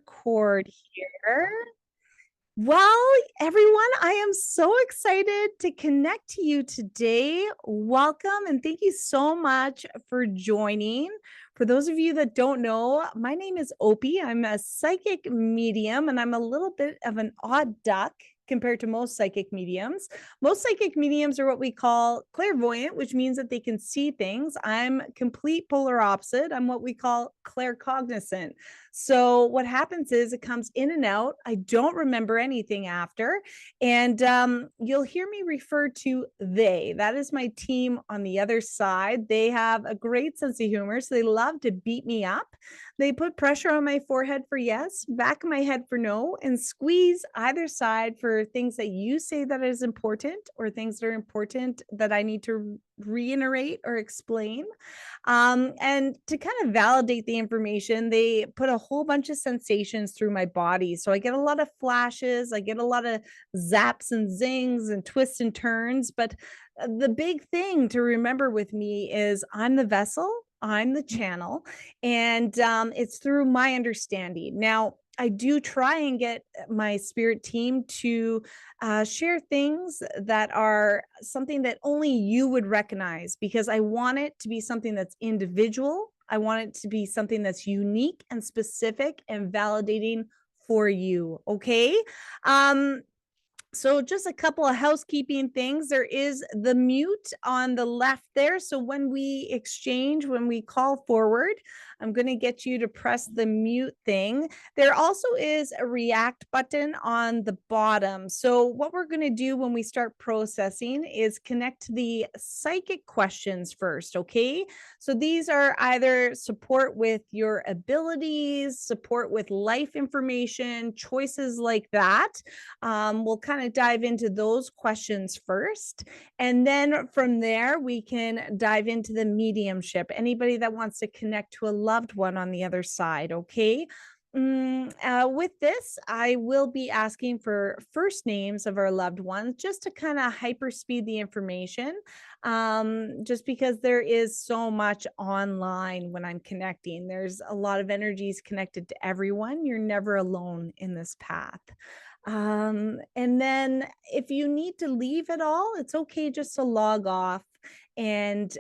record here. Well, everyone, I am so excited to connect to you today. Welcome and thank you so much for joining. For those of you that don't know, my name is Opie. I'm a psychic medium and I'm a little bit of an odd duck compared to most psychic mediums. Most psychic mediums are what we call clairvoyant, which means that they can see things. I'm complete polar opposite. I'm what we call claircognizant. So what happens is it comes in and out. I don't remember anything after. And you'll hear me refer to they. That is my team on the other side. They have a great sense of humor. So they love to beat me up. They put pressure on my forehead for yes, back of my head for no, and squeeze either side for things that you say that is important or things that are important that I need to reiterate or explain. And to kind of validate the information, they put a whole bunch of sensations through my body. So I get a lot of flashes, I get a lot of zaps and zings and twists and turns. But the big thing to remember with me is I'm the vessel, I'm the channel, and it's through my understanding. Now, I do try and get my spirit team to share things that are something that only you would recognize because I want it to be something that's individual. I want it to be something that's unique and specific and validating for you. Okay. So just a couple of housekeeping things. There is the mute on the left there. So when we exchange, when we call forward, I'm going to get you to press the mute thing. There also is a react button on the bottom. So what we're going to do when we start processing is connect to the psychic questions first, okay? So these are either support with your abilities, support with life information, choices like that. We'll kind of dive into those questions first. And then from there, we can dive into the mediumship. Anybody that wants to connect to a loved one on the other side, okay? With this, I will be asking for first names of our loved ones just to kind of hyperspeed the information, just because there is so much online when I'm connecting. There's a lot of energies connected to everyone. You're never alone in this path. And then if you need to leave at all, it's okay just to log off. And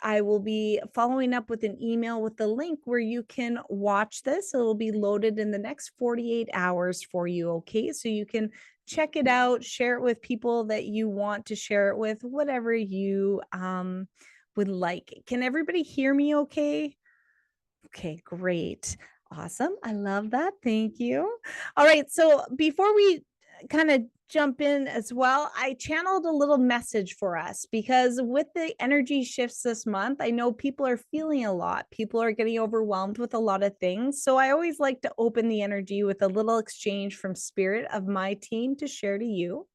I will be following up with an email with the link where you can watch this. It'll be loaded in the next 48 hours for you. Okay. So you can check it out, share it with people that you want to share it with, whatever you would like. Can everybody hear me okay? Okay, great. Awesome. I love that. Thank you. All right. So before we kind of jump in as well, I channeled a little message for us because with the energy shifts this month, I know people are feeling a lot. People are getting overwhelmed with a lot of things. So I always like to open the energy with a little exchange from spirit of my team to share to you.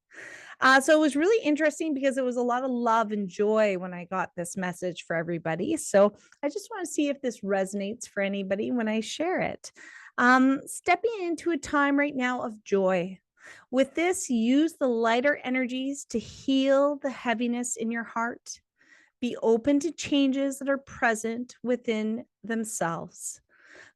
So it was really interesting because it was a lot of love and joy when I got this message for everybody. So I just want to see if this resonates for anybody when I share it. Stepping into a time right now of joy. With this, use the lighter energies to heal the heaviness in your heart. Be open to changes that are present within themselves.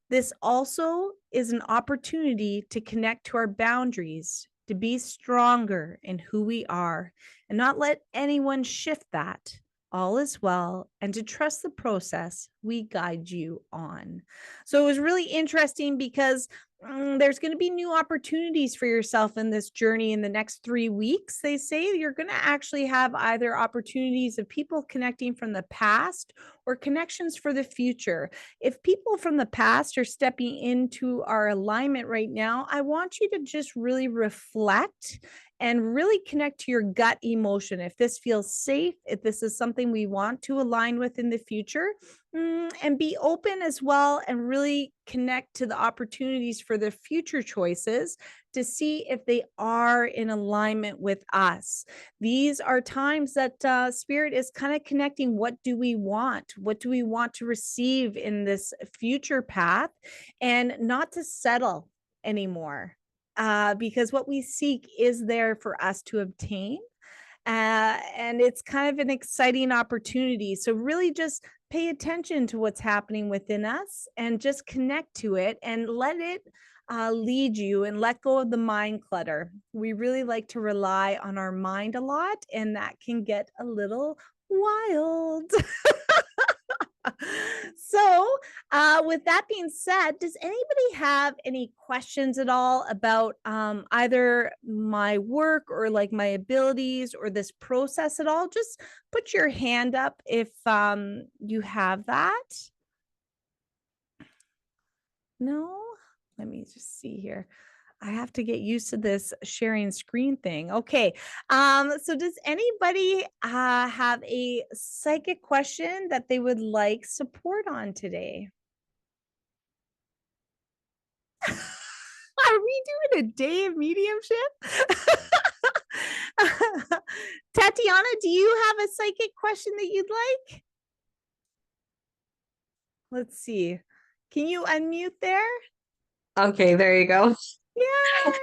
This also is an opportunity to connect to our boundaries, to be stronger in who we are, and not let anyone shift that. All is well, and to trust the process we guide you on. So it was really interesting because there's going to be new opportunities for yourself in this journey in the next 3 weeks. They say you're going to actually have either opportunities of people connecting from the past or connections for the future. If people from the past are stepping into our alignment right now, I want you to just really reflect and really connect to your gut emotion. If this feels safe, if this is something we want to align with in the future, and be open as well and really connect to the opportunities for the future choices to see if they are in alignment with us. These are times that spirit is kind of connecting. What do we want? What do we want to receive in this future path? And not to settle anymore, because what we seek is there for us to obtain. And it's kind of an exciting opportunity. So really just pay attention to what's happening within us and just connect to it and let it lead you and let go of the mind clutter. We really like to rely on our mind a lot, and that can get a little wild. So, with that being said, does anybody have any questions at all about either my work or like my abilities or this process at all? Just put your hand up if you have that. No? Let me just see here. I have to get used to this sharing screen thing. Okay. So does anybody have a psychic question that they would like support on today? Are we doing a day of mediumship? Tatiana, do you have a psychic question that you'd like? Let's see. Can you unmute there? Okay, there you go. Yeah.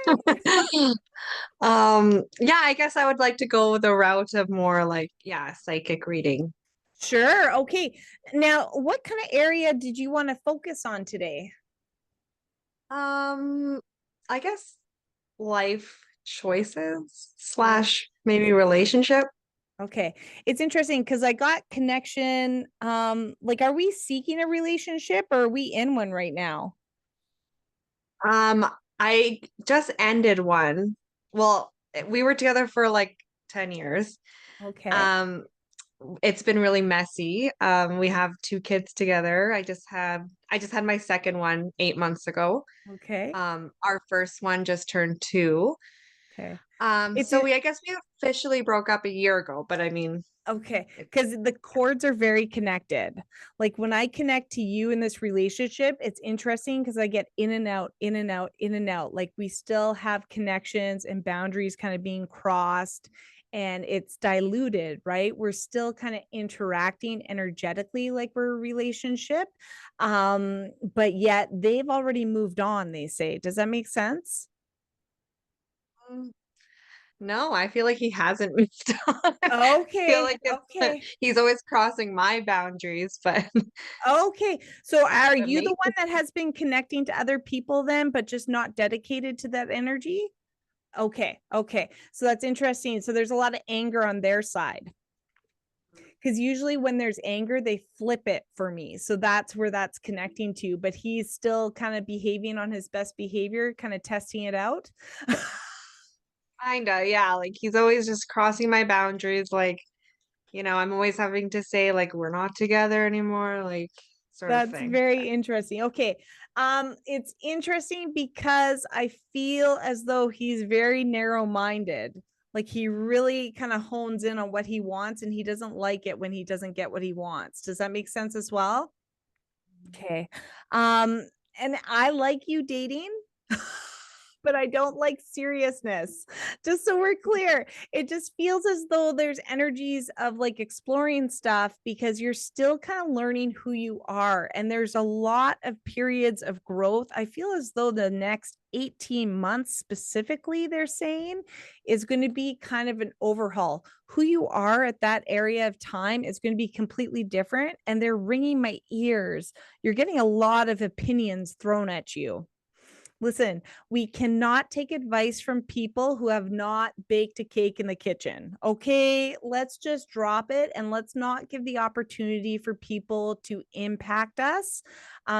Yeah, I guess I would like to go the route of more like, yeah, psychic reading. Sure. Okay. Now, what kind of area did you want to focus on today? Um, I guess life choices Life. slash maybe relationship. Okay. It's interesting because I got connection. Like, are we seeking a relationship or are we in one right now? Um, I just ended one. Well, we were together for like 10 years. Okay. Um, it's been really messy. We have two kids together. I just had my second one 8 months ago. Okay. Our first one just turned two. Okay. It's So I guess we officially broke up a year ago, but I mean, okay, it's because the cords are very connected. Like when I connect to you in this relationship, it's interesting because I get in and out, in and out, in and out. Like we still have connections and boundaries kind of being crossed and it's diluted, right? We're still kind of interacting energetically like we're a relationship. But yet they've already moved on, they say. Does that make sense? mm, no, I feel like he hasn't moved on. I feel Okay, like it's okay. he's always crossing my boundaries, but Okay. So are but you the maybe one that has been connecting to other people then, but just not dedicated to that energy? Okay. Okay. So that's interesting. So there's a lot of anger on their side. Because usually when there's anger, they flip it for me. So that's where that's connecting to. But he's still kind of behaving on his best behavior, kind of testing it out. kinda, yeah, like he's always just crossing my boundaries, like, I'm always having to say like we're not together anymore, like sort of That's thing. very interesting. Okay. It's interesting because I feel as though he's very narrow-minded. Like he really kind of hones in on what he wants and he doesn't like it when he doesn't get what he wants. Does that make sense as well? Okay. Um, and I like you dating, but I don't like seriousness. Just so we're clear, it just feels as though there's energies of like exploring stuff because you're still kind of learning who you are. And there's a lot of periods of growth. I feel as though the next 18 months specifically, they're saying, is going to be kind of an overhaul. Who you are at that area of time is going to be completely different. And they're ringing my ears. You're getting a lot of opinions thrown at you. Listen, we cannot take advice from people who have not baked a cake in the kitchen. Okay, let's just drop it and let's not give the opportunity for people to impact us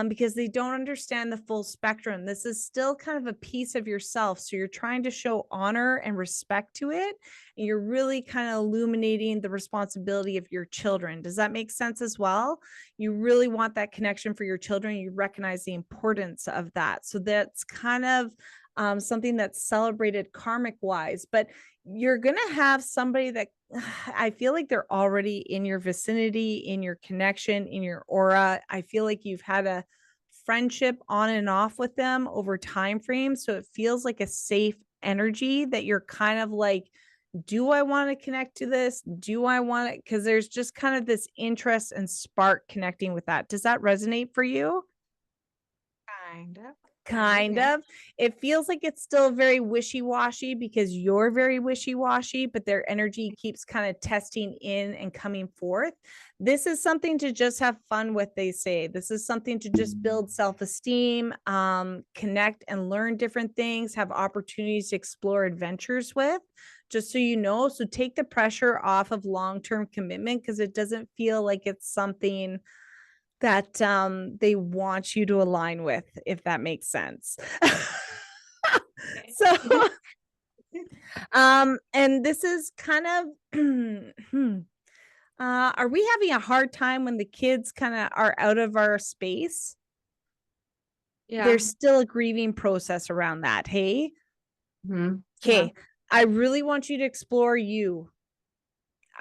because they don't understand the full spectrum. This is still kind of a piece of yourself. So you're trying to show honor and respect to it. And you're really kind of illuminating the responsibility of your children. Does that make sense as well? You really want that connection for your children. You recognize the importance of that. So that's kind of something that's celebrated karmic wise, but you're going to have somebody that I feel like they're already in your vicinity, in your connection, in your aura. I feel like you've had a friendship on and off with them over time frames. So it feels like a safe energy that you're kind of like, do I want to connect to this? Do I want it? Because there's just kind of this interest and spark connecting with that. Does that resonate for you? Kind of. Kind Yeah. of. It feels like it's still very wishy-washy because you're very wishy-washy, but their energy keeps kind of testing in and coming forth. This is something to just have fun with, they say. This is something to just build self-esteem, connect and learn different things, have opportunities to explore adventures with, just so you know. So take the pressure off of long-term commitment because it doesn't feel like it's something that they want you to align with, if that makes sense. Okay. So and this is kind of are we having a hard time when the kids kind of are out of our space? Yeah. There's still a grieving process around that. Hey, Yeah. okay, I really want you to explore you.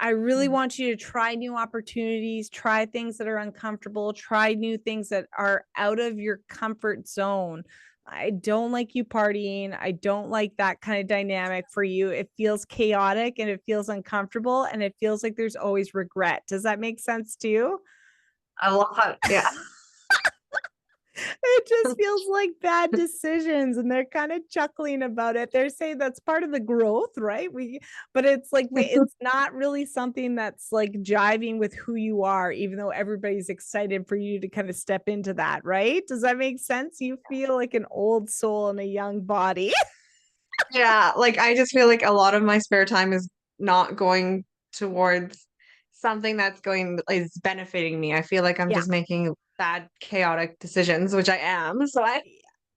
I really Mhm. want you to try new opportunities, try things that are uncomfortable, try new things that are out of your comfort zone. I don't like you partying. I don't like that kind of dynamic for you. It feels chaotic and it feels uncomfortable and it feels like there's always regret. Does that make sense to you? A lot. Yeah. It just feels like bad decisions and they're kind of chuckling about it. They're saying that's part of the growth, right? But it's like it's not really something that's like jiving with who you are, even though everybody's excited for you to kind of step into that, right? Does that make sense? You feel like an old soul in a young body. Yeah, like I just feel like a lot of my spare time is not going towards something that's going is benefiting me. I feel like I'm Yeah. just making bad, chaotic decisions, which I am. But I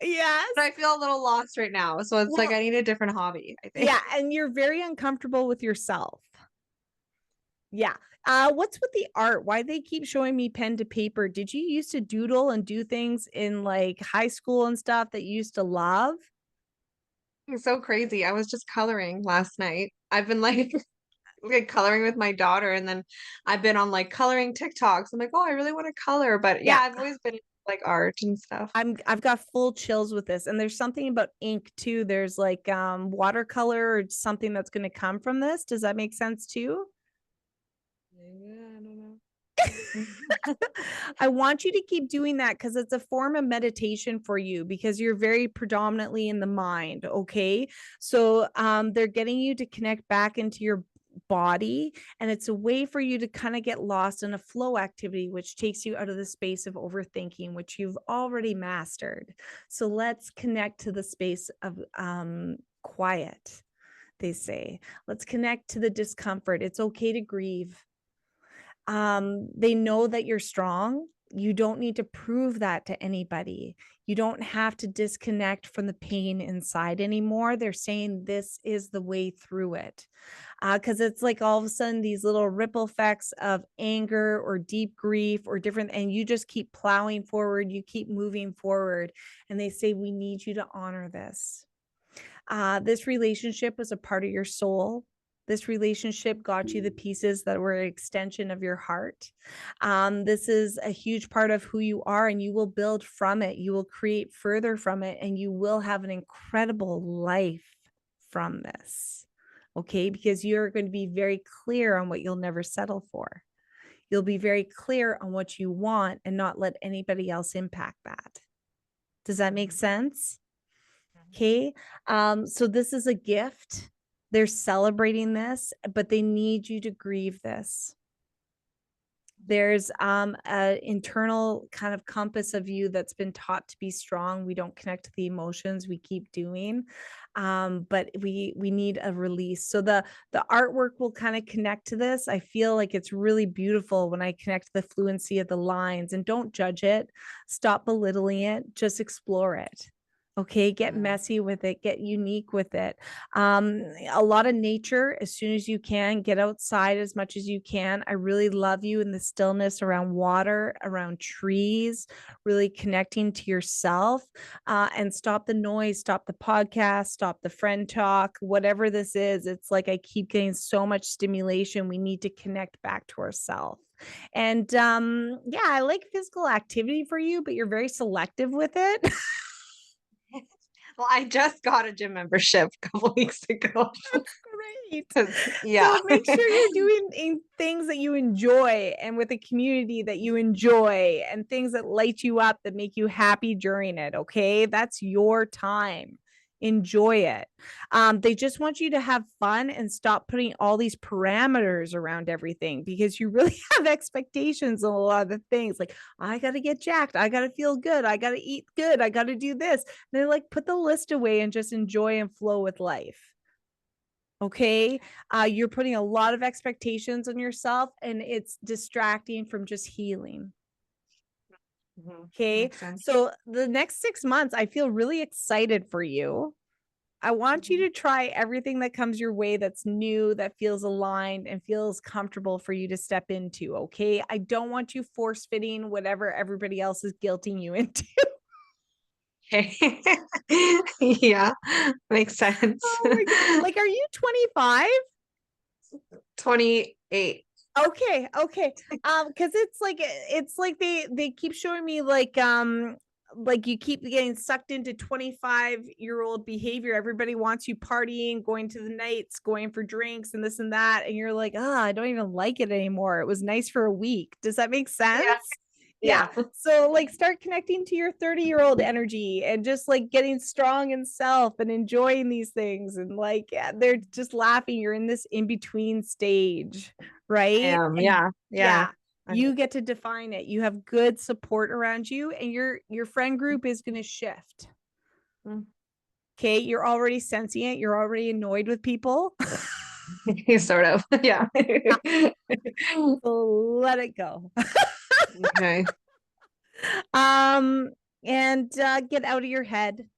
Yes. feel a little lost right now. So it's like Well, I need a different hobby, I think. yeah, and you're very uncomfortable with yourself. Yeah. What's with the art? Why they keep showing me pen to paper? Did you used to doodle and do things in like high school and stuff that you used to love? It's so crazy. I was just coloring last night. I've been like coloring with my daughter, and then I've been on like coloring TikToks. I'm like, oh, I really want to color. But yeah, Yeah. I've always been into, like art and stuff. I've got full chills with this. And there's something about ink too. There's like watercolor or something that's going to come from this. Does that make sense too? Yeah, I don't know. I want you to keep doing that because it's a form of meditation for you because you're very predominantly in the mind. Okay. So they're getting you to connect back into your body and it's a way for you to kind of get lost in a flow activity which takes you out of the space of overthinking which you've already mastered. So let's connect to the space of quiet. They say let's connect to the discomfort. It's okay to grieve. They know that you're strong. You don't need to prove that to anybody. You don't have to disconnect from the pain inside anymore. They're saying this is the way through it. Because it's like all of a sudden these little ripple effects of anger or deep grief or different, and you just keep plowing forward, you keep moving forward. And they say, we need you to honor this. This relationship was a part of your soul. This relationship got you the pieces that were an extension of your heart. This is a huge part of who you are, and you will build from it. You will create further from it, and you will have an incredible life from this. Okay, because you're going to be very clear on what you'll never settle for. You'll be very clear on what you want and not let anybody else impact that. Does that make sense? Okay. So this is a gift. They're celebrating this, but they need you to grieve this. There's an internal kind of compass of you that's been taught to be strong. We don't connect to the emotions we keep doing. But we need a release. So the artwork will kind of connect to this. I feel like it's really beautiful when I connect the fluency of the lines and don't judge it, stop belittling it, just explore it. Okay, get Yeah. messy with it, get unique with it. A lot of nature as soon as you can, get outside as much as you can. I really love you in the stillness around water, around trees, really connecting to yourself, and stop the noise, stop the podcast, stop the friend talk, whatever this is. It's like I keep getting so much stimulation. We need to connect back to ourselves. And yeah, I like physical activity for you, but you're very selective with it. Well, I just got a gym membership a couple weeks ago. Great. 'Cause yeah. So make sure you're doing things that you enjoy and with a community that you enjoy and things that light you up that make you happy during it. Okay. That's your time. Enjoy it. They just want you to have fun and stop putting all these parameters around everything because you really have expectations on a lot of the things like, I got to get jacked. I got to feel good. I got to eat good. I got to do this. And they're like, put the list away and just enjoy and flow with life. Okay. You're putting a lot of expectations on yourself and it's distracting from just healing. Okay. Makes sense. So the next 6 months, I feel really excited for you. I want you to try everything that comes your way that's new, that feels aligned and feels comfortable for you to step into. Okay. I don't want you force fitting whatever everybody else is guilting you into. Okay. Yeah, makes sense. Oh my God. Like, are you 25? 28. Okay, okay. Because it's like they keep showing me like you keep getting sucked into 25-year-old behavior. Everybody wants you partying, going to the nights, going for drinks and this and that, and you're like, oh, I don't even like it anymore. It was nice for a week. Does that make Yeah. sense? Yeah. Yeah. So like start connecting to your 30-year-old energy and just like getting strong in self and enjoying these things. And like, yeah, they're just laughing. You're in this in-between stage, I right? am. And Yeah. Yeah. yeah, you get to define it. You have good support around you, and your friend group is going to shift. Mm. Okay, you're already sensing it. You're already annoyed with people. Sort of. Yeah. So let it go. Okay. um and get out of your head.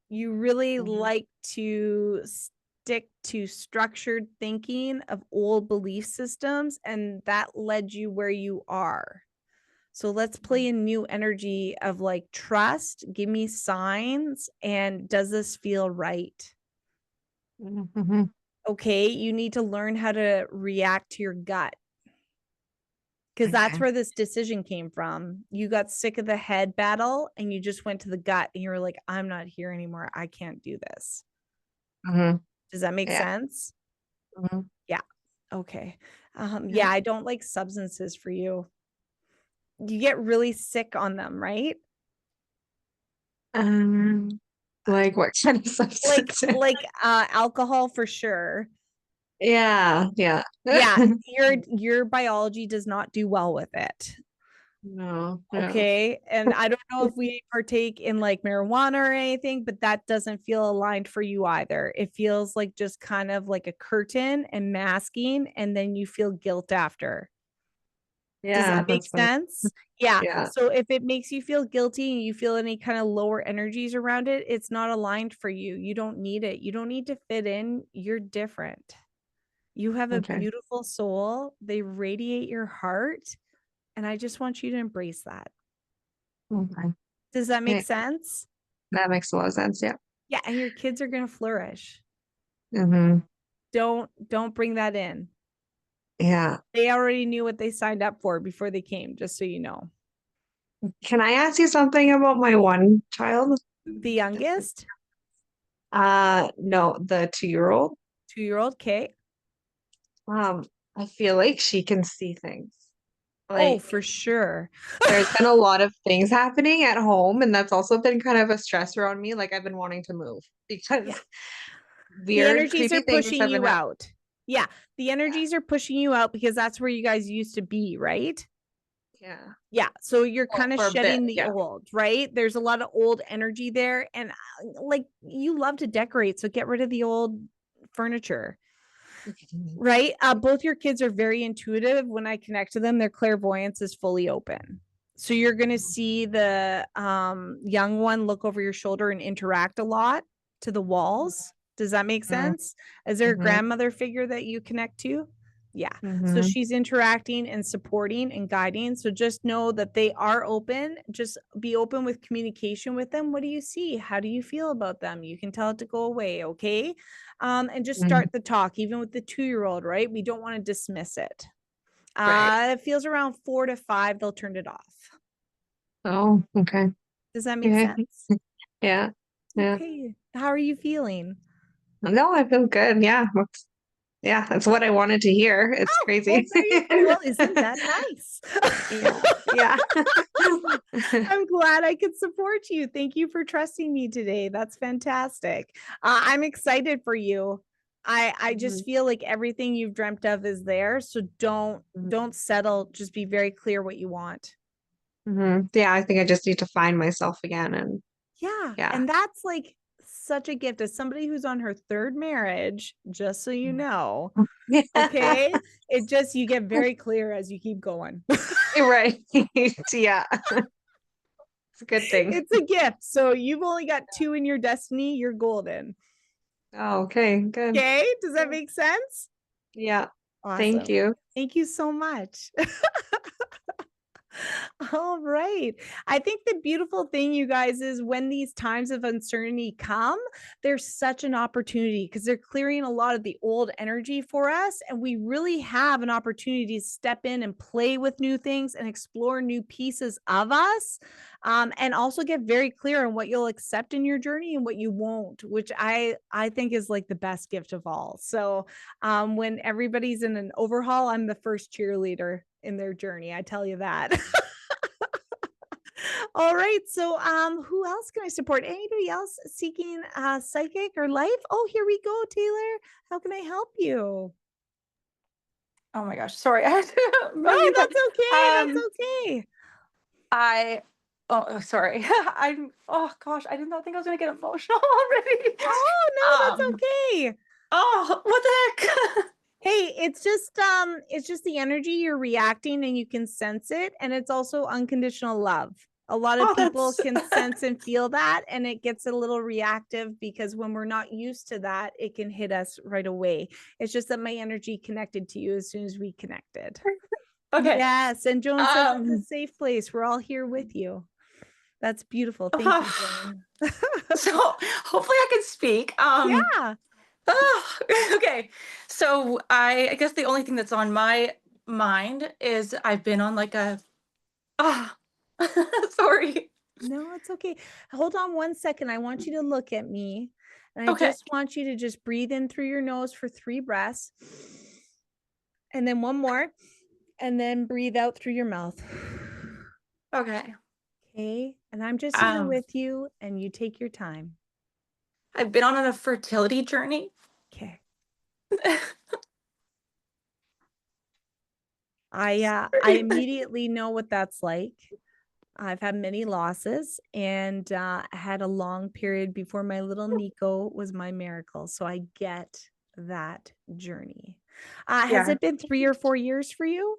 You really Mhm. like to stick to structured thinking of old belief systems, and that led you where you are. So let's play a new energy of like trust, give me signs, and does this feel right? Mhm. Okay, you need to learn how to react to your gut because that's Okay. where this decision came from. You got sick of the head battle and you just went to the gut and you were like, I'm not here anymore. I can't do this. Mhm. Does that make Yeah. sense? Mhm. Yeah. Okay. Yeah. Yeah, I don't like substances for you. You get really sick on them, right? Um, like what kind of Like substance? like alcohol for sure. Yeah. Yeah. Yeah, your biology does not do well with it. No. No. Okay. And I don't know if we partake in like marijuana or anything, but that doesn't feel aligned for you either. It feels like just kind of like a curtain and masking, and then you feel guilt after. Does Yeah, that make that's funny. sense? Yeah. Yeah. So if it makes you feel guilty and you feel any kind of lower energies around it, it's not aligned for you. You don't need it. You don't need to fit in. You're different. You have a Okay. beautiful soul. They radiate your heart. And I just want you to embrace that. Okay. Does that make Yeah, sense? that makes a lot of sense. Yeah. Yeah, and your kids are going to flourish. Hmm. Don't bring that in. Yeah. They already knew what they signed up for before they came, just so you know. Can I ask you something about my one child? The youngest, No, the 2-year-old. 2-year-old Kate. I feel like she can see things. Oh, Like for sure. there's been a lot of things happening at home, and that's also been kind of a stressor on me. Like I've been wanting to move Yeah. because The weird, energies are creepy things pushing have been you happening. out. Yeah. The Yeah. energies are pushing you out because that's where you guys used to be, right? Yeah. Yeah. So you're Well, kind of for a bit. shedding the Yeah. old, right? There's a lot of old energy there. And like you love to decorate. So get rid of the old furniture, right? Both your kids are very intuitive. When I connect to them, their clairvoyance is fully open. So you're going to see the young one look over your shoulder and interact a lot to the walls. Does that make sense? Is there a Mm-hmm. grandmother figure that you connect to? Yeah. So Mm-hmm. she's interacting and supporting and guiding. So just know that they are open. Just be open with communication with them. What do you see? How do you feel about them? You can tell it to go away. Okay. And just Mm-hmm. start the talk, even with the 2-year-old, right? We don't want to dismiss it. Right. It feels around 4 to 5, they'll turn it off. Oh, okay. Does that make Yeah. sense? Yeah. Yeah. Okay. How are you feeling? No, I feel good. Yeah. Yeah, that's what I wanted to hear. It's Oh, well, crazy. there you go. Well, isn't that nice? Yeah, yeah. I'm glad I could support you. Thank you for trusting me today. That's fantastic. I'm excited for you. I just Mhm, feel like everything you've dreamt of is there. So mhm, don't settle. Just be very clear what you want. mhm. Yeah, I think I just need to find myself again and Yeah. yeah. And that's like such a gift as somebody who's on her third marriage, just so you know. Yeah. Okay. It just, you get very clear as you keep going. Right. Yeah, it's a good thing. It's a gift. So you've only got two in your destiny. You're golden. Oh, okay, good. Okay. Does that make sense? Yeah. Thank Awesome. you. Thank you so much. All right. I think the beautiful thing, you guys, is when these times of uncertainty come, there's such an opportunity because they're clearing a lot of the old energy for us. And we really have an opportunity to step in and play with new things and explore new pieces of us. And also get very clear on what you'll accept in your journey and what you won't, which I think is like the best gift of all. So when everybody's in an overhaul, I'm the first cheerleader in their journey. I tell you that. All right. So who else can I support? Anybody else seeking psychic or life? Oh, here we go, Taylor. How can I help you? Oh my gosh, sorry. I had to No, unmute that. that's okay. That's Um, okay. I sorry. Oh gosh, I did not think I was gonna get emotional already. Oh, no, that's Um, okay. oh, what the heck? Hey, it's just the energy you're reacting and you can sense it, and it's also unconditional love. A lot of Oh, people that's can sense and feel that, and it gets a little reactive because when we're not used to that, it can hit us right away. It's just that my energy connected to you as soon as we connected. okay. Yes, and Joan said it's a Um, safe place. We're all here with you. That's beautiful. Thank you, Joan. so hopefully I can speak. Yeah. Okay. So I guess the only thing that's on my mind is I've been on like a ah sorry. No, it's okay. Hold on one second. I want you to look at me. And I Okay. just want you to just breathe in through your nose for 3 breaths. And then one more. And then breathe out through your mouth. Okay. Okay. And I'm just here Um, with you, and you take your time. I've been on a fertility journey. Okay. I immediately know what that's like. I've had many losses and I had a long period before my little Nico was my miracle. So I get that journey. Has Yeah. it been 3 or 4 years for you?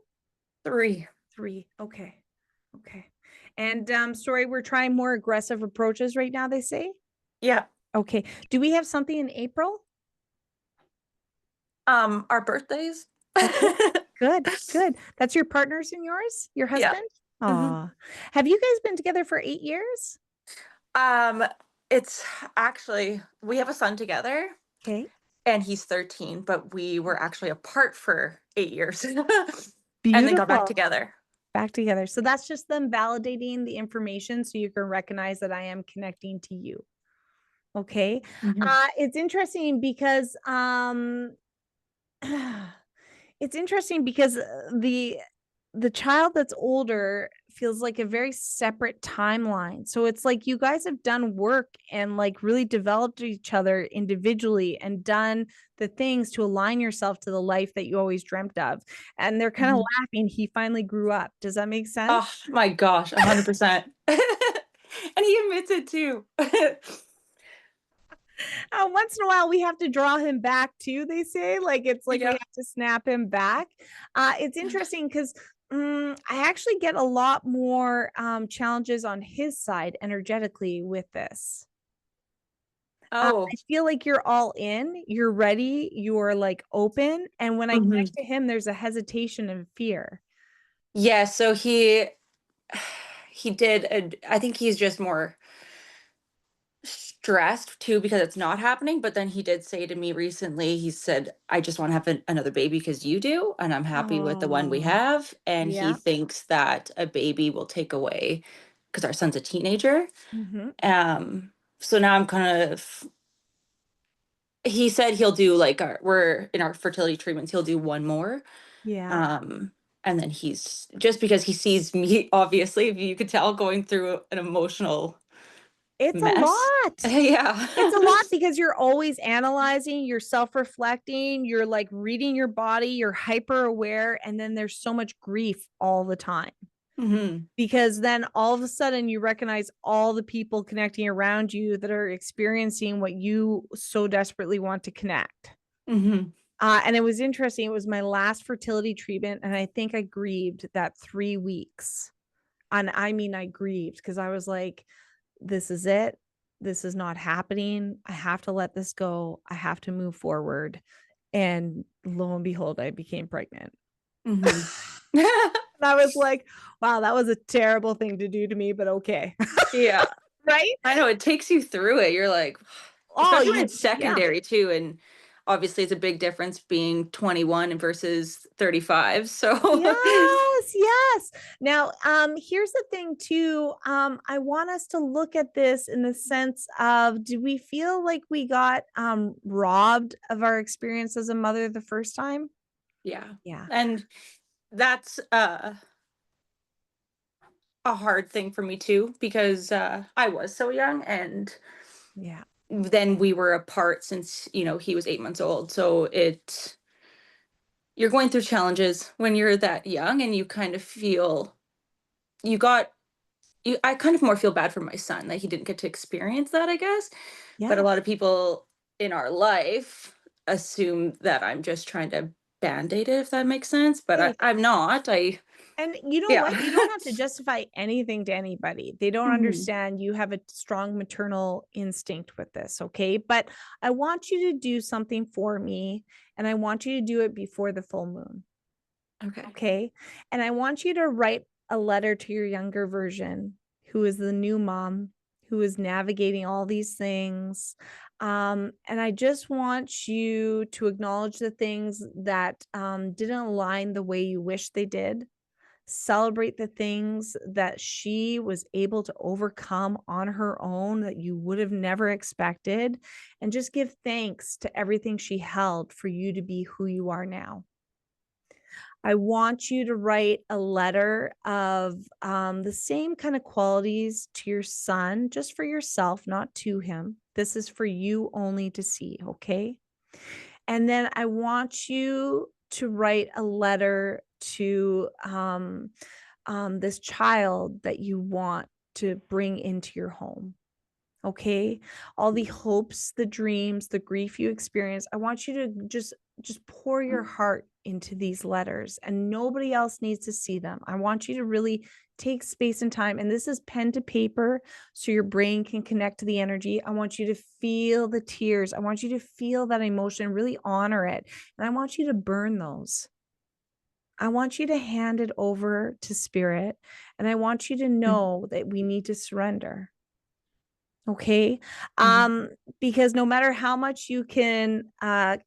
3. 3. Okay. Okay. And sorry, we're trying more aggressive approaches right now, they say. Yeah. Okay. Do we have something in April? Our birthdays. Okay. Good. Good. That's your partner's and yours? Your Yeah. husband? Mhm. Aw. Have you guys been together for 8 years? Um, it's actually we have a son together Okay. and he's 13, but we were actually apart for 8 years and then got back Beautiful. together. Back together. So that's just them validating the information so you can recognize that I am connecting to you. Okay. Mhm. It's interesting because it's interesting because the child that's older feels like a very separate timeline. So it's like you guys have done work and like really developed each other individually and done the things to align yourself to the life that you always dreamt of. And they're kind of Mhm. laughing. He finally grew up. Does that make sense? Oh my gosh, 100%. And he admits it too. Once in a while we have to draw him back too, they say, like it's like we Yeah. have to snap him back. It's interesting because I actually get a lot more challenges on his side energetically with this. I Oh. feel like you're all in, you're ready, you're like open, and when I Mhm. connect to him there's a hesitation and fear. Yeah, so he did I think he's just more stressed too because it's not happening, but then he did say to me recently, he said, "I just want to have another baby because you do, and I'm happy with the one we Oh, have." And he yeah. thinks that a baby will take away because our son's a teenager. Hmm. Um, so now I'm kind of he said he'll do like we're in our fertility treatments, he'll do one more. Yeah. And then he's just because he sees me, obviously, if you could tell, going through an emotional It's a mess. lot. Yeah. It's a lot because you're always analyzing, you're self-reflecting, you're like reading your body, you're hyper aware, and then there's so much grief all the time. Mm-hmm. Because then all of a sudden you recognize all the people connecting around you that are experiencing what you so desperately want to connect. Mm-hmm. And it was interesting. It was my last fertility treatment, and I think I grieved that 3 weeks. And I mean, I grieved because I was like, this is it. This is not happening. I have to let this go. I have to move forward. And lo and behold, I became pregnant. Mm-hmm. And I was like, wow, that was a terrible thing to do to me, but okay. Yeah. Right? I know, it takes you through it. You're like, Oh, especially when it's yeah. secondary too. And obviously it's a big difference being 21 versus 35. So Yes, yes. Now, here's the thing too. I want us to look at this in the sense of, do we feel like we got robbed of our experience as a mother the first time? yeah. Yeah. And that's a hard thing for me too, because I was so young, and Yeah. then we were apart since, he was 8 months old. So you're going through challenges when you're that young, and you kind of feel you got I kind of more feel bad for my son that he didn't get to experience that, I guess. But a Yeah. lot of people in our life assume that I'm just trying to band-aid it, if that makes sense. But Hey, I'm not. and you know Yeah. what? You don't have to justify anything to anybody. They don't Mhm. understand you have a strong maternal instinct with this. Okay. But I want you to do something for me, and I want you to do it before the full moon. Okay. Okay. And I want you to write a letter to your younger version, who is the new mom, who is navigating all these things. And I just want you to acknowledge the things that didn't align the way you wish they did. Celebrate the things that she was able to overcome on her own that you would have never expected. And just give thanks to everything she held for you to be who you are now. I want you to write a letter of the same kind of qualities to your son, just for yourself, not to him. This is for you only to see, okay? And then I want you to write a letter to this child that you want to bring into your home. Okay, all the hopes, the dreams, the grief you experience, I want you to just pour your heart into these letters, and nobody else needs to see them. I want you to really take space and time, and this is pen to paper so your brain can connect to the energy. I want you to feel the tears. I want you to feel that emotion, really honor it, and I want you to burn those. I want you to hand it over to spirit, and I want you to know that we need to surrender. Okay. Mhm. Because no matter how much you can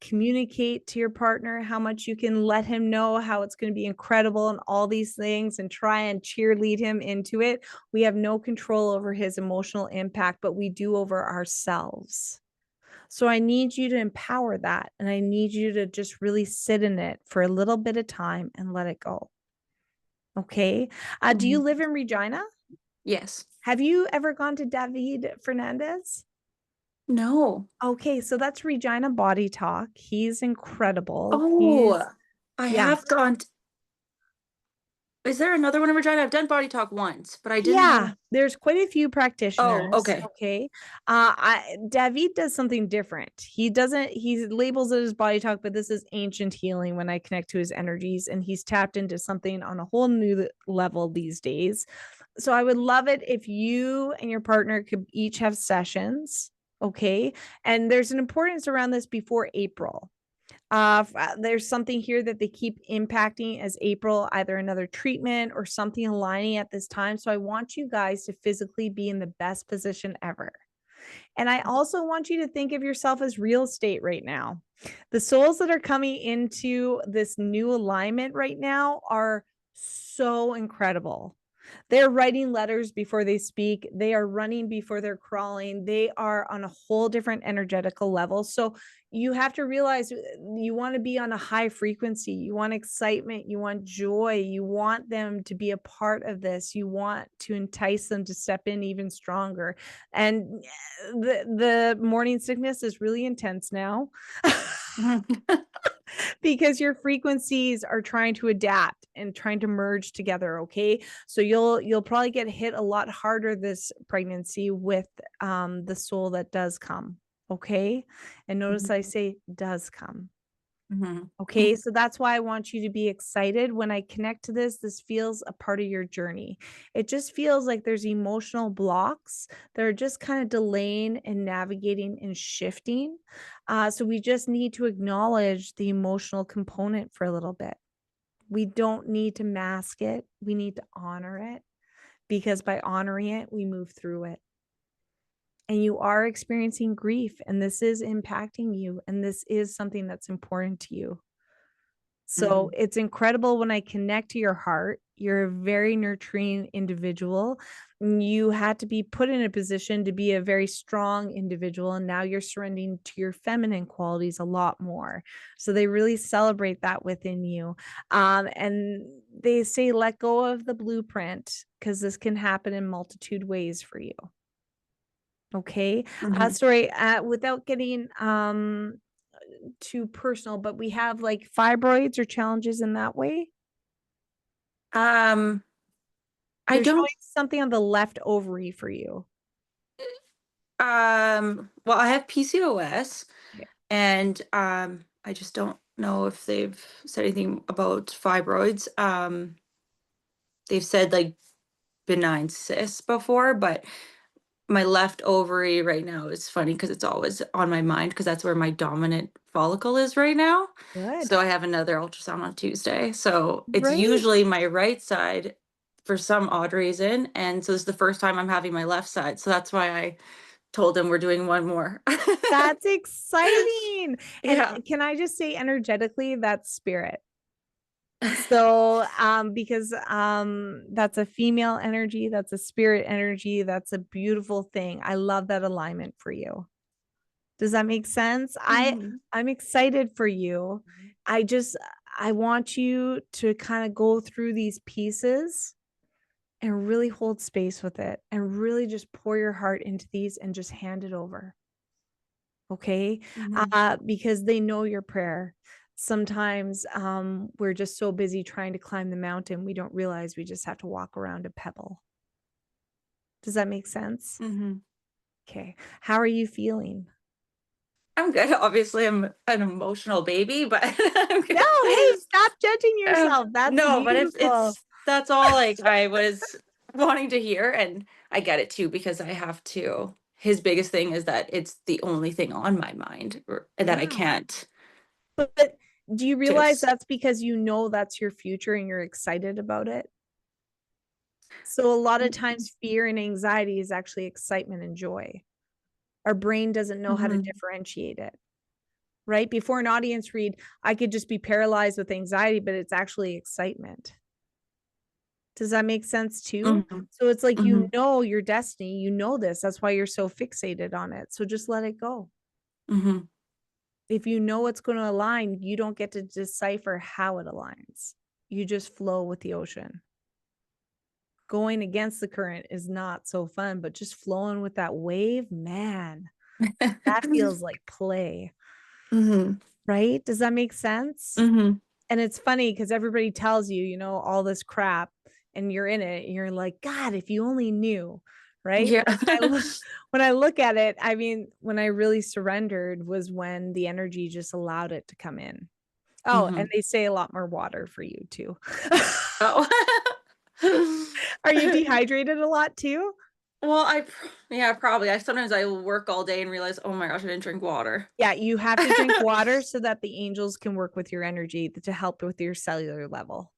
communicate to your partner, how much you can let him know how it's going to be incredible and all these things and try and cheerlead him into it, we have no control over his emotional impact, but we do over ourselves. So I need you to empower that, and I need you to just really sit in it for a little bit of time and let it go. Okay. Do you Mhm. live in Regina? Yes. Have you ever gone to David Fernandez? No. Okay, so that's Regina Body Talk. He's incredible. Oh, He's I yeah. have gone. Is there another one in Regina? I've done body talk once, but I didn't Yeah, know. there's quite a few Oh, practitioners. okay. Okay. David does something different. He labels it as body talk, but this is ancient healing when I connect to his energies, and he's tapped into something on a whole new level these days. So I would love it if you and your partner could each have sessions. Okay. And there's an importance around this before April. There's something here that they keep impacting as April, either another treatment or something aligning at this time. So I want you guys to physically be in the best position ever. And I also want you to think of yourself as real estate right now. The souls that are coming into this new alignment right now are so incredible. They're writing letters before they speak. They are running before they're crawling. They are on a whole different energetical level. So you have to realize you want to be on a high frequency. You want excitement. You want joy. You want them to be a part of this. You want to entice them to step in even stronger. And the morning sickness is really intense now. Because your frequencies are trying to adapt and trying to merge together. Okay, so you'll probably get hit a lot harder this pregnancy with the soul that does come. Okay, and notice I say does come. Okay, so that's why I want you to be excited when I connect to this. This feels a part of your journey. It just feels like there's emotional blocks that are just kind of delaying and navigating and shifting. So we just need to acknowledge the emotional component for a little bit. We don't need to mask it. We need to honor it, because by honoring it, we move through it. And you are experiencing grief, and this is impacting you, and this is something that's important to you. So it's incredible when I connect to your heart. You're a very nurturing individual. You had to be put in a position to be a very strong individual. And now you're surrendering to your feminine qualities a lot more. So they really celebrate that within you. And they say, let go of the blueprint, because this can happen in multitude ways for you. Okay. Sorry, without getting too personal, but we have like fibroids or challenges in that way. I They're don't showing something on the left ovary for you. well, I have PCOS, Okay. and I just don't know if they've said anything about fibroids. They've said like benign cysts before, but my left ovary right now is funny because it's always on my mind, because that's where my dominant follicle is right now. Good. So I have another ultrasound on Tuesday. So it's Right. usually my right side for some odd reason. And so this is the first time I'm having my left side. So that's why I told him we're doing one more. That's exciting. Yeah. And can I just say energetically, that's spirit. So because that's a female energy, that's a spirit energy, that's a beautiful thing. I love that alignment for you. Does that make sense? I'm excited for you. I want you to kind of go through these pieces and really hold space with it, and really just pour your heart into these and just hand it over. Okay. Because they know your prayer. Sometimes we're just so busy trying to climb the mountain, we don't realize we just have to walk around a pebble. Does that make sense? Okay. How are you feeling? I'm good. Obviously, I'm an emotional baby, but I'm good. No, hey, stop judging yourself. That's No, but beautiful. that's all like I was wanting to hear, and I get it too, because I have to. His biggest thing is that it's the only thing on my mind, and that I Yeah. can't But do you realize just. that's because you know that's your future and you're excited about it? So a lot of times fear and anxiety is actually excitement and joy. Our brain doesn't know how to differentiate it. Right? Before an audience read, I could just be paralyzed with anxiety, but it's actually excitement. Does that make sense too? So it's like, you know, your destiny, you know this. That's why you're so fixated on it. So just let it go. If you know what's going to align, you don't get to decipher how it aligns. You just flow with the ocean. Going against the current is not so fun, but just flowing with that wave, man, that feels like play. Right? Does that make sense? And it's funny because everybody tells you, you know, all this crap, and you're in it. And you're like, God, if you only knew. Right. Yeah. When I look at it, I mean, when I really surrendered was when the energy just allowed it to come in. Oh, and they say a lot more water for you too. Oh. Are you dehydrated a lot too? Well, yeah, probably. Sometimes I will work all day and realize, oh my gosh, I didn't drink water. Yeah, you have to drink water so that the angels can work with your energy to help with your cellular level.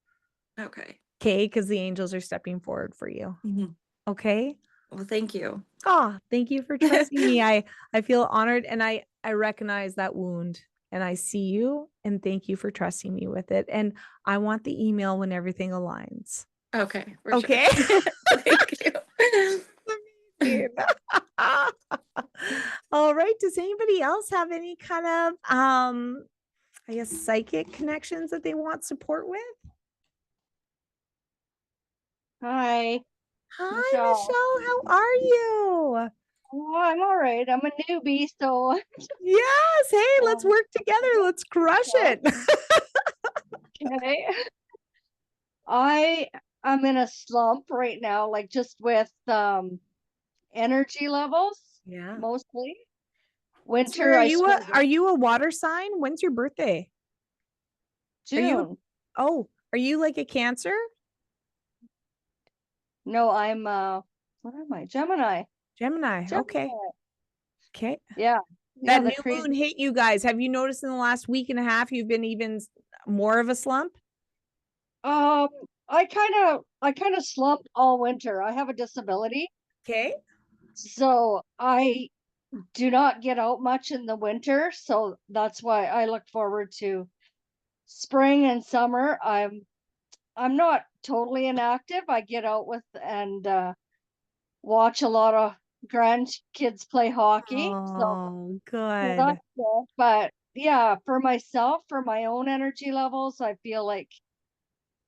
Okay. Okay, because the angels are stepping forward for you. Okay. Well, thank you. Oh, thank you for trusting me. I feel honored, and I recognize that wound, and I see you, and thank you for trusting me with it. And I want the email when everything aligns. Okay. For Okay. Sure. Thank you. All right. Does anybody else have any kind of I guess psychic connections that they want support with? Hi, Hi, Michelle. Michelle. How are you? Oh, I'm all right. I'm a newbie, so Yes. Hey, let's um, work together. Let's crush so, it. okay. I I'm in a slump right now, like just with energy levels Yeah. mostly. Sorry, Winter, I swear, are you a water sign? When's your birthday? Are you June. are you like a Cancer? No, I'm what am I? Gemini. Gemini. Okay. Gemini. Okay. Yeah. Yeah, That the new moon crazy. hit you guys. Have you noticed in the last week and a half you've been even more of a slump? Um, I kind of slumped all winter. I have a disability, Okay. so I do not get out much in the winter, so that's why I look forward to spring and summer. I'm not totally inactive. I get out with and watch a lot of grandkids play hockey. Oh, So good. that's good. But yeah, for myself, for my own energy levels, I feel like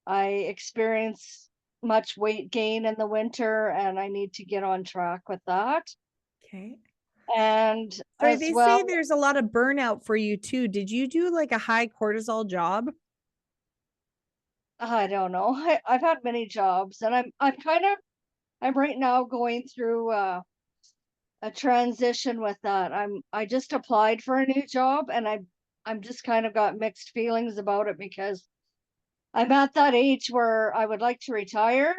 I experience much weight gain in the winter and I need to get on track with that. Okay. And Sorry, as they say well, there's a lot of burnout for you too. Did you do like a high cortisol job? I don't know. I've had many jobs and I'm right now going through a transition with that. I just applied for a new job and I'm just kind of got mixed feelings about it because I'm at that age where I would like to retire,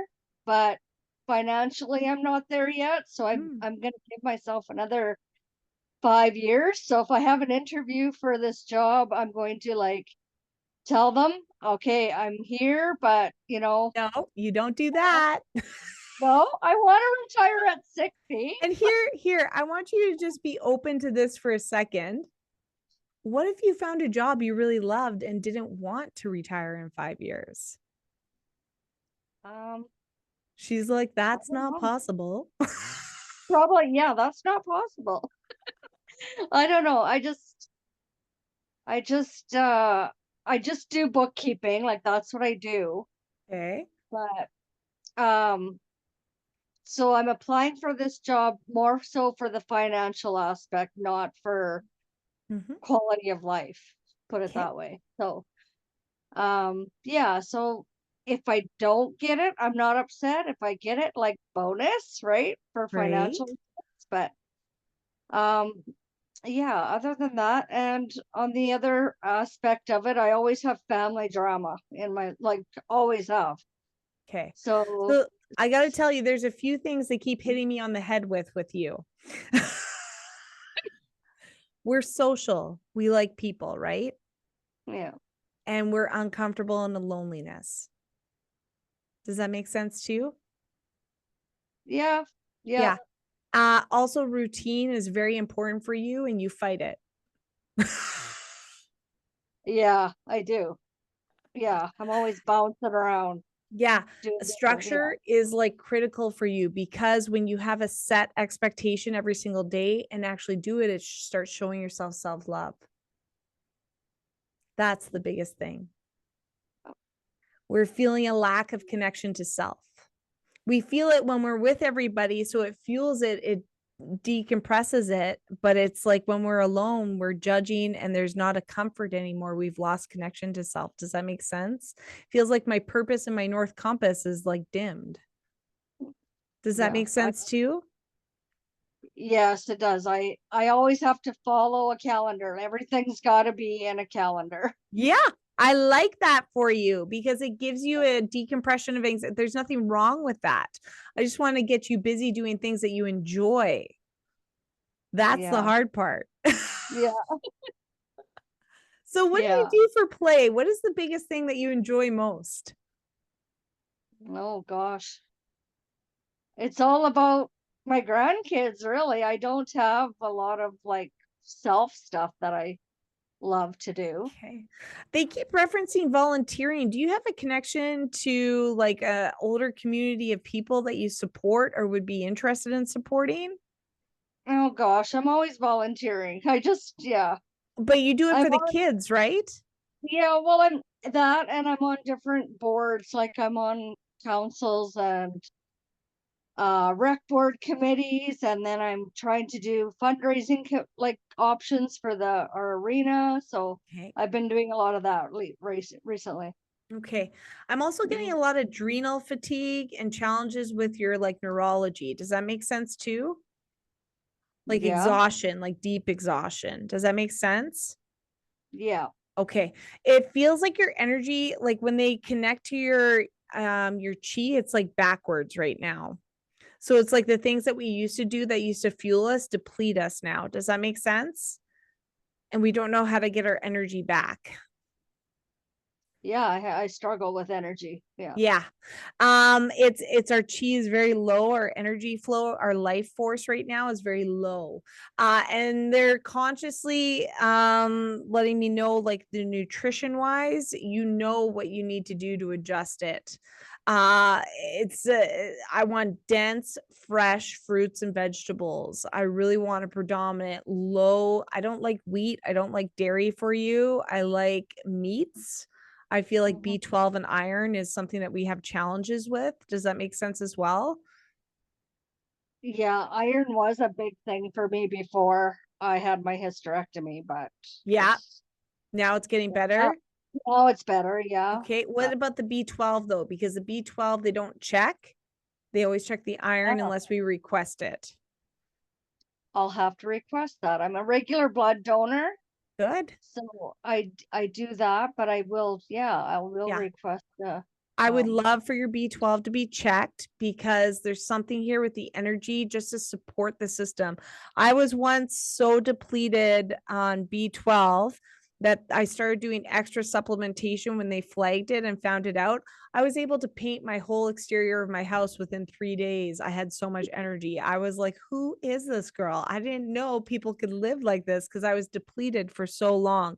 but financially I'm not there yet. So Hmm. I'm gonna give myself another 5 years. So if I have an interview for this job, I'm going to like tell them, okay, I'm here, but No, you don't do that. no, I want to retire at 60. And here, I want you to just be open to this for a second. What if you found a job you really loved and didn't want to retire in 5 years? Um, She's like, I that's don't not know. possible. Probably, yeah, that's not possible. I don't know. I just I just do bookkeeping, like that's what I do. Okay. But um so I'm applying for this job more so for the financial aspect, not for Hmm. quality of life, put it Okay. that way. So yeah, so if I don't get it, I'm not upset. If I get it, like bonus, right? For Right. financial reasons. But um yeah, other than that, and on the other aspect of it, I always have family drama in my, like, always have. Okay. So So I got to tell you, there's a few things they keep hitting me on the head with you. We're social. We like people, right? yeah, And we're uncomfortable in the loneliness. Does that make sense to you? yeah, yeah, Yeah. Also, routine is very important for you and you fight it. yeah, I do. Yeah, I'm always bouncing around Yeah. doing different. Yeah, Structure is like critical for you because when you have a set expectation every single day and actually do it, it starts showing yourself self love. That's the biggest thing. We're feeling a lack of connection to self. We feel it when we're with everybody, so it fuels it, it decompresses it, but it's like when we're alone, we're judging and there's not a comfort anymore. We've lost connection to self. Does that make sense? Feels like my purpose and my north compass is like dimmed. Does that yeah. make sense too? Yes, it does. I always have to follow a calendar. Everything's got to be in a calendar. Yeah. I like that for you because it gives you a decompression of anxiety. There's nothing wrong with that. I just want to get you busy doing things that you enjoy. That's the Yeah, hard part. yeah. So, what do you Yeah. do for play? What is the biggest thing that you enjoy most? Oh gosh. It's all about my grandkids, really. I don't have a lot of like self stuff that I love to do. Okay. They keep referencing volunteering. Do you have a connection to like a older community of people that you support or would be interested in supporting? Oh gosh, I'm always volunteering. Yeah. But you do it I'm for the on, kids, right? yeah, well, I'm that, and I'm on different boards, like I'm on councils and rec board committees, and then I'm trying to do fundraising like options for our arena. So Okay. I've been doing a lot of that recently. Okay. I'm also getting a lot of adrenal fatigue and challenges with your like neurology. Does that make sense too? Like Yeah, exhaustion, like deep exhaustion. Does that make sense? yeah. Okay. It feels like your energy, like when they connect to your chi, it's like backwards right now. So it's like the things that we used to do that used to fuel us deplete us now. Does that make sense? And we don't know how to get our energy back. Yeah, I struggle with energy. Yeah. Yeah. It's our chi is very low, our energy flow, our life force right now is very low. And they're consciously letting me know, like the nutrition wise, you know what you need to do to adjust it. It's I want dense, fresh fruits and vegetables. I really want a predominant low. I don't like wheat, I don't like dairy for you. I like meats. I feel like Mhm. B12 and iron is something that we have challenges with. Does that make sense as well? Yeah, iron was a big thing for me before I had my hysterectomy, but Yeah. it's Now it's getting now, better. now it's better. Yeah, Okay. What but about the B12 though? Because the B12, they don't check. They always check the iron yeah, unless we request it. I'll have to request that. I'm a regular blood donor, Good. so I do that, but I will, yeah, I will Yeah. request I would um love for your B12 to be checked because there's something here with the energy just to support the system. I was once so depleted on B12 that I started doing extra supplementation when they flagged it and found it out. I was able to paint my whole exterior of my house within 3 days. I had so much energy. I was like, who is this girl? I didn't know people could live like this because I was depleted for so long.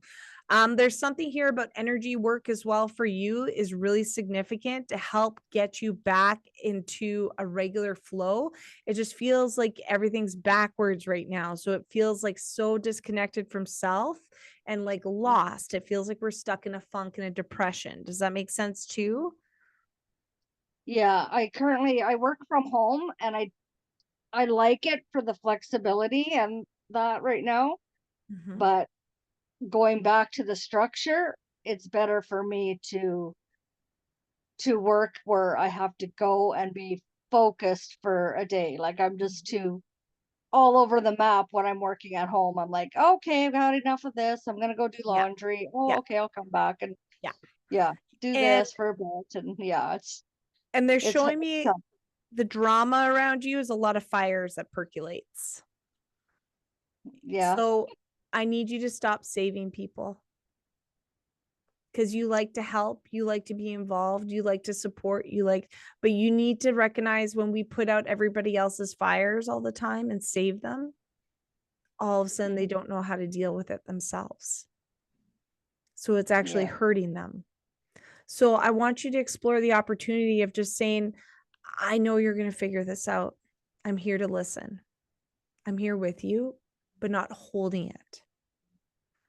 There's something here about energy work as well for you is really significant to help get you back into a regular flow. It just feels like everything's backwards right now. So it feels like so disconnected from self and like lost. It feels like we're stuck in a funk and a depression. Does that make sense too? yeah, I work from home, and I like it for the flexibility and that right now, Mhm. but going back to the structure, it's better for me to work where I have to go and be focused for a day. Like I'm just too all over the map when I'm working at home. I'm like, okay, I've got enough of this. I'm gonna go do Yeah. laundry. Oh, Yeah. okay, I'll come back and Yeah. yeah, do And this for a bit. And yeah, they're it's showing me tough. the drama around you is a lot of fires that percolates. Yeah, So I need you to stop saving people because you like to help, you like to be involved, you like to support, but you need to recognize when we put out everybody else's fires all the time and save them, all of a sudden they mhm, don't know how to deal with it themselves. So it's actually yeah, hurting them. So I want you to explore the opportunity of just saying, I know you're going to figure this out. I'm here to listen. I'm here with you, but not holding it.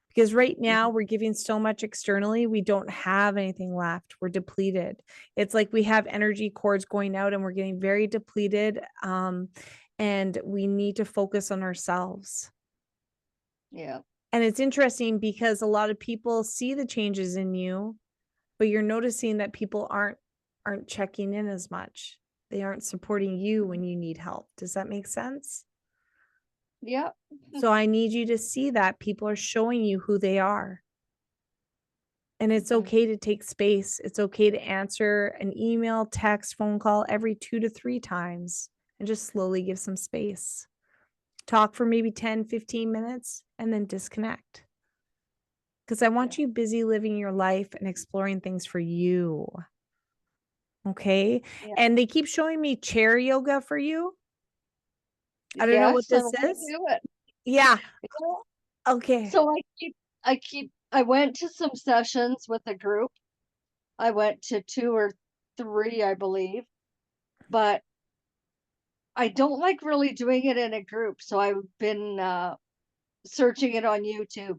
Because right now mhm, we're giving so much externally, we don't have anything left. We're depleted. It's like we have energy cords going out and we're getting very depleted. And we need to focus on ourselves. yeah, And it's interesting because a lot of people see the changes in you, but you're noticing that people aren't checking in as much. They aren't supporting you when you need help. Does that make sense? yeah, So I need you to see that people are showing you who they are. And it's mhm, okay to take space. It's okay to answer an email, text, phone call every 2 to 3 times and just slowly give some space. Talk for maybe 10, 15 minutes and then disconnect. Because I want yeah, you busy living your life and exploring things for you. Okay. yeah. And they keep showing me chair yoga for you. I don't know what Yes, I this want to is. do it. Yeah. Yeah. Okay. So I went to some sessions with a group. I went to 2 or 3, I believe, but I don't like really doing it in a group. So I've been searching it on YouTube.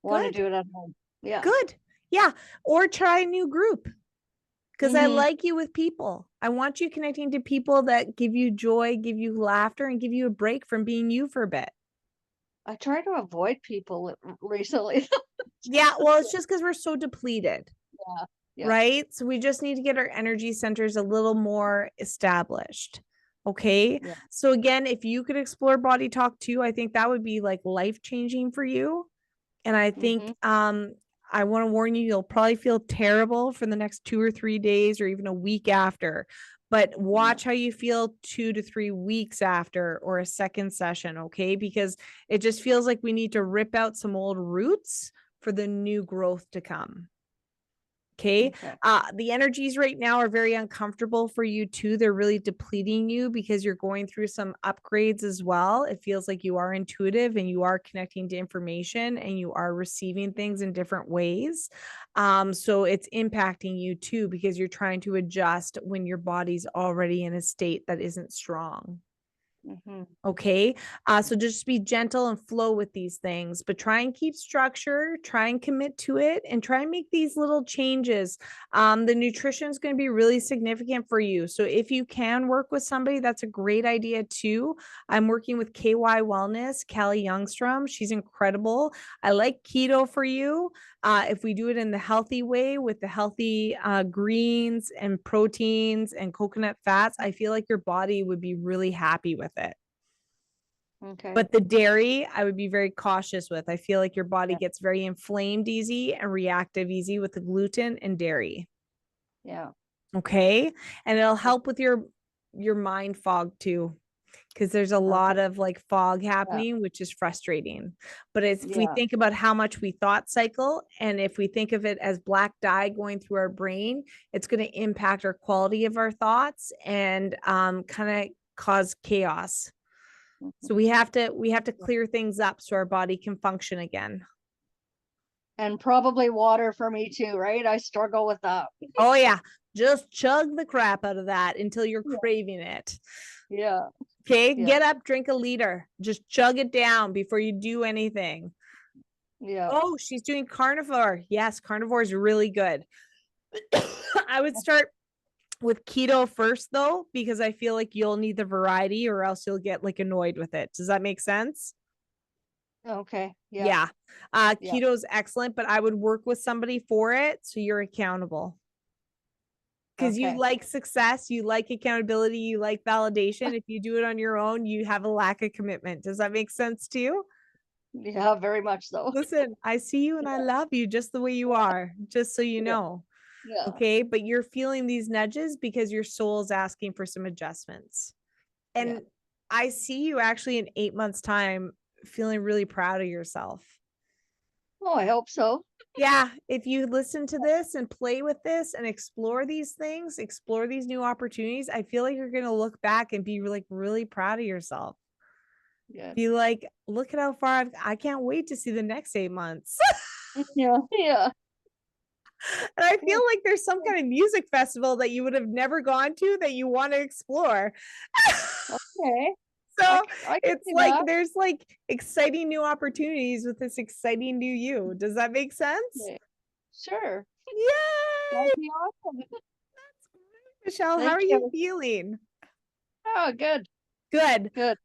Want to Good. do it at home. Yeah. Good. Yeah. Or try a new group. Because I Mhm. like you with people. I want you connecting to people that give you joy, give you laughter, and give you a break from being you for a bit. I try to avoid people recently. Yeah, well, it's just because we're so depleted, Yeah. right? So we just need to get our energy centers a little more established. Okay. Yeah. So again, if you could explore body talk too, I think that would be like life changing for you. And I think I want to warn you, you'll probably feel terrible for the next 2 or 3 days or even a week after. But watch how you feel 2 to 3 weeks after or a second session, okay? Because it just feels like we need to rip out some old roots for the new growth to come. Okay. The energies right now are very uncomfortable for you too. They're really depleting you because you're going through some upgrades as well. It feels like you are intuitive and you are connecting to information and you are receiving things in different ways. So it's impacting you too because you're trying to adjust when your body's already in a state that isn't strong. Okay. So just be gentle and flow with these things, but try and keep structure, try and commit to it, and try and make these little changes. The nutrition is going to be really significant for you. So if you can work with somebody, that's a great idea too. I'm working with KY Wellness, Callie Youngstrom. She's incredible. I like keto for you. If we do it in the healthy way with the healthy greens and proteins and coconut fats, I feel like your body would be really happy with it. Okay. But the dairy, I would be very cautious with. I feel like your body gets very inflamed easy and reactive easy with the gluten and dairy. Yeah. Okay. And it'll help with your mind fog too. Because there's a lot of like fog happening, which is frustrating. But if we think about how much we thought cycle, and if we think of it as black dye going through our brain, it's going to impact our quality of our thoughts and kind of cause chaos. So we have to clear things up so our body can function again. And probably water for me too, right? I struggle with that. Oh yeah, just chug the crap out of that until you're craving it. Yeah. Okay, get up, drink a liter. Just chug it down before you do anything. Yeah. Oh, she's doing carnivore. Yes, carnivore is really good. I would start with keto first though, because I feel like you'll need the variety or else you'll get like annoyed with it. Does that make sense? Okay. Yeah. Keto is excellent, but I would work with somebody for it so you're accountable. Because you like success, you like accountability, you like validation. If you do it on your own, you have a lack of commitment. Does that make sense to you? Yeah, very much so. Listen, I see you and I love you just the way you are, just so you know. Yeah. Okay. But you're feeling these nudges because your soul is asking for some adjustments. And I see you actually in 8 months' time feeling really proud of yourself. Oh, I hope so. Yeah, if you listen to this and play with this and explore these things, explore these new opportunities, I feel like you're going to look back and be like really proud of yourself. Yeah. Be like, look at how far I can't wait to see the next 8 months. Yeah. Yeah. And I feel like there's some kind of music festival that you would have never gone to that you want to explore. Okay. So I can it's see like that. there's like exciting new opportunities with this exciting new you. Does that make sense? Okay. Sure. Yay! That'd be awesome. Michelle, how Thank are you you. feeling? Oh, good. Good. Good.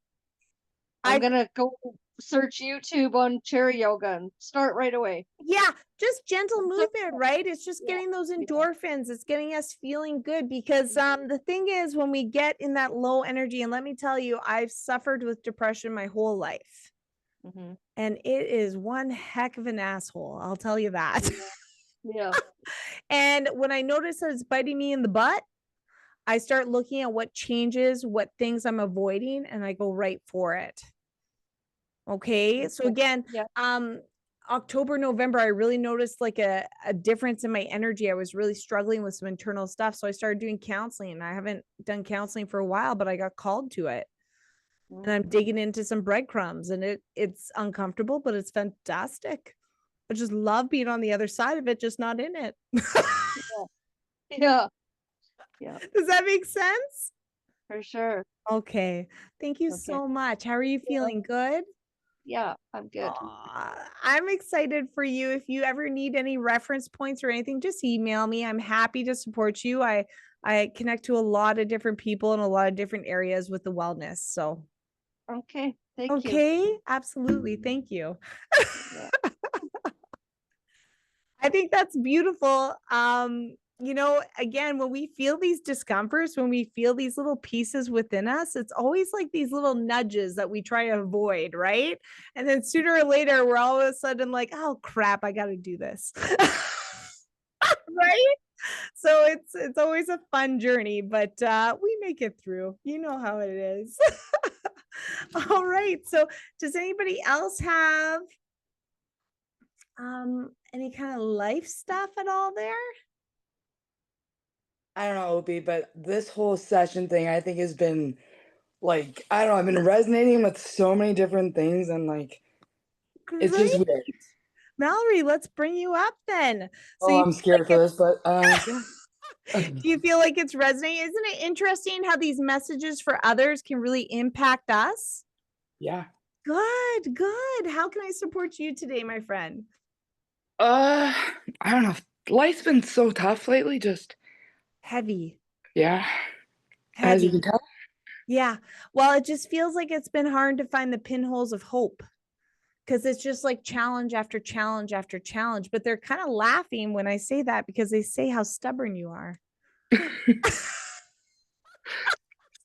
I'm gonna go search YouTube on chair yoga and start right away. Yeah, just gentle movement, right? It's just Yeah. getting those endorphins. It's getting us feeling good because the thing is when we get in that low energy, and let me tell you, I've suffered with depression my whole life. And it is one heck of an asshole. I'll tell you that. Yeah. And when I notice that it's biting me in the butt, I start looking at what changes, what things I'm avoiding, and I go right for it. Okay. So again, October, November, I really noticed like a difference in my energy. I was really struggling with some internal stuff. So I started doing counseling. I haven't done counseling for a while, but I got called to it. And I'm digging into some breadcrumbs and it's uncomfortable, but it's fantastic. I just love being on the other side of it, just not in it. Yeah. Yeah, Does that make sense? for sure. Okay. Thank you Okay. so much. How are you feeling? Good? Yeah, I'm good. I'm excited for you. If you ever need any reference points or anything, just email me. I'm happy to support you. I connect to a lot of different people in a lot of different areas with the wellness. So, Okay, thank you. okay, absolutely. Thank you. Yeah. I think that's beautiful. Again, when we feel these discomforts, when we feel these little pieces within us, it's always like these little nudges that we try to avoid, right? And then sooner or later, we're all of a sudden like, oh crap, I got to do this. Right? So it's always a fun journey, but we make it through. You know how it is. All right. So does anybody else have any kind of life stuff at all there? I don't know, Opie, but this whole session thing I think has been like, I don't know, I've been resonating with so many different things and like it's just Great. weird. Mallory, let's bring you up then. So Oh, you I'm feel like scared for this, but yeah. do you feel like it's resonating? Isn't it interesting how these messages for others can really impact us? Yeah. Good, good. How can I support you today, my friend? Uh, I don't know. Life's been so tough lately, just Heavy, yeah, as you heavy. can tell. Yeah. Well, it just feels like it's been hard to find the pinholes of hope because it's just like challenge after challenge after challenge. But they're kind of laughing when I say that because they say how stubborn you are.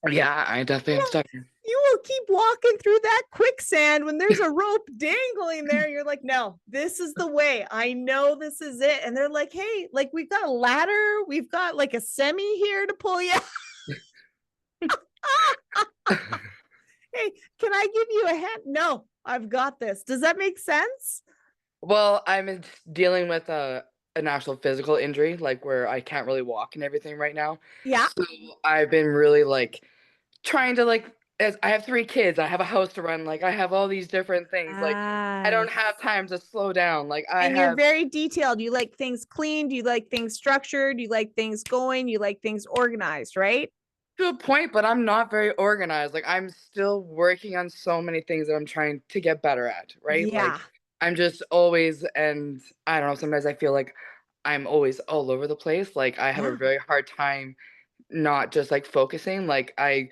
Yeah, I definitely am stubborn. You will keep walking through that quicksand when there's a rope dangling there. You're like, no, this is the way. I know this is it. And they're like, hey, like we've got a ladder. We've got like a semi here to pull you out. Hey, can I give you a hand? No, I've got this. Does that make sense? Well, dealing with an actual physical injury, like where I can't really walk and everything right now. Yeah. So I've been really like trying to like as I have 3 kids, I have a house to run, like I have all these different things. Like I don't have time to slow down. Like I And you're have very detailed. You like things clean. You like things structured. You like things going. You like things organized, right? to a point, but I'm not very organized. Like I'm still working on so many things that I'm trying to get better at, right? Yeah. Like I'm just always and I don't know, sometimes I feel like I'm always all over the place. Like I have a Yeah. very hard time not just like focusing. Like I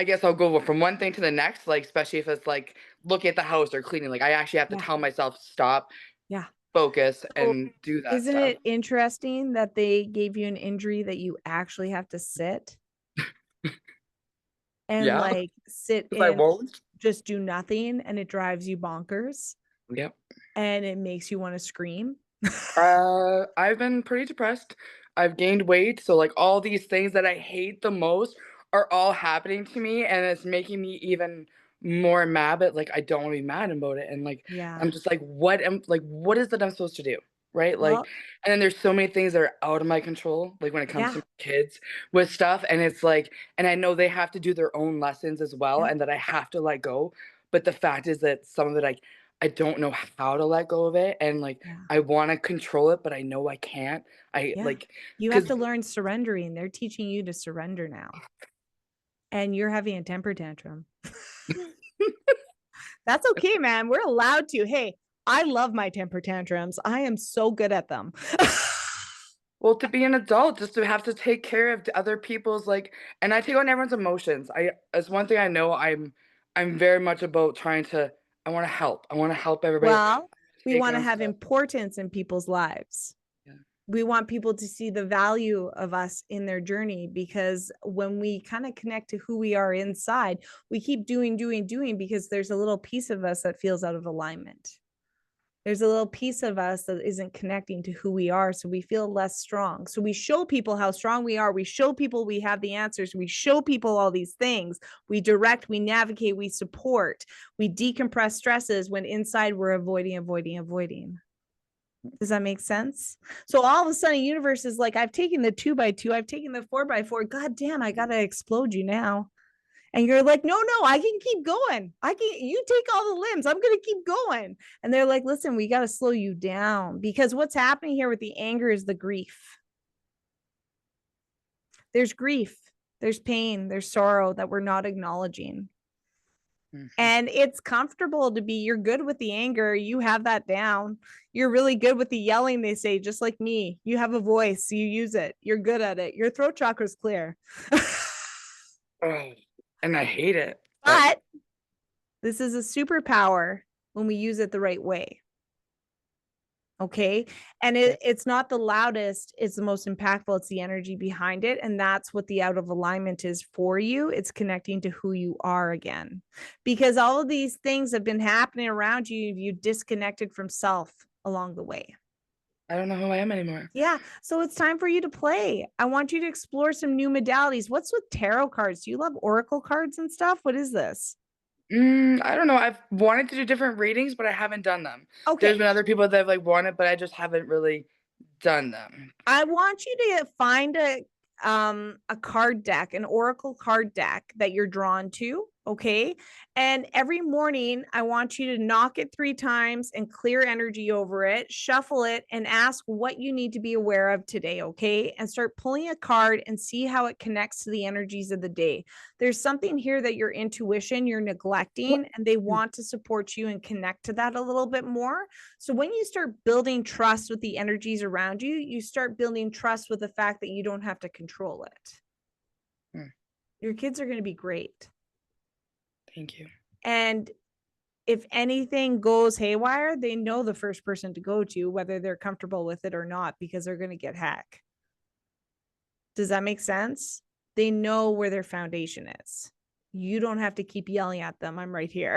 guess I'll go from one thing to the next, like especially if it's like looking at the house or cleaning. Like I actually have to Yeah. tell myself stop, Yeah. focus, So and do that isn't stuff. it interesting that they gave you an injury that you actually have to sit and Yeah, like sit if I and won't. just do nothing and it drives you bonkers Yep. and it makes you want to scream? I've been pretty depressed. I've gained weight, so like all these things that I hate the most are all happening to me, and it's making me even more mad. But like I don't want to be mad about it, and like Yeah. I'm just like, what is it I'm supposed to do, right? Like, Well, and then there's so many things that are out of my control, like when it comes yeah. to kids with stuff, and it's like, and I know they have to do their own lessons as well, Yeah. and that I have to let go. But the fact is that some of it, I don't know how to let go of it, and like Yeah. I wanna control it, but I know I can't. I Yeah. like You have 'cause to learn surrendering. They're teaching you to surrender now. And you're having a temper tantrum. That's okay, man. We're allowed to. Hey, I love my temper tantrums. I am so good at them. well, to be an adult, just to have to take care of the other people's, like and I take on everyone's emotions. That's one thing I know I'm very much about trying to I wanna help. I wanna help everybody Well, we take want to on have stuff. importance in people's lives. Yeah. We want people to see the value of us in their journey because when we kind of connect to who we are inside, we keep doing because there's a little piece of us that feels out of alignment. There's a little piece of us that isn't connecting to who we are. So we feel less strong. So we show people how strong we are. We show people we have the answers. We show people all these things. We direct, we navigate, we support, we decompress stresses when inside we're avoiding. Does that make sense? So all of a sudden, universe is like, I've taken the 2x2, I've taken the 4x4. God damn, I gotta explode you now. And you're like, no, I can keep going. You take all the limbs. I'm going to keep going. And they're like, listen, we got to slow you down, because what's happening here with the anger is the grief. There's grief, there's pain, there's sorrow that we're not acknowledging. And it's comfortable to be, you're good with the anger. You have that down. You're really good with the yelling, they say, just like me. You have a voice, you use it. You're good at it. Your throat chakra's clear. Oh, and I hate it. But this is a superpower when we use it the right way. Okay. And it's not the loudest, it's the most impactful. It's the energy behind it. And that's what the out of alignment is for you. It's connecting to who you are again, because all of these things have been happening around you. You disconnected from self along the way. I don't know who I am anymore. Yeah. So it's time for you to play. I want you to explore some new modalities. What's with tarot cards? Do you love oracle cards and stuff? What is this? I don't know. I've wanted to do different readings, but I haven't done them. Okay. There's been other people that have like wanted, but I just haven't really done them. I want you to find a card deck, an oracle card deck that you're drawn to. Okay. And every morning, I want you to knock it 3 times and clear energy over it, shuffle it, and ask what you need to be aware of today. Okay. And start pulling a card and see how it connects to the energies of the day. There's something here that your intuition you're neglecting, and they want to support you and connect to that a little bit more. So when you start building trust with the energies around you, you start building trust with the fact that you don't have to control it. Your kids are going to be great. Thank you. And if anything goes haywire, they know the first person to go to, whether they're comfortable with it or not, because they're going to get hacked. Does that make sense? They know where their foundation is. You don't have to keep yelling at them. I'm right here.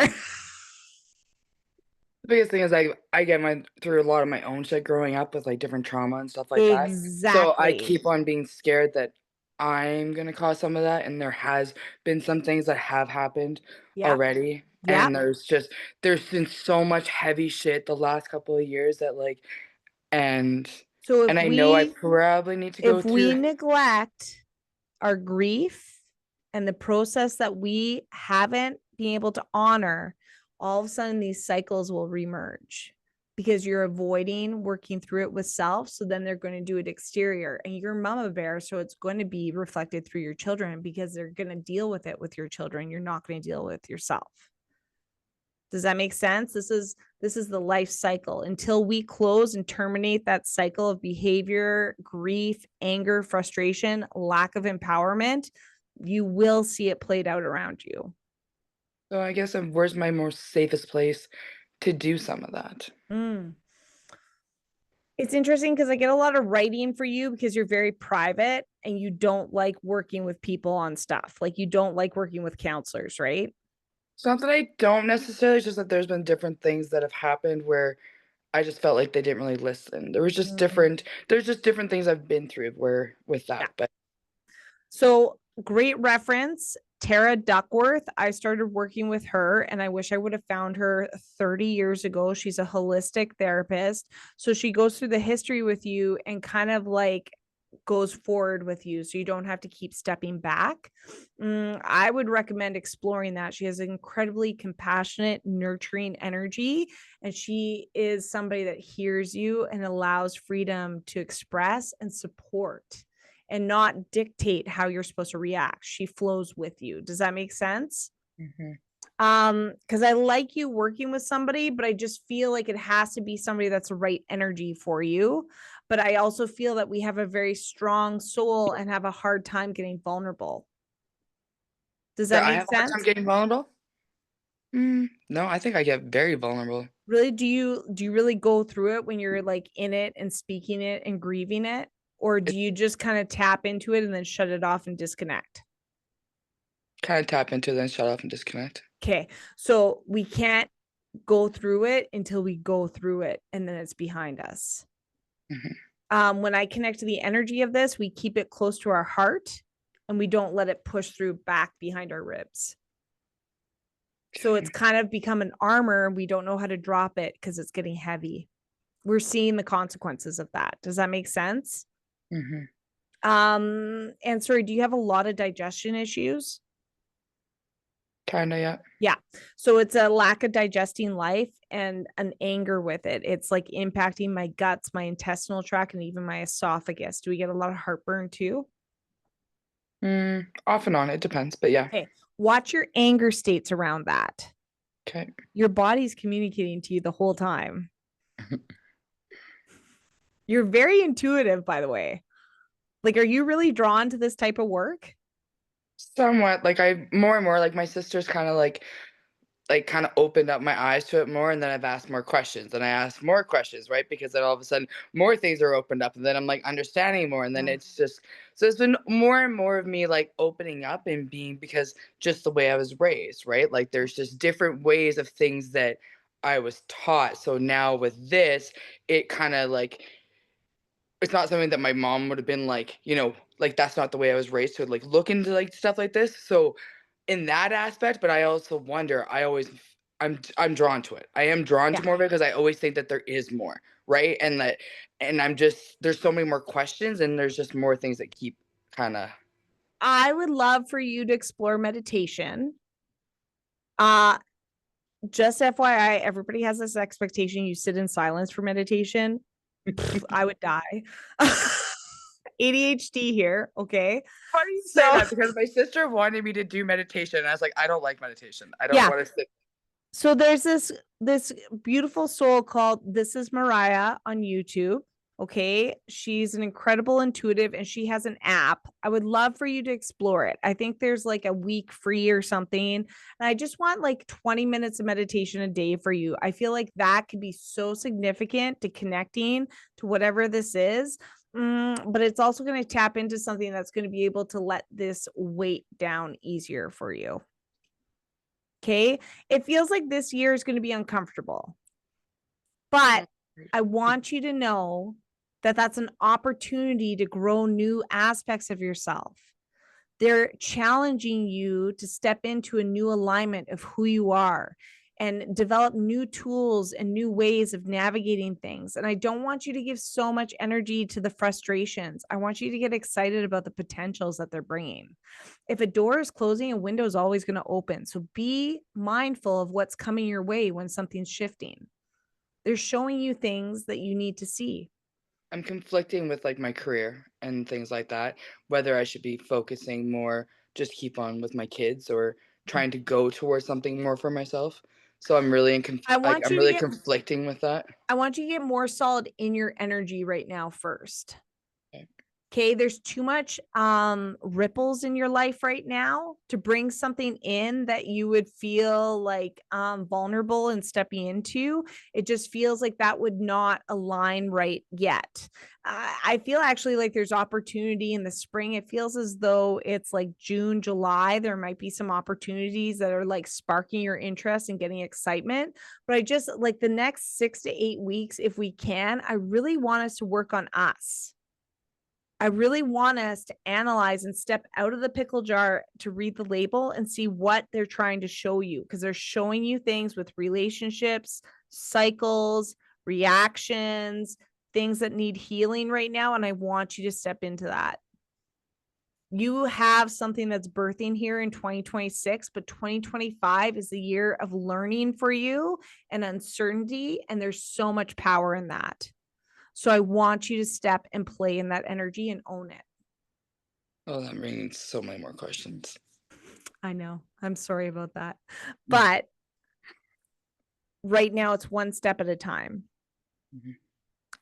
The biggest thing is I get through a lot of my own shit growing up with like different trauma and stuff like that. So I keep on being scared that I'm gonna cause some of that, and there has been some things that have happened already. Yeah. And there's been so much heavy shit the last couple of years that like and So I know I probably need to go if we through neglect our grief and the process that we haven't been able to honor, all of a sudden these cycles will remerge, because you're avoiding working through it with self. So then they're going to do it exterior, and you're mama bear. So it's going to be reflected through your children, because they're going to deal with it with your children. You're not going to deal with yourself. Does that make sense? This is the life cycle. Until we close and terminate that cycle of behavior, grief, anger, frustration, lack of empowerment, you will see it played out around you. So I guess where's my most safest place to do some of that? It's interesting because I get a lot of writing for you, because you're very private and you don't like working with people on stuff. Like, you don't like working with counselors, right? It's not that I don't necessarily, it's just that there's been different things that have happened where I just felt like they didn't really listen. There's just different things I've been through with that. Yeah. But so great reference, Tara Duckworth. I started working with her, and I wish I would have found her 30 years ago. She's a holistic therapist. So she goes through the history with you and kind of like goes forward with you, so you don't have to keep stepping back. I would recommend exploring that. She has an incredibly compassionate, nurturing energy, and she is somebody that hears you and allows freedom to express and support, and not dictate how you're supposed to react. She flows with you. Does that make sense? Because I like you working with somebody, but I just feel like it has to be somebody that's the right energy for you. But I also feel that we have a very strong soul and have a hard time getting vulnerable. Does that make sense? I have a hard time getting vulnerable? No, I think I get very vulnerable. Really? Do you really go through it when you're like in it and speaking it and grieving it? Or do you just kind of tap into it and then shut it off and disconnect? Kind of tap into it, then shut off and disconnect. Okay. So we can't go through it until we go through it, and then it's behind us. When I connect to the energy of this, we keep it close to our heart, and we don't let it push through back behind our ribs. So it's kind of become an armor. We don't know how to drop it because it's getting heavy. We're seeing the consequences of that. Does that make sense? And sorry, do you have a lot of digestion issues? Kinda, yeah. Yeah. So it's a lack of digesting life and an anger with it. It's like impacting my guts, my intestinal tract, and even my esophagus. Do we get a lot of heartburn too? Off and on, it depends, but yeah. Okay. Watch your anger states around that. Okay. Your body's communicating to you the whole time. You're very intuitive, by the way. Like, are you really drawn to this type of work? Somewhat, like, I more and more, like, my sister's kinda, kinda opened up my eyes to it more, and then I've asked more questions, and I ask more questions, right? Because then all of a sudden, more things are opened up, and then I'm, like, understanding more, and then Yeah. it's just so it's been more and more of me, like, opening up and being because just the way I was raised, right? Like, there's just different ways of things that I was taught, so now with this, it kinda, like it's not something that my mom would have been like, like, that's not the way I was raised to, like, look into, like, stuff like this, so in that aspect, but I also wonder, I'm drawn to it. I am drawn to Yeah. more of it because I always think that there is more, right? And I'm just there's so many more questions and there's just more things that keep kinda I would love for you to explore meditation. Uh, just FYI, everybody has this expectation you sit in silence for meditation. I would die. ADHD here, okay? funny you say So that because my sister wanted me to do meditation, and I was like, "I don't like meditation. I don't yeah, wanna sit." so there's this beautiful soul called This Is Mariah on YouTube. Okay, she's an incredible intuitive and she has an app. I would love for you to explore it. I think there's like a week free or something, and I just want like 20 minutes of meditation a day for you. I feel like that could be so significant to connecting to whatever this is. But it's also going to tap into something that's going to be able to let this weight down easier for you. Okay. It feels like this year is going to be uncomfortable, but I want you to know that that's an opportunity to grow new aspects of yourself. They're challenging you to step into a new alignment of who you are and develop new tools and new ways of navigating things. And I don't want you to give so much energy to the frustrations. I want you to get excited about the potentials that they're bringing. If a door is closing, a window is always going to open. So be mindful of what's coming your way when something's shifting. They're showing you things that you need to see. I'm conflicting with, like, my career and things like that, whether I should be focusing more, just keep on with my kids or trying to go towards something more for myself. So I'm really I want I'm you to really get conflicting with that. I want you to get more solid in your energy right now first. Okay. Okay, there's too much ripples in your life right now to bring something in that you would feel like vulnerable and stepping into. It just feels like that would not align right yet. I feel actually like there's opportunity in the spring. It feels as though it's like June, July. There might be some opportunities that are like sparking your interest and getting excitement. But I just like the next 6 to 8 weeks, if we can, I really want us to work on us. I really want us to analyze and step out of the pickle jar to read the label and see what they're trying to show you, because they're showing you things with relationships, cycles, reactions, things that need healing right now. And I want you to step into that. You have something that's birthing here in 2026, but 2025 is the year of learning for you and uncertainty. And there's so much power in that. So I want you to step and play in that energy and own it. Oh, that brings so many more questions. I know. I'm sorry about that. But right now it's one step at a time. Mhm.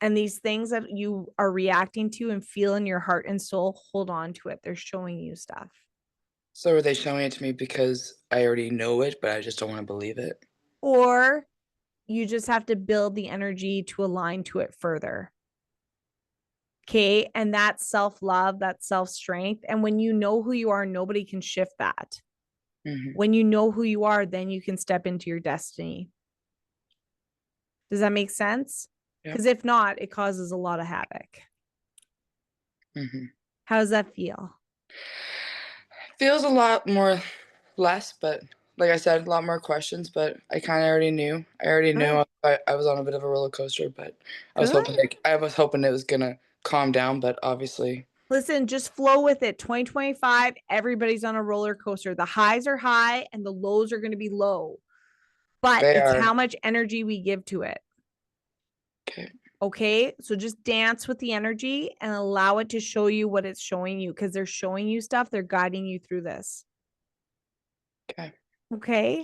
And these things that you are reacting to and feel in your heart and soul, hold on to it. They're showing you stuff. So are they showing it to me because I already know it, but I just don't want to believe it? Or you just have to build the energy to align to it further. Okay. And that's self-love, that's self-strength. And when you know who you are, nobody can shift that. Mhm. When you know who you are, then you can step into your destiny. Does that make sense? Yep. Because if not, it causes a lot of havoc. Mhm. How does that feel? Feels a lot more less, but like I said, a lot more questions, but I kinda already knew. I already knew Good. I was on a bit of a roller coaster, but Good. I was hoping it was gonna calm down, but obviously Listen, just flow with it. 2025, everybody's on a roller coaster. The highs are high and the lows are going to be low, but They it's are. how much energy we give to it. Okay. Okay. So just dance with the energy and allow it to show you what it's showing you, because they're showing you stuff. They're guiding you through this. Okay. Okay.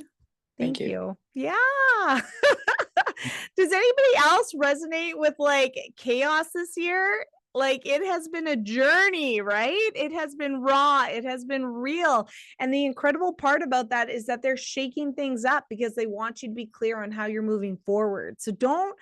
Thank Thank you. you. Yeah. Does anybody else resonate with like chaos this year? Like it has been a journey, right? It has been raw, it has been real. And the incredible part about that is that they're shaking things up because they want you to be clear on how you're moving forward. So don't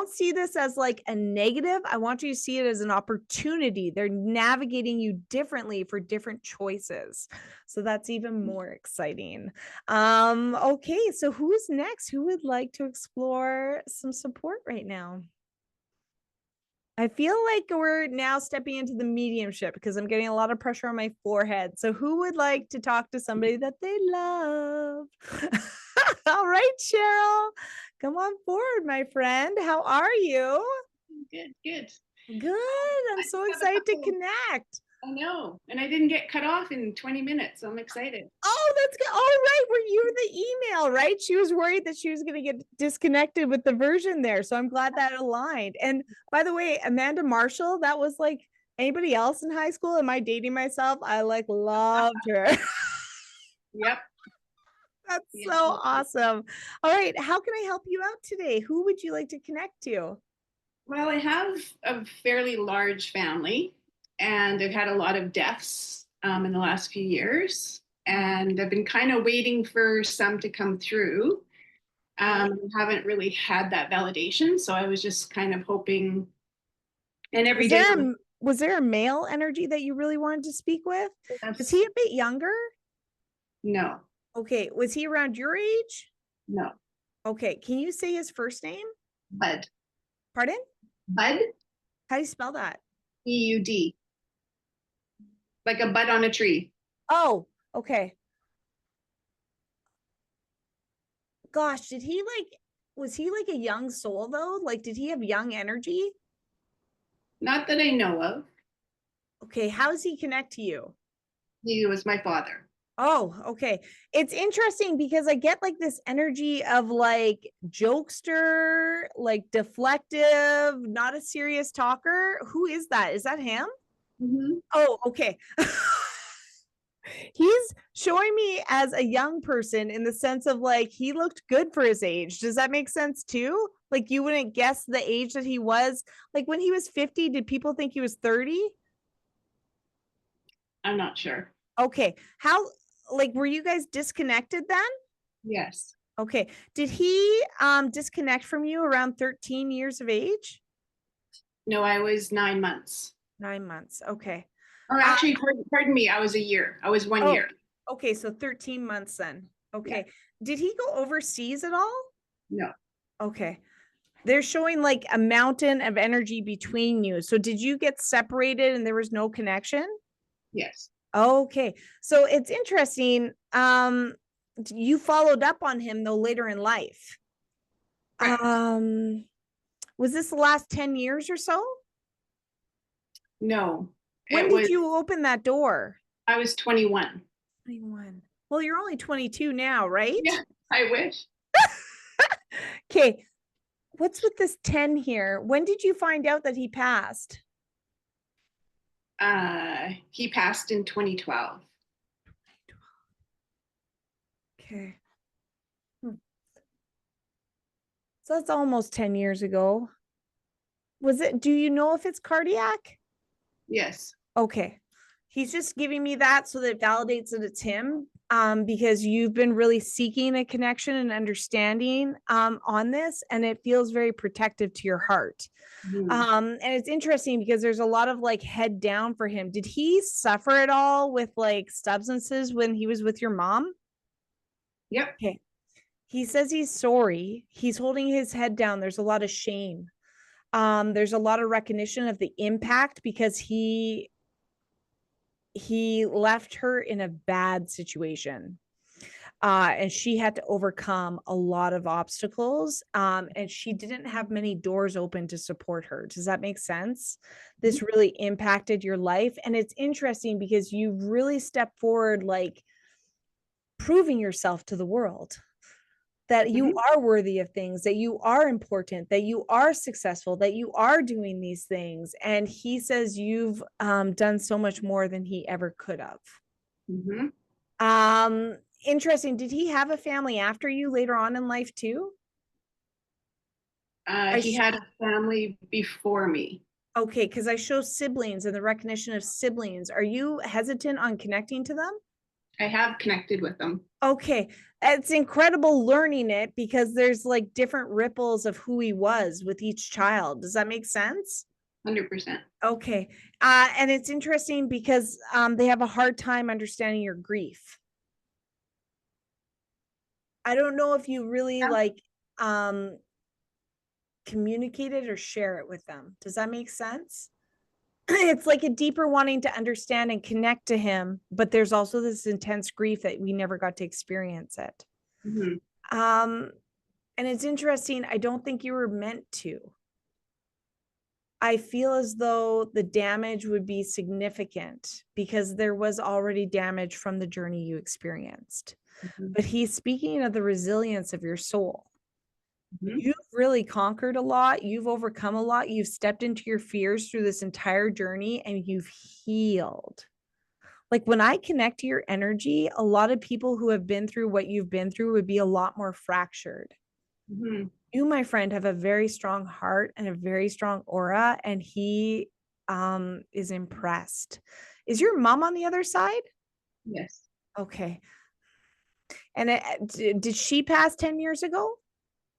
see this as like a negative. I want you to see it as an opportunity. They're navigating you differently for different choices. So that's even more exciting. Okay, so who's next? Who would like to explore some support right now? I feel like we're now stepping into the mediumship because I'm getting a lot of pressure on my forehead. So who would like to talk to somebody that they love? All right, Cheryl, come on forward, my friend. How are you? Good, good. Good. I'm I so just have a excited to couple- connect. I know. And I didn't get cut off in 20 minutes, so I'm excited. Oh, that's good. Oh, right. Were you the email, right? She was worried that she was going to get disconnected with the version there. So I'm glad that aligned. And by the way, Amanda Marshall, that was like anybody else in high school. Am I dating myself? I like loved her. Yep. That's Yeah. so awesome. All right. How can I help you out today? Who would you like to connect to? Well, I have a fairly large family, and I've had a lot of deaths in the last few years. And I've been kind of waiting for some to come through. Haven't really had that validation. So I was just kind of hoping, and every day. Was there a male energy that you really wanted to speak with? Was he a bit younger? No, Okay. Was he around your age? no. Okay. Can you say his first name? Bud. Pardon? Bud, How do you spell that? EUD. Like a bud on a tree. Oh, okay. Gosh, was he like a young soul though? Like, did he have young energy? Not that I know of. Okay. How does he connect to you? He was my father. Oh, okay. It's interesting because I get like this energy of like jokester, like deflective, not a serious talker. Who is that? Is that him? Mm-hmm. Oh, okay. He's showing me as a young person in the sense of like he looked good for his age. Does that make sense too? Like you wouldn't guess the age that he was. Like when he was 50, did people think he was 30? I'm not sure. Okay. How, like, were you guys disconnected then? Yes. Okay. Did he disconnect from you around 13 years of age? No, I was 9 months. 9 months. Okay. Or actually, pardon me, I was a year. I was 1 year. Okay, so 13 months then. Okay. Yeah. Did he go overseas at all? No. Okay. They're showing like a mountain of energy between you. So did you get separated and there was no connection? Yes. Okay. So it's interesting. You followed up on him though later in life. Correct. Was this the last 10 years or so? No. When did you open that door? I was 21. 21. Well, you're only 22 now, right? Yeah, I wish. Okay. What's with this 10 here? When did you find out that he passed? He passed in 2012. Okay. So that's almost 10 years ago. Do you know if it's cardiac? Yes. Okay. He's just giving me that so that it validates that it's him, because you've been really seeking a connection and understanding on this, and it feels very protective to your heart. Mm-hmm. And it's interesting because there's a lot of like head down for him. Did he suffer at all with like substances when he was with your mom? Yep. Okay. He says he's sorry. He's holding his head down. There's a lot of shame. There's a lot of recognition of the impact because he left her in a bad situation. And she had to overcome a lot of obstacles. And she didn't have many doors open to support her. Does that make sense? This really impacted your life. And it's interesting because you really stepped forward, like proving yourself to the world that you are worthy of things, that you are important, that you are successful, that you are doing these things. And he says you've done so much more than he ever could have. Interesting. Did he have a family after you later on in life too? He had a family before me. Okay, because I show siblings and the recognition of siblings. Are you hesitant on connecting to them? I have connected with them. Okay, it's incredible learning it because there's like different ripples of who he was with each child. Does that make sense? 100%. Okay, and it's interesting because they have a hard time understanding your grief. I don't know if you really like communicate it or share it with them. Does that make sense? It's like a deeper wanting to understand and connect to him, but there's also this intense grief that we never got to experience it. And it's interesting. I don't think you were meant to. I feel as though the damage would be significant because there was already damage from the journey you experienced. But he's speaking of the resilience of your soul. You've really conquered a lot. You've overcome a lot. You've stepped into your fears through this entire journey and you've healed. Like when I connect to your energy, a lot of people who have been through what you've been through would be a lot more fractured. You, my friend, have a very strong heart and a very strong aura, and he is impressed. Is your mom on the other side? Yes. Okay. And did she pass 10 years ago?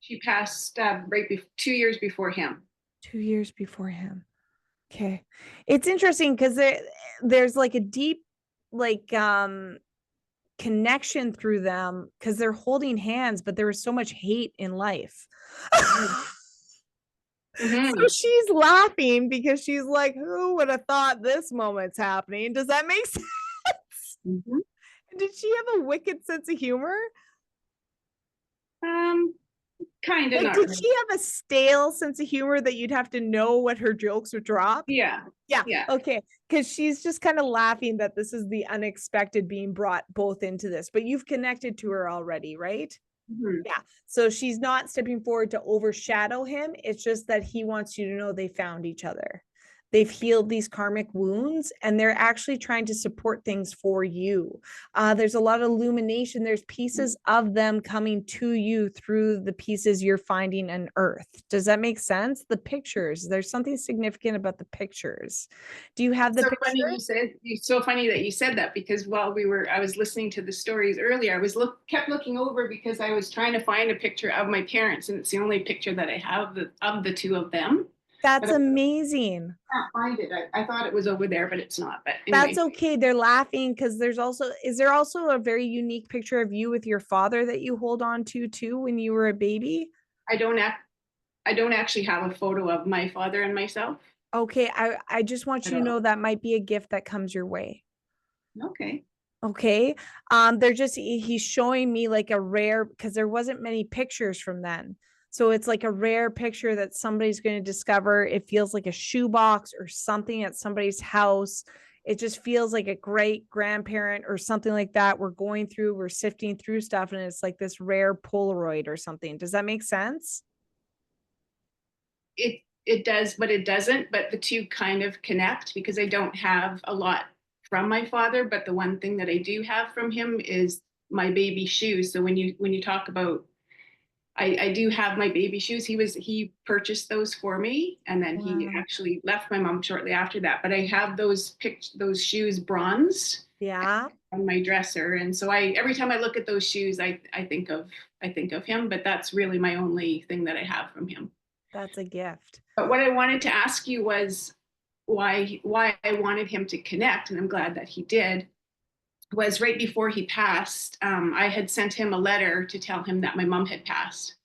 She passed 2 years before him. 2 years before him. Okay. It's interesting because there's like a deep like connection through them because they're holding hands, but there was so much hate in life. So she's laughing because she's like, who would have thought this moment's happening? Does that make sense? Did she have a wicked sense of humor? Kind of. Like, did she have a stale sense of humor that you'd have to know what her jokes would drop? Yeah. Okay, because she's just kind of laughing that this is the unexpected being brought both into this, but you've connected to her already, right? Yeah, so she's not stepping forward to overshadow him. It's just that he wants you to know they found each other. They've healed these karmic wounds and they're actually trying to support things for you. There's a lot of illumination. There's pieces of them coming to you through the pieces you're finding on Earth. Does that make sense? The pictures, there's something significant about the pictures. Do you have the so picture? funny you said, it's so funny that you said that because while I was listening to the stories earlier, I kept looking over because I was trying to find a picture of my parents, and it's the only picture that I have of the two of them. That's amazing. I can't find it. I thought it was over there, but it's not. But anyway. That's okay. They're laughing because is there also a very unique picture of you with your father that you hold on to too when you were a baby? I don't actually have a photo of my father and myself. Okay, I just want you to know that might be a gift that comes your way. Okay. He's showing me like a rare, because there wasn't many pictures from then. So it's like a rare picture that somebody's going to discover. It feels like a shoebox or something at somebody's house. It just feels like a great grandparent or something like that. We're sifting through stuff and it's like this rare Polaroid or something. Does that make sense? It does, but it doesn't. But the two kind of connect because I don't have a lot from my father. But the one thing that I do have from him is my baby shoes. So when you talk about I do have my baby shoes. He purchased those for me, and then he actually left my mom shortly after that. But I have those shoes bronzed, on my dresser, and so every time I look at those shoes, I think of him. But that's really my only thing that I have from him. That's a gift. But what I wanted to ask you was why I wanted him to connect, and I'm glad that he did. Was right before he passed, I had sent him a letter to tell him that my mom had passed.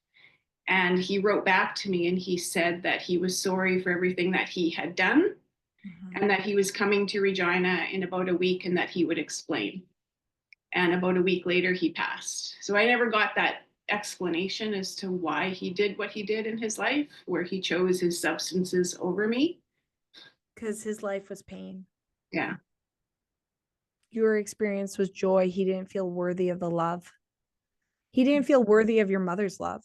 And he wrote back to me and he said that he was sorry for everything that he had done and that he was coming to Regina in about a week and that he would explain. And about a week later, he passed. So I never got that explanation as to why he did what he did in his life, where he chose his substances over me. Because his life was pain. Yeah. Your experience was joy. He didn't feel worthy of the love. He didn't feel worthy of your mother's love.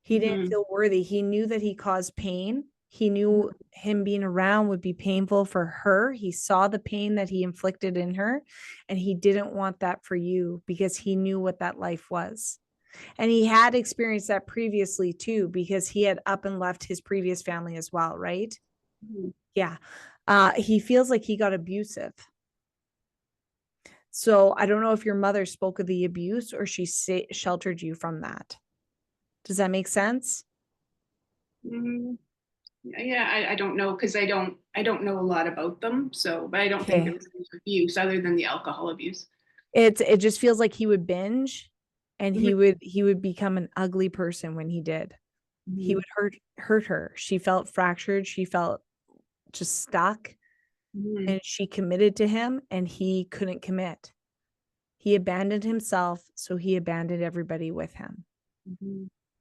He didn't feel worthy. He knew that he caused pain. He knew him being around would be painful for her. He saw the pain that he inflicted in her, and he didn't want that for you because he knew what that life was. And he had experienced that previously too, because he had up and left his previous family as well, right? Yeah. He feels like he got abusive. So I don't know if your mother spoke of the abuse or she sheltered you from that. Does that make sense? Yeah, I don't know, because I don't know a lot about them. So, but I don't think there was abuse other than the alcohol abuse. It just feels like he would binge, and he would become an ugly person when he did. He would hurt her. She felt fractured. She felt just stuck, and she committed to him, and he couldn't commit. He abandoned himself, so he abandoned everybody with him.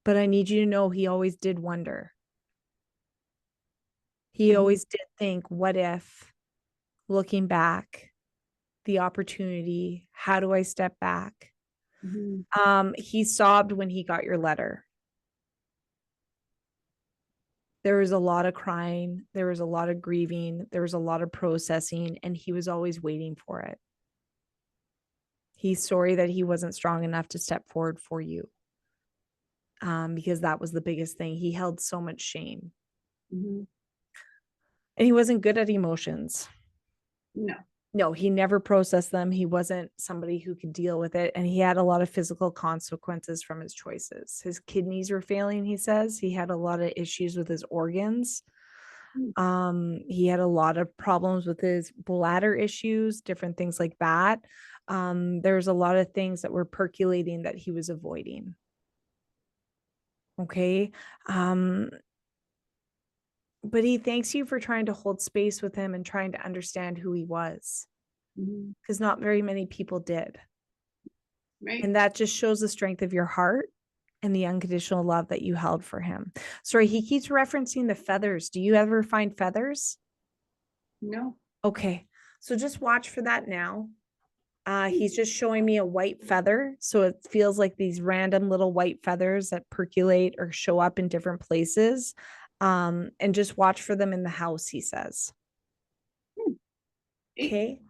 But I need you to know he always did wonder. He always did think, what if, looking back, the opportunity, how do I step back? He sobbed when he got your letter. There was a lot of crying. There was a lot of grieving. There was a lot of processing, and he was always waiting for it. He's sorry that he wasn't strong enough to step forward for you. Because that was the biggest thing. He held so much shame. And he wasn't good at emotions. No, he never processed them. He wasn't somebody who could deal with it. And he had a lot of physical consequences from his choices. His kidneys were failing, he says. He had a lot of issues with his organs. He had a lot of problems with his bladder issues, different things like that. There's a lot of things that were percolating that he was avoiding. Okay. But he thanks you for trying to hold space with him and trying to understand who he was, because not very many people did. Right. And that just shows the strength of your heart and the unconditional love that you held for him. Sorry, he keeps referencing the feathers. Do you ever find feathers? No. Okay. So just watch for that now. He's just showing me a white feather. So it feels like these random little white feathers that percolate or show up in different places. And just watch for them in the house, he says. Okay.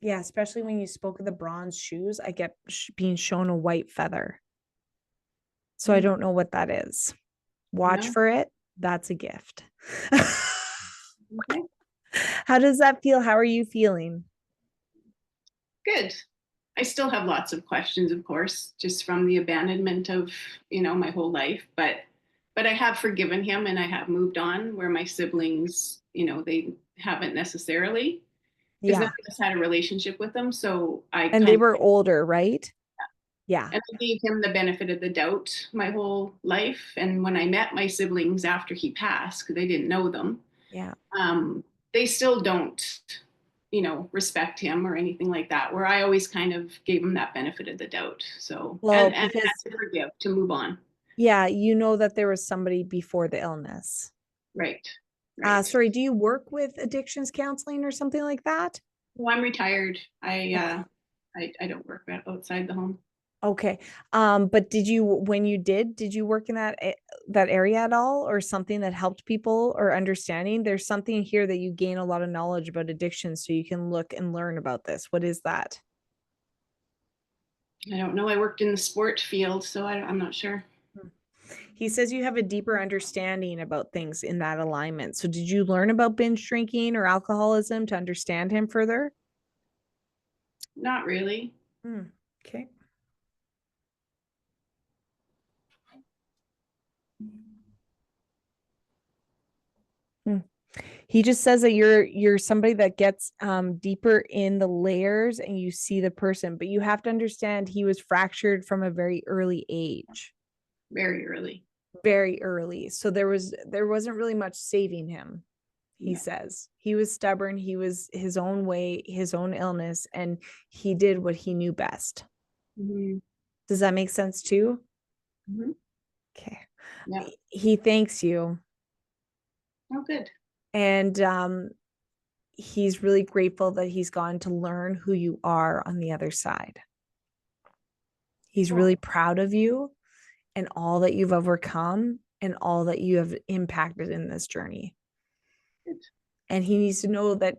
Yeah, especially when you spoke of the bronze shoes, I get being shown a white feather. So I don't know what that is. Watch for it. That's a gift. Okay. How does that feel? How are you feeling? Good. I still have lots of questions, of course, just from the abandonment of, my whole life, but I have forgiven him and I have moved on, where my siblings, they haven't necessarily, because none of us had a relationship with them. So and they were older, right? Yeah. And I gave him the benefit of the doubt my whole life. And when I met my siblings after he passed, because I didn't know them, they still don't, respect him or anything like that, where I always kind of gave him that benefit of the doubt. So, and because, to forgive, to move on. Yeah, you know that there was somebody before the illness. Right. Sorry, do you work with addictions counseling or something like that? Well, I'm retired. I don't work outside the home. Okay. But when you did you work in that area at all, or something that helped people or understanding? There's something here that you gain a lot of knowledge about addiction, so you can look and learn about this. What is that? I don't know. I worked in the sport field, so I'm not sure. He says you have a deeper understanding about things in that alignment. So did you learn about binge drinking or alcoholism to understand him further? Not really. Okay. He just says that you're somebody that gets deeper in the layers and you see the person, but you have to understand he was fractured from a very early age. Very early. Very early. So there wasn't really much saving him. he Yeah. says. He was stubborn. He was his own way, his own illness, and he did what he knew best. Mhm. Does that make sense too? Mhm. Okay. Yeah. He thanks you. Oh, good. And he's really grateful that he's gone to learn who you are on the other side. He's Cool. really proud of you and all that you've overcome and all that you have impacted in this journey. Good. And he needs to know that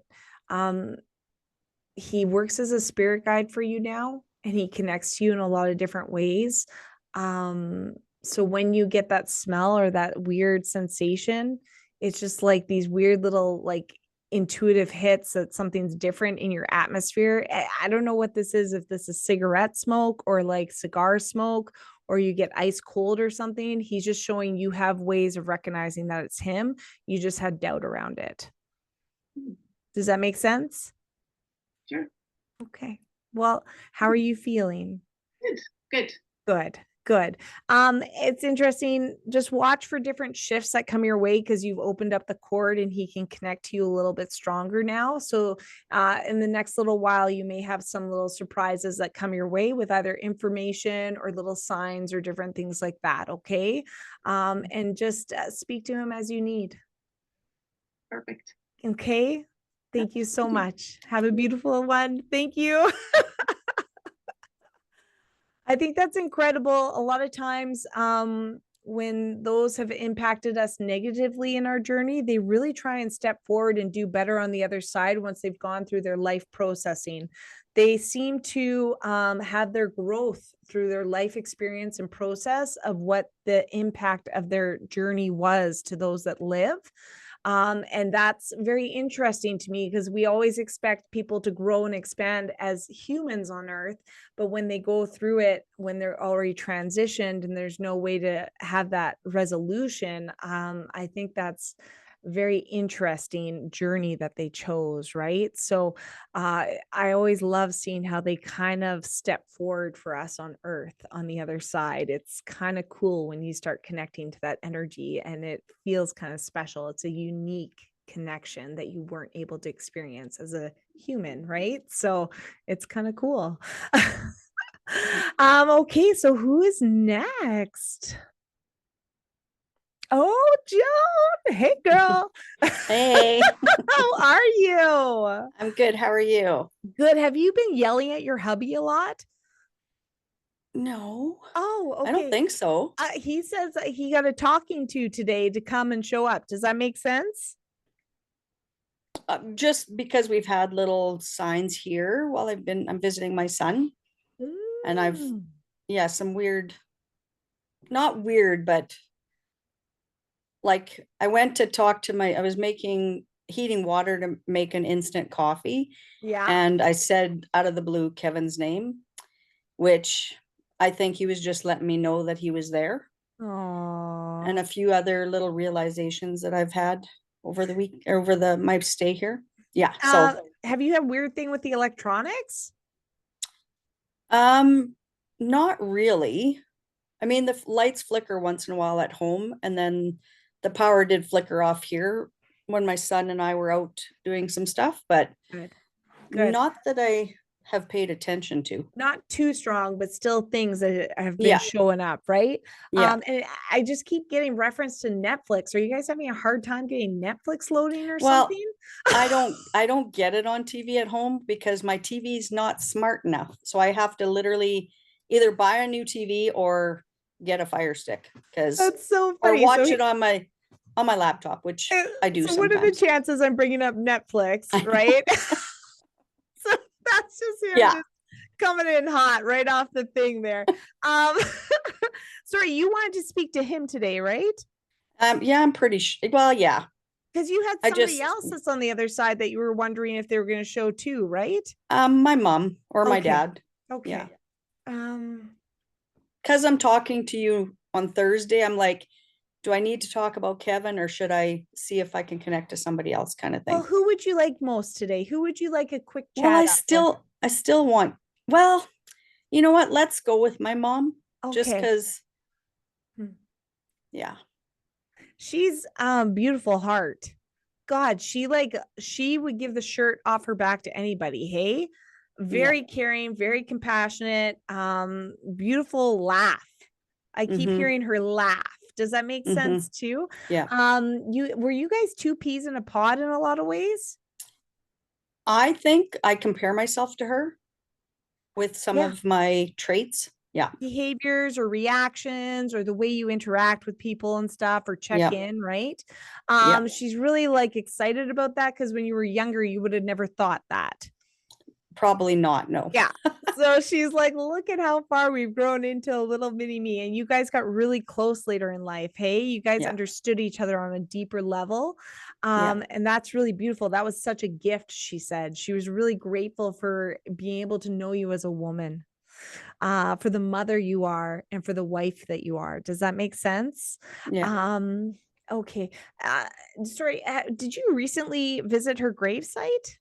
he works as a spirit guide for you now, and he connects to you in a lot of different ways. So when you get that smell or that weird sensation, it's just like these weird little like intuitive hits that something's different in your atmosphere. I don't know what this is, if this is cigarette smoke or like cigar smoke, or you get ice cold or something. He's just showing you have ways of recognizing that it's him. You just had doubt around it. Does that make sense? Sure. Okay. Well, how are you feeling? Good. Good. Good. Good. It's interesting. Just watch for different shifts that come your way because you've opened up the cord and he can connect to you a little bit stronger now. So in the next little while, you may have some little surprises that come your way with either information or little signs or different things like that. Okay. And just speak to him as you need. Perfect. Okay. Thank you so Thank you. much. Have a beautiful one. Thank you. I think that's incredible. A lot of times, when those have impacted us negatively in our journey, they really try and step forward and do better on the other side once they've gone through their life processing. They seem to have their growth through their life experience and process of what the impact of their journey was to those that live. And that's very interesting to me because we always expect people to grow and expand as humans on earth. But when they go through it, when they're already transitioned and there's no way to have that resolution, I think that's very interesting journey that they chose, right? So I always love seeing how they kind of step forward for us on earth on the other side. It's kind of cool when you start connecting to that energy and it feels kind of special. It's a unique connection that you weren't able to experience as a human, right? So it's kind of cool. Okay, so who is next? Oh, Joan. Hey, girl. Hey, How are you? I'm good. How are you? Good. Have you been yelling at your hubby a lot? No, Oh, I don't okay. think so. He says that he got a talking to today to come and show up. Does that make sense? Just because we've had little signs here while I'm visiting my son, and Mm. yeah, some weird, not weird, but like I went to talk to I was heating water to make an instant coffee, Yeah. and I said out of the blue Kevin's name, which I think he was just letting me know that he was there, Oh. and a few other little realizations that I've had over the week, my stay here. Yeah. So, Have you had weird thing with the electronics? not really. I mean, the lights flicker once in a while at home, and then the power did flicker off here when my son and I were out doing some stuff, but Good. Good. not that I have paid attention to. Not too strong, but still things that have been Yeah. showing up, right? Yeah. And I just keep getting reference to Netflix. Are you guys having a hard time getting Netflix loading or Well, something? I don't get it on TV at home because my TV's not smart enough. So I have to literally either buy a new TV or get a Fire Stick because That's so or funny. watch it on my laptop, which I do So what are the sometimes. chances I'm bringing up Netflix, I know. right? So that's just him Yeah. just coming in hot right off the thing there. Sorry, you wanted to speak to him today, right? Yeah, I'm pretty sure. Well, yeah. Because you had I somebody just- else that's on the other side that you were wondering if they were going to show too, right? My mom or my Okay. dad. Okay. Yeah. Um, Because I'm talking to you on Thursday, I'm like, do I need to talk about Kevin or should I see if I can connect to somebody else kind of thing? well, who would you like most today? Who would you like a quick chat? Well, up with? I still want, well, you know what? Let's go with my mom just Okay. because, Hmm. yeah. She's beautiful heart. God, she would give the shirt off her back to anybody. Hey, very caring, very compassionate, beautiful laugh. I keep hearing her laugh. Does that make sense too? Yeah. Were you guys two peas in a pod in a lot of ways? I think I compare myself to her with some of my traits. Yeah. Behaviors or reactions or the way you interact with people and stuff or check in, right? She's really like excited about that because when you were younger, you would have never thought that. Probably not, no. Yeah. So she's like, look at how far we've grown into a little mini me. And you guys got really close later in life. Hey, you guys understood each other on a deeper level. And that's really beautiful. That was such a gift, she said. She was really grateful for being able to know you as a woman, for the mother you are and for the wife that you are. Does that make sense? Yeah. Okay. Sorry, did you recently visit her gravesite?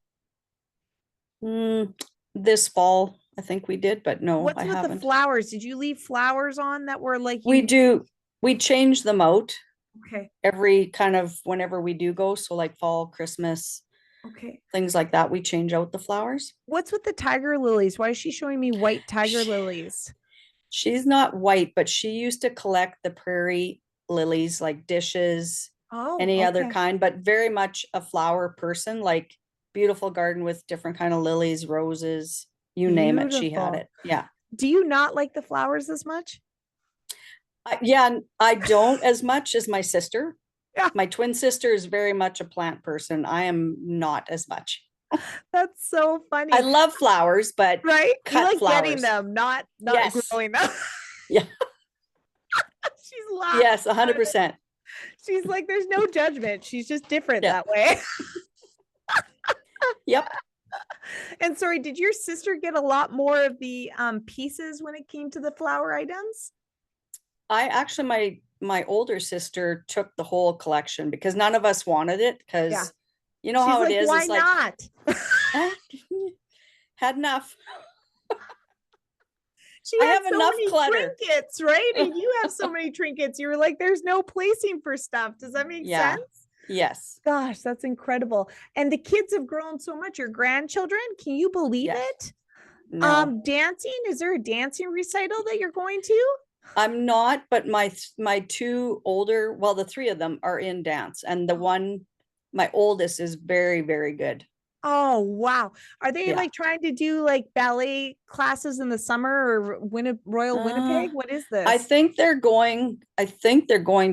This fall, I think we did, but no, What's I with the haven't. flowers? Did you leave flowers on that were like We do. We change them out Okay. every kind of whenever we do go. So like fall, Christmas, Okay. things like that. We change out the flowers. What's with the tiger lilies? Why is she showing me white tiger lilies? She's not white, but she used to collect the prairie lilies, like dishes, any other kind, but very much a flower person, like beautiful garden with different kind of lilies, roses, you name it, she had it. Yeah. Do you not like the flowers as much? Yeah, I don't as much as my sister. Yeah. My twin sister is very much a plant person. I am not as much. That's so funny. I love flowers, but right? Cut You like flowers. getting them, not Yes. growing them. Yeah. She's laughing. Yes, 100%. She's like, there's no judgment. She's just different Yeah. that way. Yep. And sorry, did your sister get a lot more of the pieces when it came to the flower items? I actually, my older sister took the whole collection because none of us wanted it because you know She's how like, it is. why It's like, not? had enough. She I had have so enough many clutter. trinkets, right? And you have so many trinkets. You were like, there's no placing for stuff. Does that make sense? Yes. Gosh, that's incredible. And the kids have grown so much. Your grandchildren, can you believe it? No. Dancing, is there a dancing recital that you're going to? I'm not, but my two older, well, the three of them are in dance, and the one, my oldest, is very, very good. Oh, wow. Are they Yeah. like trying to do like ballet classes in the summer or Royal Winnipeg? What is this? I think they're going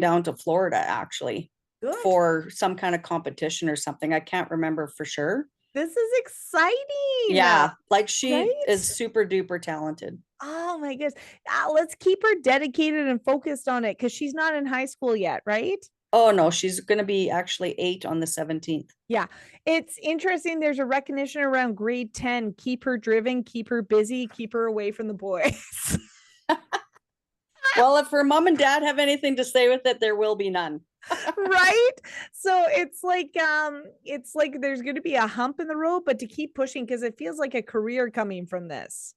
down to Florida actually. Good. For some kind of competition or something. I can't remember for sure. This is exciting. Yeah, like she right? is super duper talented. Oh my goodness. Let's keep her dedicated and focused on it because she's not in high school yet, right? Oh no, she's going to be actually 8 on the 17th. Yeah. It's interesting. There's a recognition around grade 10. Keep her driven, keep her busy, keep her away from the boys. Well, if her mom and dad have anything to say with it, there will be none. Right? So it's like there's going to be a hump in the road, but to keep pushing because it feels like a career coming from this.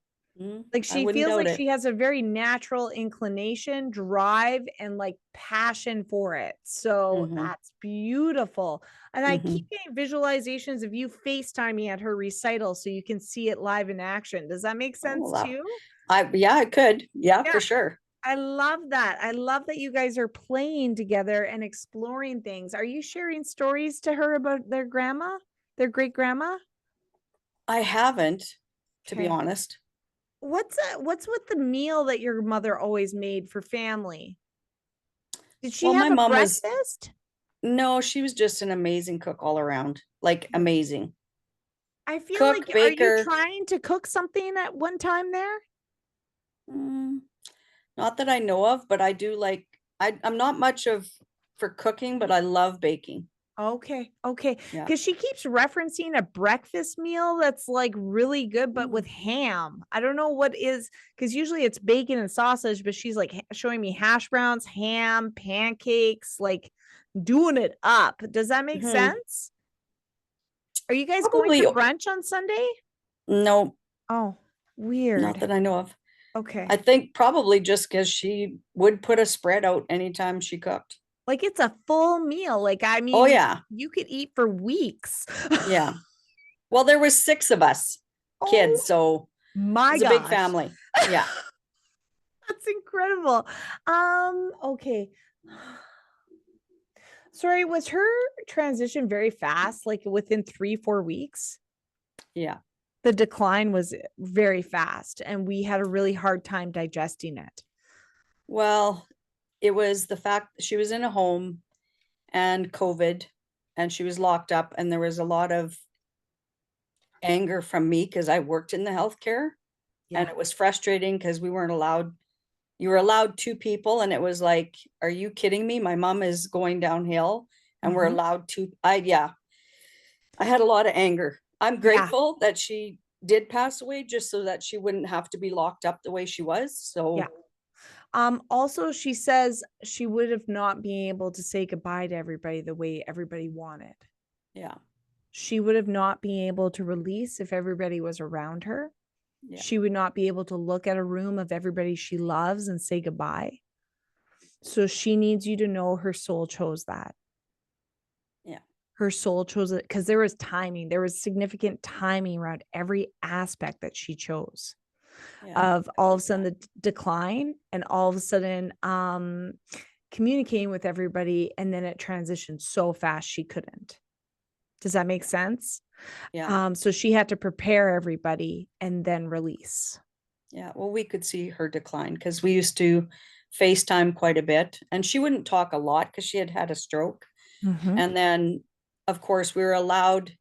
Like she feels like she has a very natural inclination, drive, and like passion for it. So that's beautiful. And I keep getting visualizations of you FaceTiming at her recital so you can see it live in action. Does that make sense too? I could. Yeah, for sure. I love that. I love that you guys are playing together and exploring things. Are you sharing stories to her about their grandma, their great grandma? I haven't, to be honest. What's with the meal that your mother always made for family? Did she have a breakfast? No, she was just an amazing cook all around. Like amazing. I feel like, baker. Are you trying to cook something at one time there? Not that I know of, but I do like, I'm not much for cooking, but I love baking. Okay. Because she keeps referencing a breakfast meal that's like really good, but with ham. I don't know what is, because usually it's bacon and sausage, but she's like showing me hash browns, ham, pancakes, like doing it up. Does that make sense? Are you guys going to brunch on Sunday? No. Oh, weird. Not that I know of. Okay. I think probably just because she would put a spread out anytime she cooked. Like it's a full meal. Like, I mean, Oh yeah. you could eat for weeks. Yeah. Well, there was 6 of us kids, so My it's a gosh. big family. Yeah. That's incredible. Okay. Sorry, was her transition very fast, like within 3-4 weeks? Yeah. The decline was very fast and we had a really hard time digesting it. Well, it was the fact that she was in a home and COVID, and she was locked up, and there was a lot of anger from me because I worked in the healthcare, and it was frustrating because we weren't allowed, you were allowed 2 people, and it was like, are you kidding me? My mom is going downhill and we're allowed to, I had a lot of anger. I'm grateful that she did pass away just so that she wouldn't have to be locked up the way she was. So also she says she would have not been able to say goodbye to everybody the way everybody wanted. Yeah. She would have not been able to release if everybody was around her. Yeah. She would not be able to look at a room of everybody she loves and say goodbye. So she needs you to know her soul chose that. Yeah. Her soul chose it because there was timing. There was significant timing around every aspect that she chose. Of all of a sudden the decline and all of a sudden communicating with everybody, and then it transitioned so fast she couldn't. Does that make sense? Yeah. So she had to prepare everybody and then release. Yeah. Well, we could see her decline because we used to FaceTime quite a bit, and she wouldn't talk a lot because she had had a stroke. And then of course we were allowed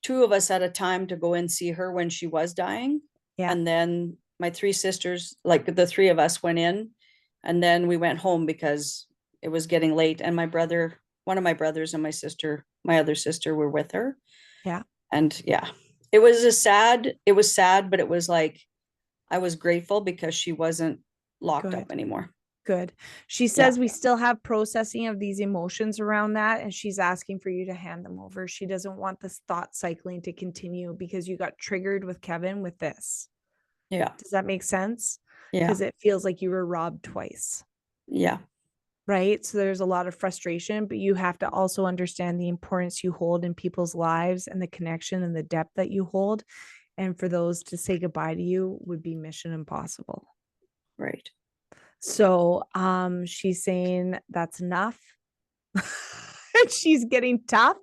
2 of us at a time to go and see her when she was dying. Yeah. And then my 3 sisters, like the 3 of us went in, and then we went home because it was getting late. And my brother, one of my brothers and my sister, my other sister were with her. Yeah. And yeah, it was sad, but it was like, I was grateful because she wasn't locked up anymore. Good. She says we still have processing of these emotions around that, and she's asking for you to hand them over. She doesn't want this thought cycling to continue because you got triggered with Kevin with this. Yeah. Does that make sense? Yeah. Because it feels like you were robbed twice. Yeah. Right. So there's a lot of frustration, but you have to also understand the importance you hold in people's lives and the connection and the depth that you hold. And for those to say goodbye to you would be mission impossible. Right. So she's saying that's enough. She's getting tough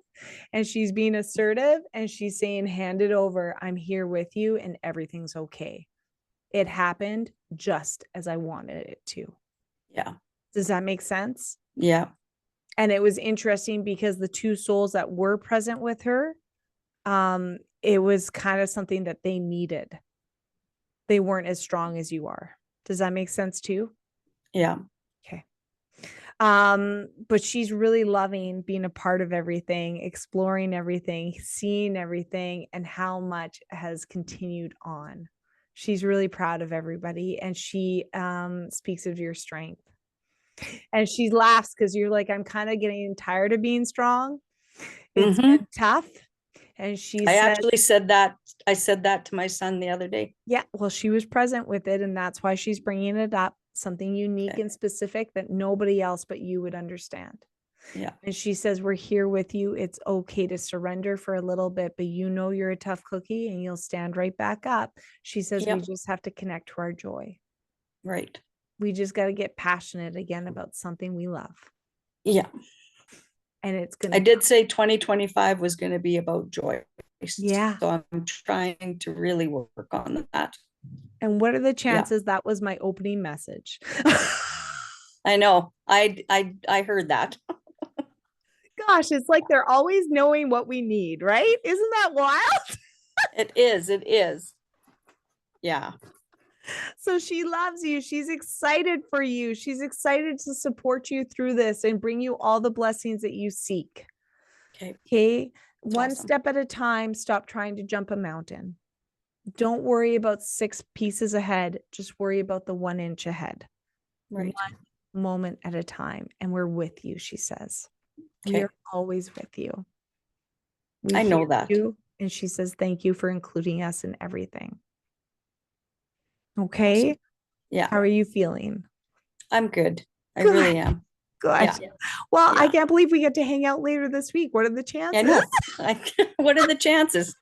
and she's being assertive, and she's saying, hand it over. I'm here with you and everything's okay. It happened just as I wanted it to. Yeah. Does that make sense? Yeah. And it was interesting because the 2 souls that were present with her, it was kind of something that they needed. They weren't as strong as you are. Does that make sense too? Yeah. Okay. But she's really loving being a part of everything, exploring everything, seeing everything, and how much has continued on. She's really proud of everybody, and she speaks of your strength. And she laughs because you're like, I'm kind of getting tired of being strong. It's been tough. And I actually said that. I said that to my son the other day. Yeah. Well, she was present with it, and that's why she's bringing it up. Something unique and specific that nobody else but you would understand. Yeah. And she says, we're here with you. It's okay to surrender for a little bit, but you know you're a tough cookie and you'll stand right back up. She says, we just have to connect to our joy. Right. We just got to get passionate again about something we love. Yeah. And it's going to. I did say 2025 was going to be about joy. Yeah. So I'm trying to really work on that. And what are the chances that was my opening message? I know. I heard that. Gosh, it's like they're always knowing what we need, right? Isn't that wild? It is. It is. Yeah. So she loves you. She's excited for you. She's excited to support you through this and bring you all the blessings that you seek. Okay. Okay. One step at a time. Stop trying to jump a mountain. Don't worry about 6 pieces ahead. Just worry about the 1 inch ahead. Right. One moment at a time. And we're with you, she says. Okay. We're always with you. I know that. You. And she says, thank you for including us in everything. Okay. Awesome. Yeah. How are you feeling? I'm good. I really am. Good. Yeah. Well, I Yeah. can't believe we get to hang out later this week. What are the chances? I know. What are the chances?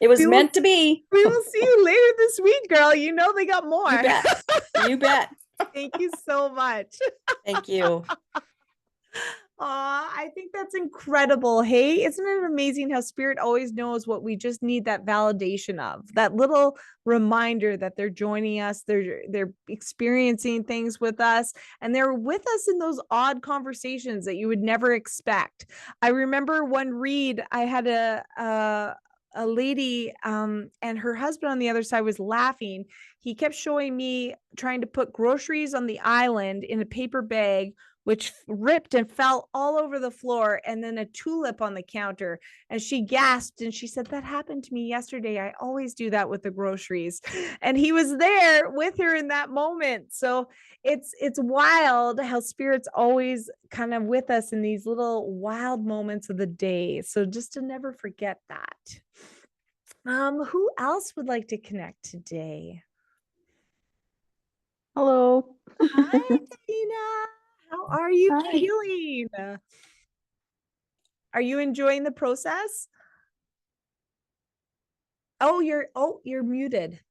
It was We will- meant to be. We will see you later this week, girl. You know they got more. You bet. You bet. Thank you so much. Thank you. I think that's incredible. Hey, isn't it amazing how spirit always knows what we just need that validation of, that little reminder that they're joining us, they're experiencing things with us, and they're with us in those odd conversations that you would never expect. I remember one read, I had a lady and her husband on the other side was laughing. He kept showing me trying to put groceries on the island in a paper bag, which ripped and fell all over the floor, and then a tulip on the counter. And she gasped and she said, that happened to me yesterday. I always do that with the groceries. And he was there with her in that moment. So it's wild how spirit's always kind of with us in these little wild moments of the day. So just to never forget that. Who else would like to connect today? Hello. Hi, Tina. How are you feeling? Are you enjoying the process? Oh, you're muted.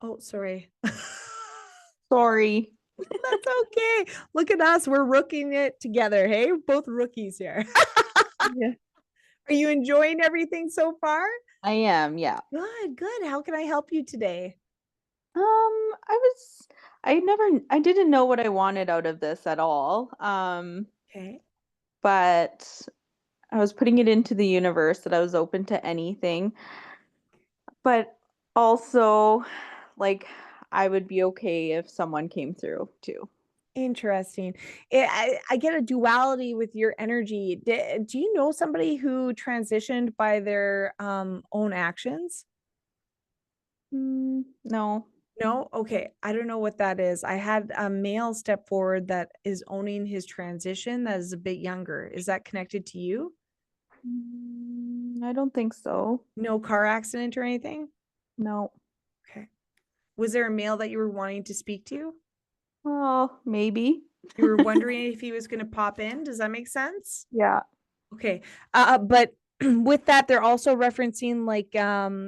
Oh, sorry. Sorry. That's okay. Look at us. We're rooking it together. Hey, both rookies here. Yeah. Are you enjoying everything so far? I am, yeah. Good, good. How can I help you today? I didn't know what I wanted out of this at all. Okay. But I was putting it into the universe that I was open to anything. But also, like, I would be okay if someone came through too. Interesting. I get a duality with your energy. Do you know somebody who transitioned by their own actions? No. No? Okay. I don't know what that is. I had a male step forward that is owning his transition that is a bit younger. Is that connected to you? I don't think so. No car accident or anything? No. Okay. Was there a male that you were wanting to speak to? Oh, maybe. You were wondering if he was going to pop in. Does that make sense? Yeah. Okay. But with that, they're also referencing like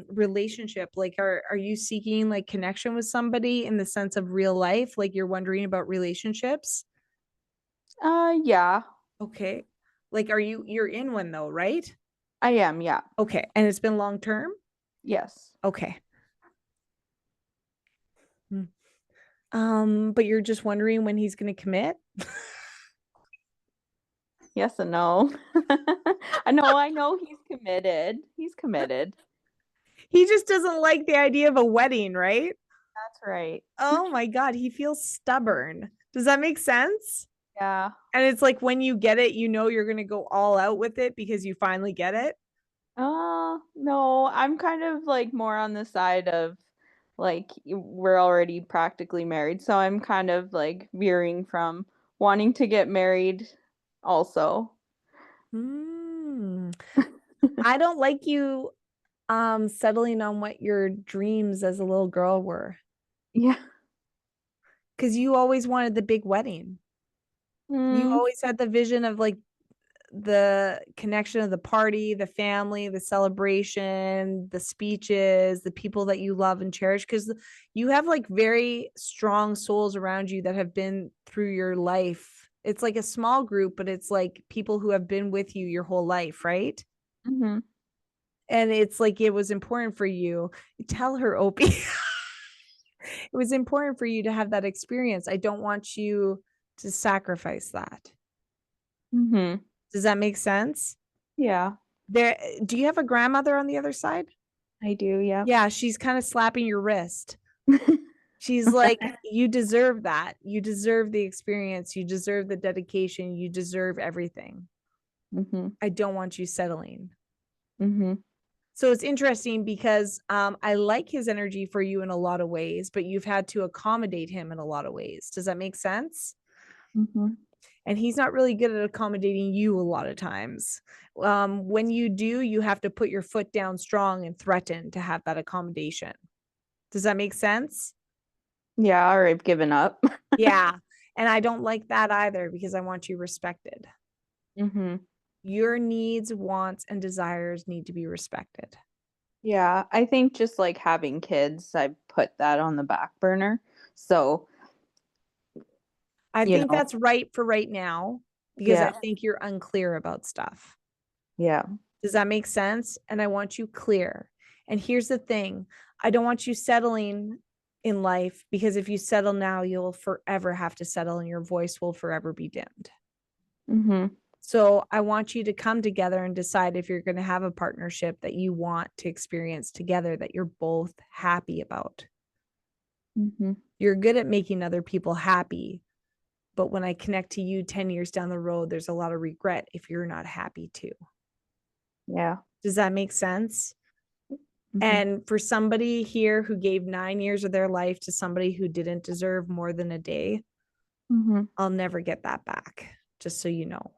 relationship. Like are you seeking like connection with somebody in the sense of real life? Like you're wondering about relationships? Yeah. Okay. Like you're in one though, right? I am, yeah. Okay. And it's been long term? Yes. Okay. But you're just wondering when he's going to commit? Yes and no. I know he's committed. He's committed. He just doesn't like the idea of a wedding, right? That's right. Oh my God, he feels stubborn. Does that make sense? Yeah. And it's like when you get it, you know you're going to go all out with it because you finally get it. No, I'm kind of like more on the side of like we're already practically married, so I'm kind of like veering from wanting to get married also. I don't like you settling on what your dreams as a little girl were. Yeah. Because you always wanted the big wedding. You always had the vision of like the connection of the party, the family, the celebration, the speeches, the people that you love and cherish, because you have like very strong souls around you that have been through your life. It's like a small group, but it's like people who have been with you your whole life, right? Mm-hmm. And it's like it was important for you. Tell her, Opie. It was important for you to have that experience. I don't want you to sacrifice that. Mm-hmm. Does that make sense? Yeah. Do you have a grandmother on the other side? I do, yeah. Yeah, she's kind of slapping your wrist. She's like, you deserve that. You deserve the experience. You deserve the dedication. You deserve everything. Mm-hmm. I don't want you settling. Mm-hmm. So it's interesting because I like his energy for you in a lot of ways, but you've had to accommodate him in a lot of ways. Does that make sense? Mm-hmm. And he's not really good at accommodating you a lot of times. When you do, you have to put your foot down strong and threaten to have that accommodation. Does that make sense? Yeah, or I've given up. Yeah. And I don't like that either, because I want you respected. Mm-hmm. Your needs, wants, and desires need to be respected. Yeah, I think just like having kids, I put that on the back burner. So, I think that's right for right now, because I think you're unclear about stuff. Yeah. Does that make sense? And I want you clear. And here's the thing. I don't want you settling in life, because if you settle now, you'll forever have to settle and your voice will forever be dimmed. Mm-hmm. So I want you to come together and decide if you're going to have a partnership that you want to experience together, that you're both happy about. Mm-hmm. You're good at making other people happy. But when I connect to you 10 years down the road, there's a lot of regret if you're not happy too. Yeah. Does that make sense? Mm-hmm. And for somebody here who gave 9 years of their life to somebody who didn't deserve more than a day, Mm-hmm. I'll never get that back, just so you know.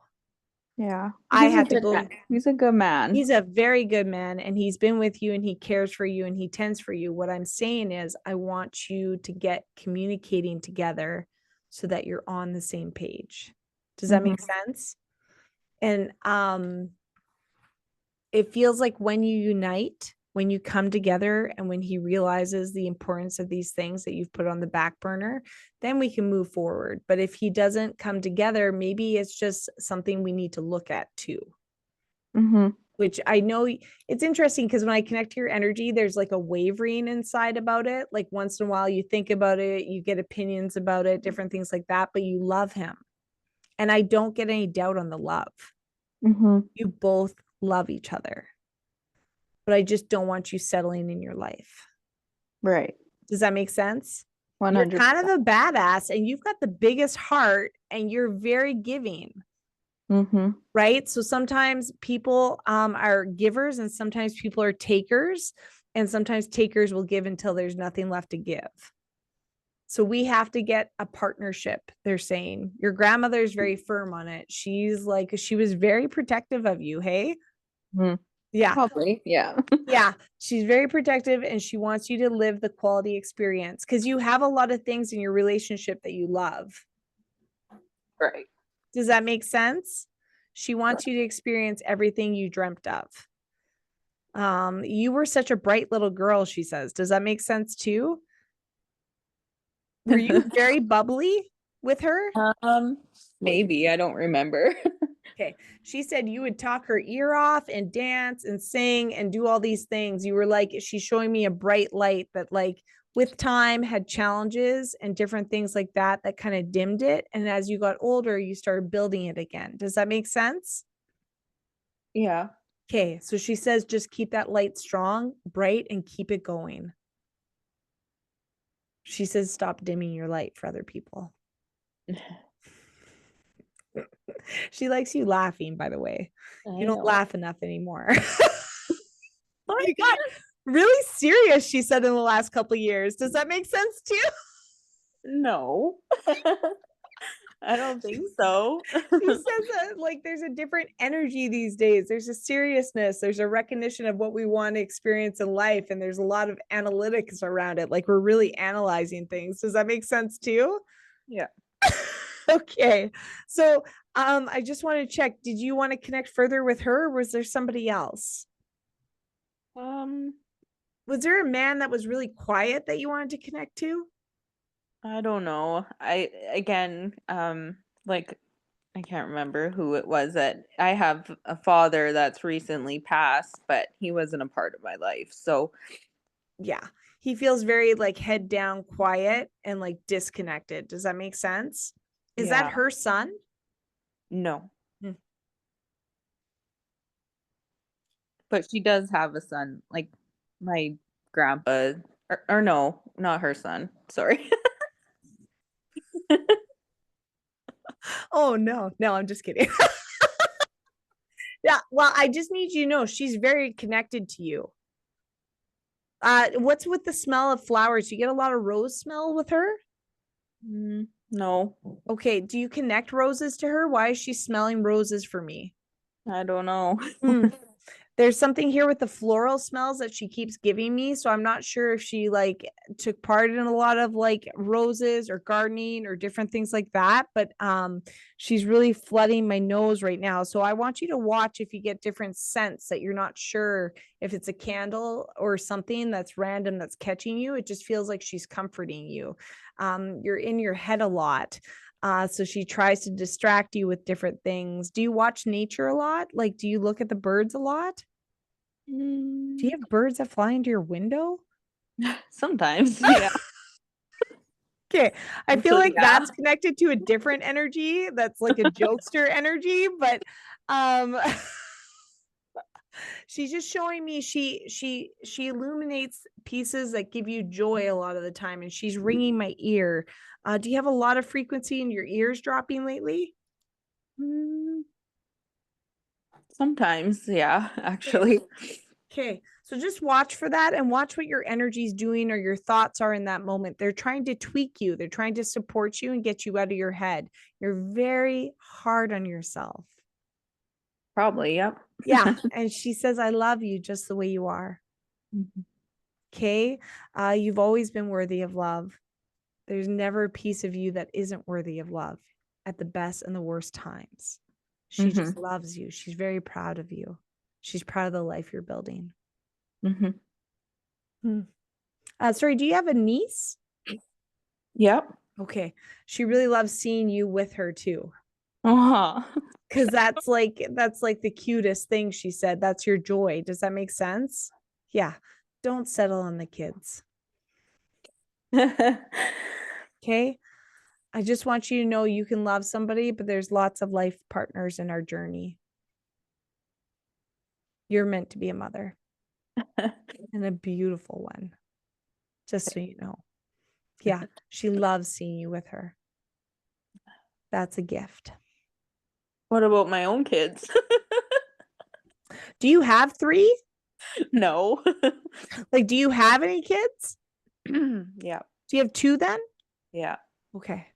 Yeah. I had to go. He's a good man. He's a very good man, and he's been with you and he cares for you and he tends for you. What I'm saying is, I want you to get communicating together so that you're on the same page. Does that make sense? And it feels like when you unite, when you come together, and when he realizes the importance of these things that you've put on the back burner, then we can move forward. But if he doesn't come together, maybe it's just something we need to look at too. Mm-hmm. Which I know it's interesting, because when I connect to your energy, there's like a wavering inside about it. Like once in a while you think about it, you get opinions about it, different things like that, but you love him. And I don't get any doubt on the love. Mm-hmm. You both love each other. But I just don't want you settling in your life. Right. Does that make sense? 100%. You're kind of a badass, and you've got the biggest heart, and you're very giving. Mm-hmm. Right? So sometimes people are givers, and sometimes people are takers, and sometimes takers will give until there's nothing left to give. So we have to get a partnership, they're saying. Your grandmother is very firm on it. She's like, she was very protective of you. Hey. Mm-hmm. Yeah. Probably. Yeah. Yeah. She's very protective, and she wants you to live the quality experience, because you have a lot of things in your relationship that you love. Right. Does that make sense? She wants you to experience everything you dreamt of. You were such a bright little girl, she says. Does that make sense too? Were you very bubbly with her? Maybe. I don't remember. Okay. She said you would talk her ear off and dance and sing and do all these things. You were like, she's showing me a bright light that, like, with time had challenges and different things like that kind of dimmed it. And as you got older, you started building it again. Does that make sense? Yeah. Okay. So she says, just keep that light strong, bright, and keep it going. She says, stop dimming your light for other people. She likes you laughing, by the way. You don't laugh enough anymore. You got really serious, she said, in the last couple of years. Does that make sense to you? No. I don't think so. She says that, like, there's a different energy these days. There's a seriousness. There's a recognition of what we want to experience in life. And there's a lot of analytics around it. Like, we're really analyzing things. Does that make sense to you? Yeah. Okay. So I just want to check. Did you want to connect further with her, or was there somebody else? Was there a man that was really quiet that you wanted to connect to? I don't know. Like, I can't remember who it was. That I have a father that's recently passed, but he wasn't a part of my life. So yeah, he feels very like head down, quiet, and like disconnected. Does that make sense? Is that her son? No. But she does have a son, like my grandpa, or no, not her son. Sorry. Oh, no, I'm just kidding. Yeah, well, I just need you to know she's very connected to you. What's with the smell of flowers? You get a lot of rose smell with her? No. Okay, do you connect roses to her? Why is she smelling roses for me? I don't know. There's something here with the floral smells that she keeps giving me. So I'm not sure if she like took part in a lot of like roses or gardening or different things like that. But she's really flooding my nose right now. So I want you to watch if you get different scents that you're not sure if it's a candle or something that's random that's catching you. It just feels like she's comforting you. You're in your head a lot. So she tries to distract you with different things. Do you watch nature a lot? Like, do you look at the birds a lot? Do you have birds that fly into your window? Sometimes, yeah. Okay. I feel Actually, like that's connected to a different energy. That's like a jokester energy, but she's just showing me she illuminates pieces that give you joy a lot of the time, and she's ringing my ear. Do you have a lot of frequency in your ears dropping lately? Sometimes, yeah, actually. Okay, so just watch for that and watch what your energy is doing or your thoughts are in that moment. They're trying to tweak you, they're trying to support you and get you out of your head. You're very hard on yourself. Probably, yep. Yeah, and she says, I love you just the way you are. Okay, you've always been worthy of love. There's never a piece of you that isn't worthy of love at the best and the worst times. She just loves you. She's very proud of you. She's proud of the life you're building. Sorry, do you have a niece? Yep. Okay. She really loves seeing you with her too. Uh-huh. Because that's like the cutest thing she said. That's your joy. Does that make sense? Yeah. Don't settle on the kids. Okay. I just want you to know you can love somebody, but there's lots of life partners in our journey. You're meant to be a mother and a beautiful one. Just so you know. Yeah. She loves seeing you with her. That's a gift. What about my own kids? Do you have 3? No. Like, do you have any kids? Yeah. Do you have 2 then? Yeah. Okay.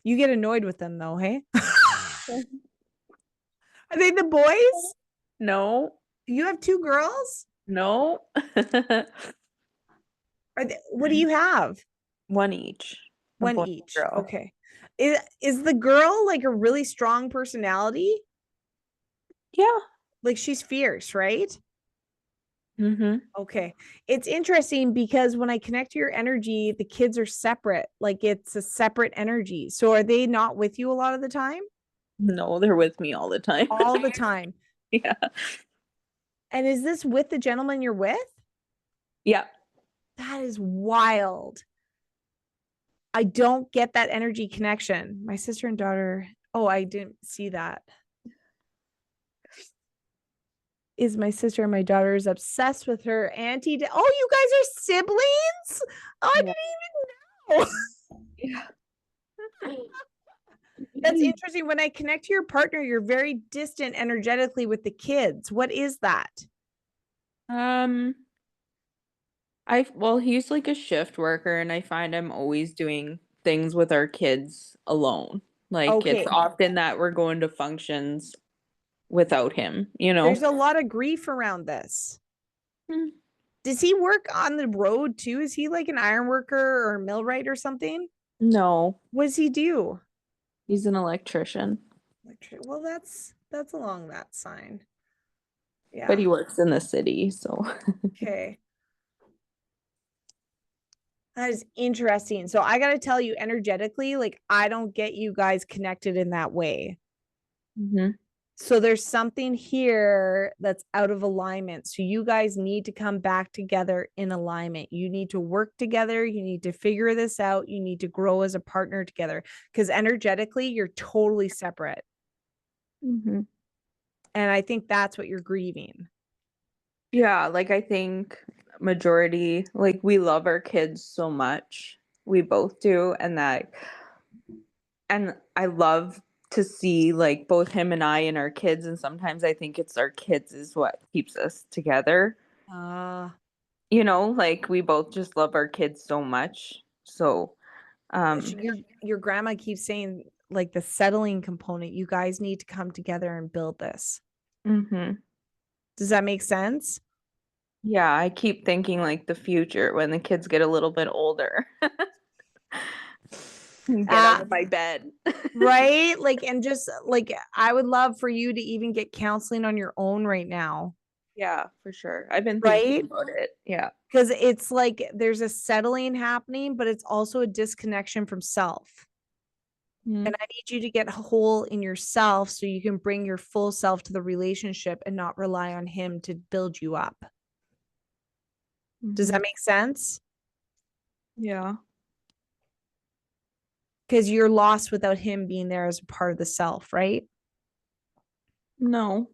You get annoyed with them though, hey? Are they the boys? No. You have 2 girls? No. What do you have? One each. One each. Okay. Is the girl like a really strong personality? Yeah. Like she's fierce, right? Mm-hmm. Okay. It's interesting because when I connect to your energy, the kids are separate. Like it's a separate energy. So are they not with you a lot of the time? No, they're with me all the time. All the time. Yeah. And is this with the gentleman you're with? Yeah. That is wild. I don't get that energy connection. My sister and daughter. Oh, I didn't see that. Is my sister and my daughter is obsessed with her auntie. Oh, you guys are siblings? Oh, I didn't even know. Yeah. That's interesting. When I connect to your partner, you're very distant energetically with the kids. What is that? Well, he's like a shift worker, and I find I'm always doing things with our kids alone. Like Okay. it's often that we're going to functions without him, you know. There's a lot of grief around this. Does he work on the road too? Is he like an iron worker or a millwright or something? No, What does he do? he's an electrician, Well, that's along that sign. Yeah. but he works in the city, so. Okay. That is interesting. So I got to tell you, energetically, like I don't get you guys connected in that way. So there's something here that's out of alignment. So you guys need to come back together in alignment. You need to work together. You need to figure this out. You need to grow as a partner together because energetically, you're totally separate. And I think that's what you're grieving. Yeah, like I think majority, like we love our kids so much. We both do. And I love to see like both him and I and our kids. And sometimes I think it's our kids is what keeps us together. You know, like we both just love our kids so much. So, your grandma keeps saying like the settling component, you guys need to come together and build this. Does that make sense? Yeah, I keep thinking like the future when the kids get a little bit older. Get out of my bed. Right? Like, and just like, I would love for you to even get counseling on your own right now. Yeah, for sure. I've been thinking about it. Yeah. Because it's like there's a settling happening, but it's also a disconnection from self. And I need you to get whole in yourself so you can bring your full self to the relationship and not rely on him to build you up. Does that make sense? Yeah. Because you're lost without him being there as a part of the self, right? No.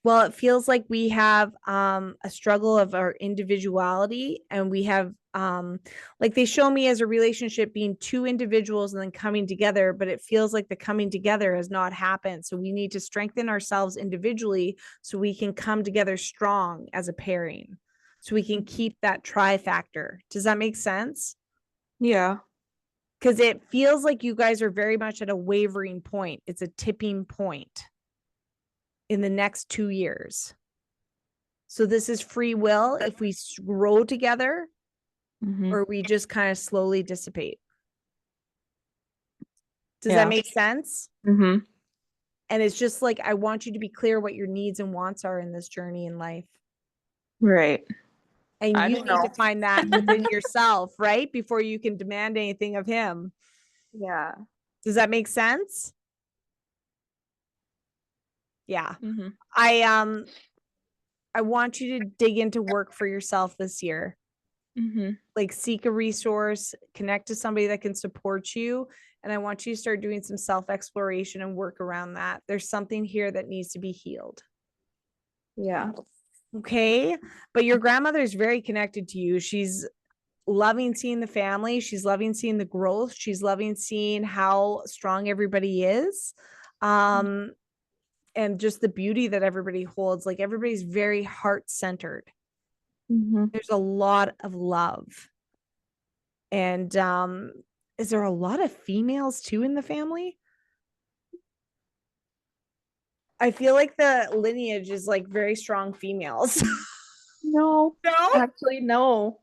Well, it feels like we have a struggle of our individuality, and we have like they show me as a relationship being two individuals and then coming together, but it feels like the coming together has not happened. So we need to strengthen ourselves individually so we can come together strong as a pairing, so we can keep that factor. Does that make sense? Yeah. Because it feels like you guys are very much at a wavering point. It's a tipping point in the next 2 years. So this is free will if we grow together, or we just kind of slowly dissipate. Does that make sense? And it's just like, I want you to be clear what your needs and wants are in this journey in life. Right. And you need to find that within yourself, right? Before you can demand anything of him. Yeah. Does that make sense? Yeah. I want you to dig into work for yourself this year. Like, seek a resource, connect to somebody that can support you. And I want you to start doing some self-exploration and work around that. There's something here that needs to be healed. Yeah. Okay. But your grandmother is very connected to you. She's loving seeing the family. She's loving seeing the growth. She's loving seeing how strong everybody is. And just the beauty that everybody holds. Like, everybody's very heart-centered. There's a lot of love. And is there a lot of females too in the family? I feel like the lineage is like very strong females. No. No? Actually, no.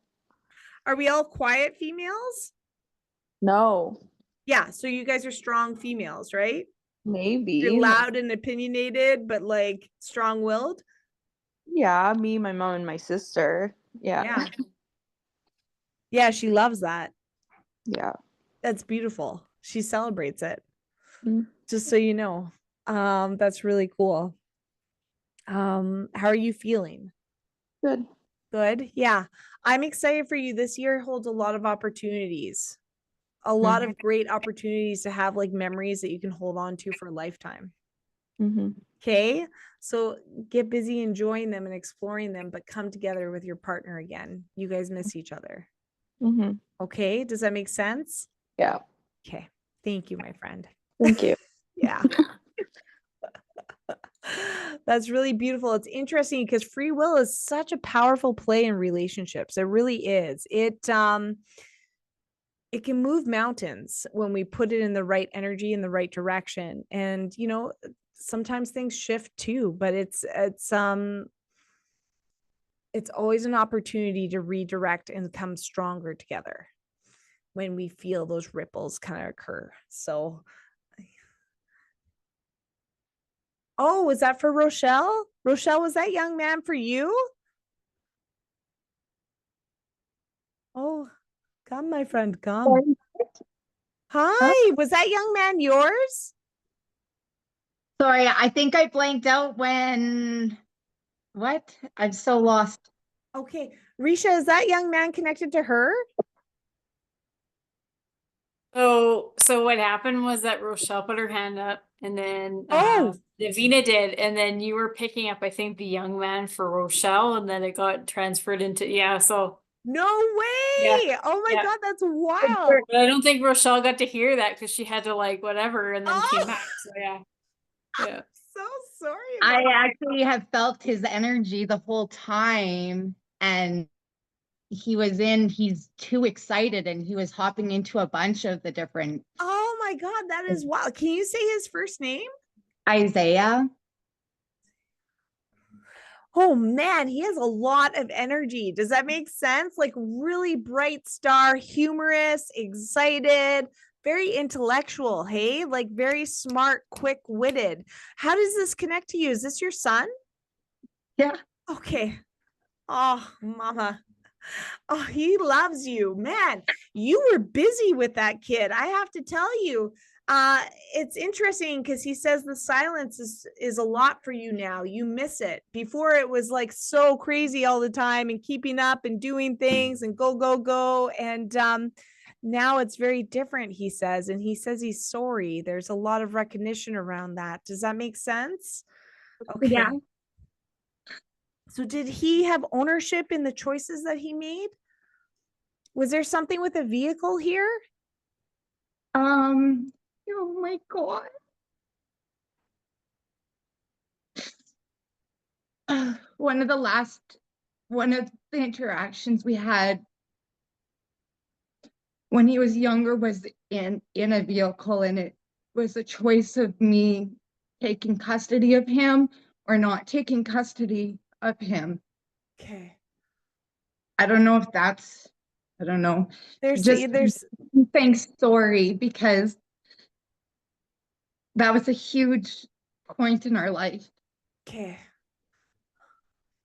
Are we all quiet females? No. Yeah, so you guys are strong females, right? Maybe. You're loud and opinionated, but like strong-willed. Yeah, me, my mom, and my sister. Yeah. Yeah, she loves that. Yeah. That's beautiful. She celebrates it. Just so you know. That's really cool. How are you feeling? Good. Good. Yeah. I'm excited for you. This year holds a lot of opportunities. A lot of great opportunities to have like memories that you can hold on to for a lifetime. Okay. So get busy enjoying them and exploring them, but come together with your partner again. You guys miss each other. Okay. Does that make sense? Yeah. Okay. Thank you, my friend. Thank you. Yeah. That's really beautiful. It's interesting because free will is such a powerful play in relationships. It really is. It can move mountains when we put it in the right energy, in the right direction. And sometimes things shift too, but it's always an opportunity to redirect and come stronger together when we feel those ripples kind of occur. So was that for Rochelle? Rochelle, was that young man for you? Oh, come, my friend, come. Hi, was that young man yours? Sorry, I think I blanked out when, what? I'm so lost. Okay, Risha, is that young man connected to her? So what happened was that Rochelle put her hand up, and then Davina did, and then you were picking up, I think, the young man for Rochelle, and then it got transferred into so. No way! Oh my God, that's wild. But I don't think Rochelle got to hear that because she had to like whatever, and then came back. So yeah. So sorry. I actually have felt his energy the whole time, and he's too excited, and he was hopping into a bunch of the different. Oh my God, that is wild. Can you say his first name? Isaiah. Oh man, he has a lot of energy. Does that make sense? Like really bright star, humorous, excited, very intellectual. Hey, like very smart, quick-witted. How does this connect to you? Is this your son? Yeah. Okay. Oh, mama. Oh, he loves you, man. You were busy with that kid. I have to tell you. It's interesting because he says the silence is a lot for you now. You miss it. Before it was like so crazy all the time and keeping up and doing things and go go go, and now it's very different, he says, and he says he's sorry. There's a lot of recognition around that. Does that make sense? Okay. Yeah. So did he have ownership in the choices that he made? Was there something with a vehicle here? Oh my God. One of the interactions we had when he was younger was in a vehicle, and it was a choice of me taking custody of him or not taking custody of him. Okay. I don't know if that's, I don't know. There's Thanks, sorry, because that was a huge point in our life. okay.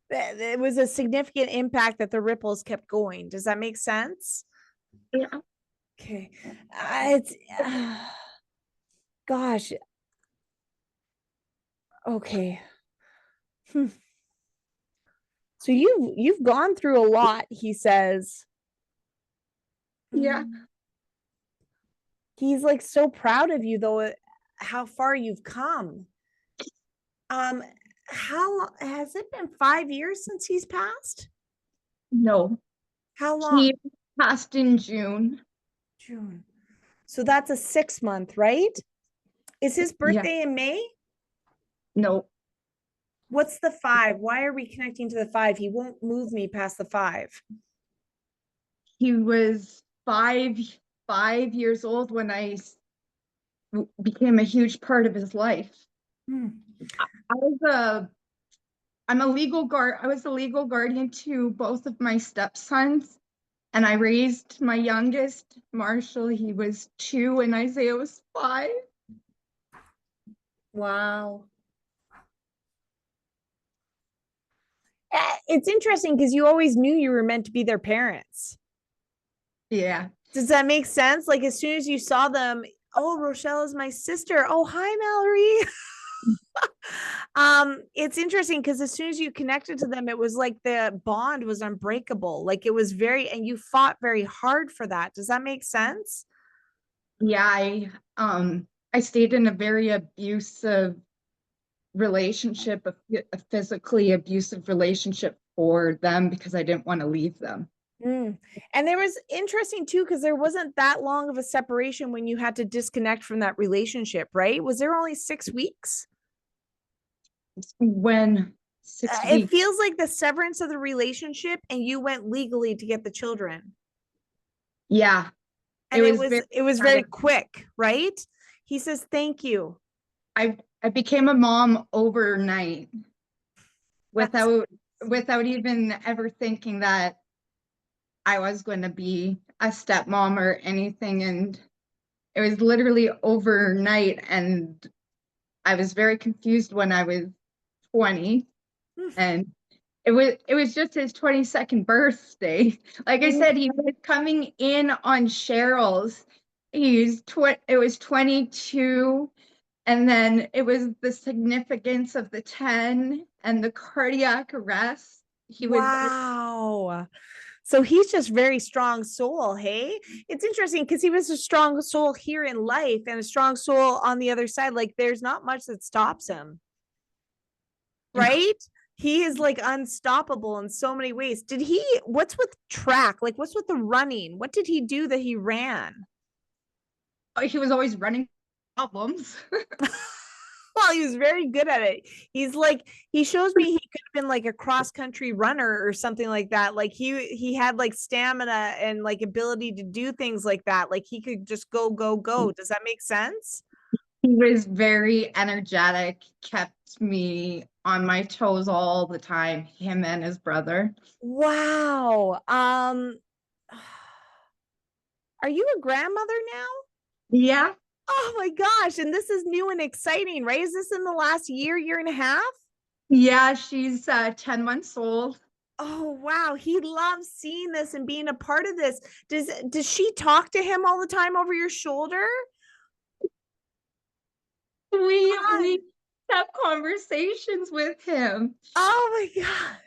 It was a significant impact that the ripples kept going. Does that make sense? Yeah. Okay. It's gosh. Okay. So you've gone through a lot, he says. Yeah. He's like so proud of you though, how far you've come. How has it been 5 years since he's passed? No. How long? He passed in June. June. So that's a 6-month, right? Is his birthday in May? No. What's the 5? Why are we connecting to the 5? He won't move me past the 5. He was five years old when I became a huge part of his life. I was a legal guardian to both of my stepsons, and I raised my youngest, Marshall. He was 2 and Isaiah was 5. Wow. It's interesting because you always knew you were meant to be their parents. Yeah. Does that make sense? Like as soon as you saw them, oh, Rochelle is my sister. Oh, hi, Mallory. It's interesting because as soon as you connected to them, it was like the bond was unbreakable. Like it was and you fought very hard for that. Does that make sense? Yeah, I stayed in a very abusive relationship, a physically abusive relationship for them because I didn't want to leave them. And there was interesting too, because there wasn't that long of a separation when you had to disconnect from that relationship, right? Was there only 6 weeks? When 6 weeks. It feels like the severance of the relationship and you went legally to get the children. Yeah. And it was very quick, right? He says, thank you. I became a mom overnight without even ever thinking that I was going to be a stepmom or anything. And it was literally overnight. And I was very confused when I was 20. And it was just his 22nd birthday. Like I said, he was coming in on Cheryl's. It was 22. And then it was the significance of the 10 and the cardiac arrest. Wow. So he's just very strong soul. Hey, it's interesting because he was a strong soul here in life and a strong soul on the other side. Like there's not much that stops him. Right? He is like unstoppable in so many ways. What's with track? Like what's with the running? What did he do that he ran? He was always running problems. Well, he was very good at it. He shows me he could have been like a cross-country runner or something like that. Like he had like stamina and like ability to do things like that. Like he could just go. Does that make sense? He was very energetic, kept me on my toes all the time, him and his brother. Wow. Are you a grandmother now? Yeah. Oh my gosh. And this is new and exciting, right? Is this in the last year and a half? Yeah, she's 10 months old. Oh wow, he loves seeing this and being a part of this. Does she talk to him all the time over your shoulder? We have conversations with him. Oh my God.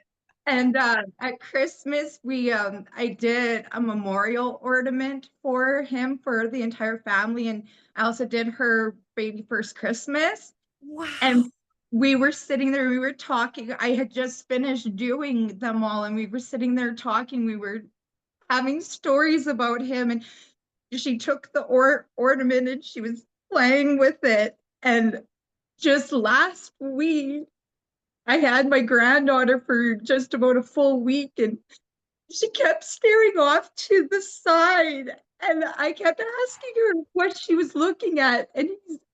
And at Christmas, I did a memorial ornament for him for the entire family, and I also did her baby first Christmas. Wow. And we were sitting there, we were talking. I had just finished doing them all, and we were sitting there talking. We were having stories about him, and she took the ornament and she was playing with it. And just last week, I had my granddaughter for just about a full week, and she kept staring off to the side, and I kept asking her what she was looking at, and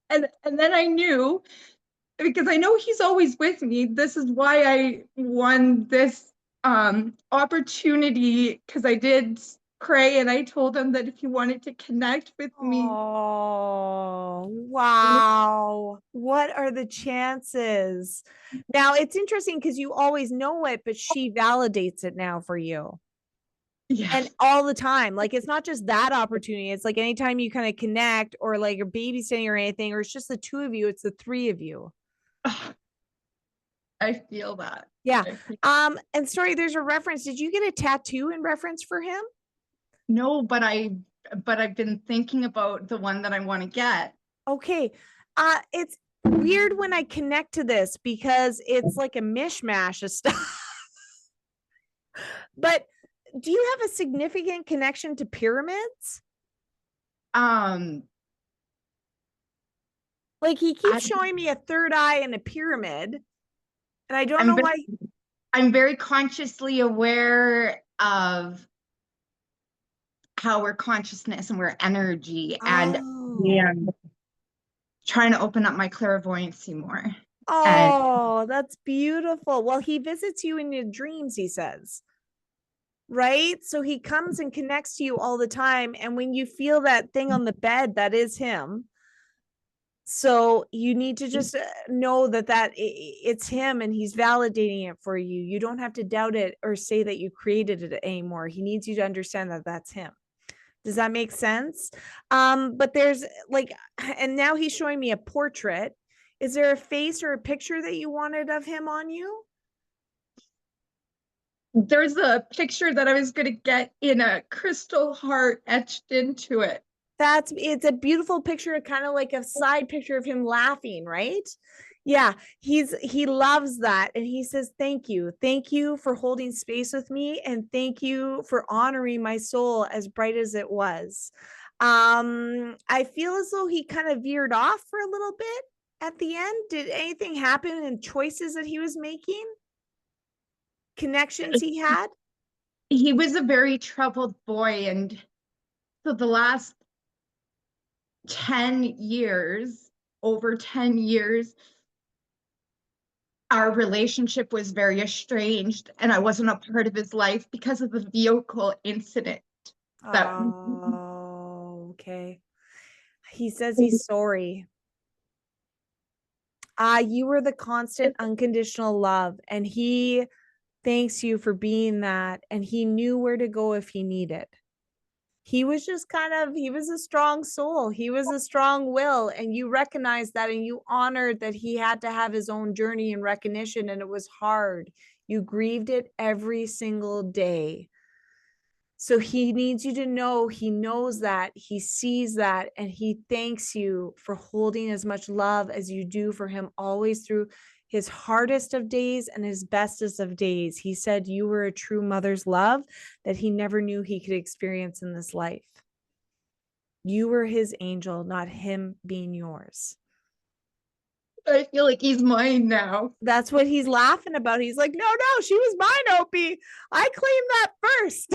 then I knew, because I know he's always with me. This is why I won this opportunity, because I did pray and I told him that if he wanted to connect with me. Oh, wow. What are the chances? Now it's interesting because you always know it, but she validates it now for you. Yeah. And all the time. Like it's not just that opportunity. It's like anytime you kind of connect or like you're babysitting or anything, or it's just the two of you, it's the three of you. I feel that. Yeah. And sorry, there's a reference. Did you get a tattoo in reference for him? No, but I've been thinking about the one that I want to get. Okay. It's weird when I connect to this because it's like a mishmash of stuff. But do you have a significant connection to pyramids? Like he keeps showing me a third eye and a pyramid, and I don't know why. I'm very consciously aware of how we're consciousness and we're energy, and trying to open up my clairvoyancy more. Oh, that's beautiful. Well, he visits you in your dreams, he says. Right? So he comes and connects to you all the time. And when you feel that thing on the bed, that is him. So you need to just know that it's him and he's validating it for you. You don't have to doubt it or say that you created it anymore. He needs you to understand that that's him. Does that make sense? But there's like, and now he's showing me a portrait. Is there a face or a picture that you wanted of him on you? There's a picture that I was going to get in a crystal heart etched into it. It's a beautiful picture, kind of like a side picture of him laughing, right? Yeah, he loves that. And he says, thank you for holding space with me. And thank you for honoring my soul as bright as it was. I feel as though he kind of veered off for a little bit at the end. Did anything happen in choices that he was making? Connections he had? He was a very troubled boy. And so the last 10 years, over 10 years, our relationship was very estranged, and I wasn't a part of his life because of the vehicle incident. Oh, okay. He says he's sorry. You were the constant unconditional love, and he thanks you for being that. And he knew where to go if he needed. He was just he was a strong soul. He was a strong will. And you recognized that and you honored that he had to have his own journey and recognition. And it was hard. You grieved it every single day. So he needs you to know, he knows that, he sees that, and he thanks you for holding as much love as you do for him always through his hardest of days and his bestest of days. He said you were a true mother's love that he never knew he could experience in this life. You were his angel, not him being yours. I feel like he's mine now. That's what he's laughing about. He's like, no, she was mine, Opie. I claimed that first.